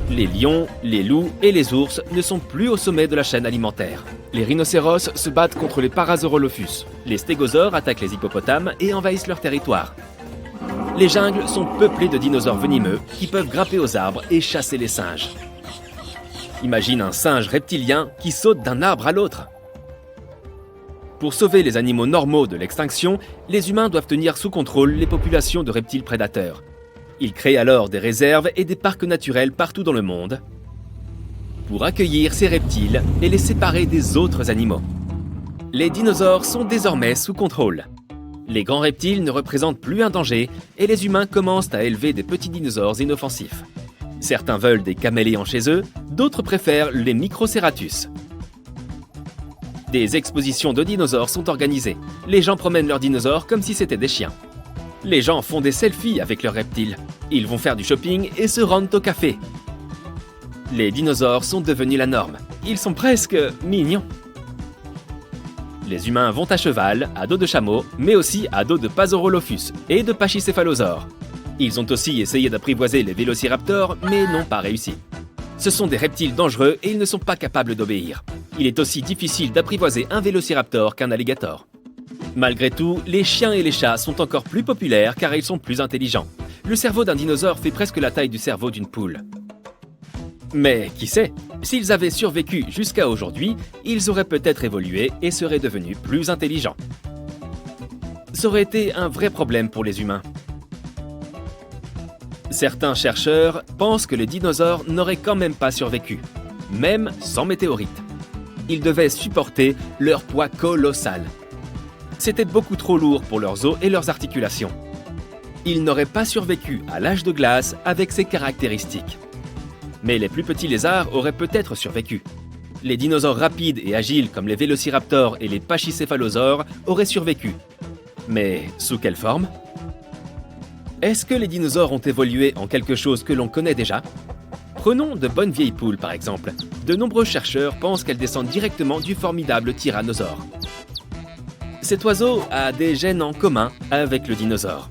Les lions, les loups et les ours ne sont plus au sommet de la chaîne alimentaire. Les rhinocéros se battent contre les Parasaurolophus. Les stégosaures attaquent les hippopotames et envahissent leur territoire. Les jungles sont peuplées de dinosaures venimeux qui peuvent grimper aux arbres et chasser les singes. Imagine un singe reptilien qui saute d'un arbre à l'autre. Pour sauver les animaux normaux de l'extinction, les humains doivent tenir sous contrôle les populations de reptiles prédateurs. Ils créent alors des réserves et des parcs naturels partout dans le monde pour accueillir ces reptiles et les séparer des autres animaux. Les dinosaures sont désormais sous contrôle. Les grands reptiles ne représentent plus un danger et les humains commencent à élever des petits dinosaures inoffensifs. Certains veulent des caméléons chez eux, d'autres préfèrent les Microceratus. Des expositions de dinosaures sont organisées. Les gens promènent leurs dinosaures comme si c'était des chiens. Les gens font des selfies avec leurs reptiles. Ils vont faire du shopping et se rendent au café. Les dinosaures sont devenus la norme. Ils sont presque mignons. Les humains vont à cheval, à dos de chameau, mais aussi à dos de Pasaurolophus et de Pachycéphalosaures. Ils ont aussi essayé d'apprivoiser les vélociraptors, mais n'ont pas réussi. Ce sont des reptiles dangereux et ils ne sont pas capables d'obéir. Il est aussi difficile d'apprivoiser un vélociraptor qu'un alligator. Malgré tout, les chiens et les chats sont encore plus populaires car ils sont plus intelligents. Le cerveau d'un dinosaure fait presque la taille du cerveau d'une poule. Mais qui sait, s'ils avaient survécu jusqu'à aujourd'hui, ils auraient peut-être évolué et seraient devenus plus intelligents. Ça aurait été un vrai problème pour les humains. Certains chercheurs pensent que les dinosaures n'auraient quand même pas survécu, même sans météorite. Ils devaient supporter leur poids colossal. C'était beaucoup trop lourd pour leurs os et leurs articulations. Ils n'auraient pas survécu à l'âge de glace avec ces caractéristiques. Mais les plus petits lézards auraient peut-être survécu. Les dinosaures rapides et agiles comme les vélociraptors et les pachycéphalosaures auraient survécu. Mais sous quelle forme? Est-ce que les dinosaures ont évolué en quelque chose que l'on connaît déjà? Prenons de bonnes vieilles poules par exemple. De nombreux chercheurs pensent qu'elles descendent directement du formidable tyrannosaure. Cet oiseau a des gènes en commun avec le dinosaure.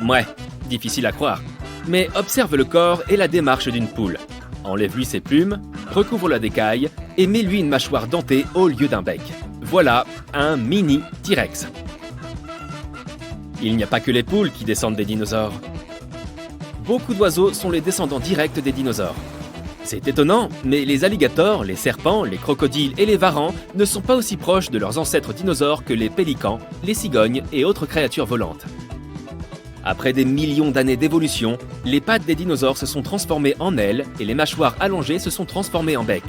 Ouais, difficile à croire. Mais observe le corps et la démarche d'une poule. Enlève-lui ses plumes, recouvre-la d'écailles et mets-lui une mâchoire dentée au lieu d'un bec. Voilà un mini T-Rex. Il n'y a pas que les poules qui descendent des dinosaures. Beaucoup d'oiseaux sont les descendants directs des dinosaures. C'est étonnant, mais les alligators, les serpents, les crocodiles et les varans ne sont pas aussi proches de leurs ancêtres dinosaures que les pélicans, les cigognes et autres créatures volantes. Après des millions d'années d'évolution, les pattes des dinosaures se sont transformées en ailes et les mâchoires allongées se sont transformées en bec.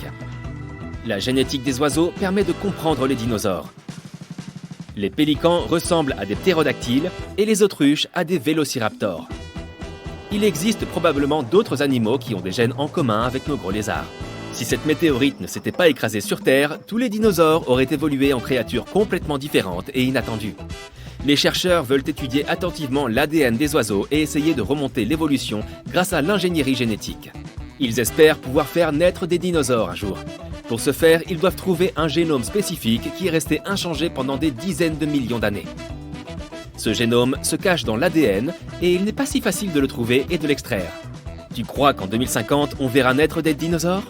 La génétique des oiseaux permet de comprendre les dinosaures. Les pélicans ressemblent à des ptérodactyles et les autruches à des vélociraptors. Il existe probablement d'autres animaux qui ont des gènes en commun avec nos gros lézards. Si cette météorite ne s'était pas écrasée sur Terre, tous les dinosaures auraient évolué en créatures complètement différentes et inattendues. Les chercheurs veulent étudier attentivement l'ADN des oiseaux et essayer de remonter l'évolution grâce à l'ingénierie génétique. Ils espèrent pouvoir faire naître des dinosaures un jour. Pour ce faire, ils doivent trouver un génome spécifique qui est resté inchangé pendant des dizaines de millions d'années. Ce génome se cache dans l'ADN et il n'est pas si facile de le trouver et de l'extraire. Tu crois qu'en 2050, on verra naître des dinosaures ?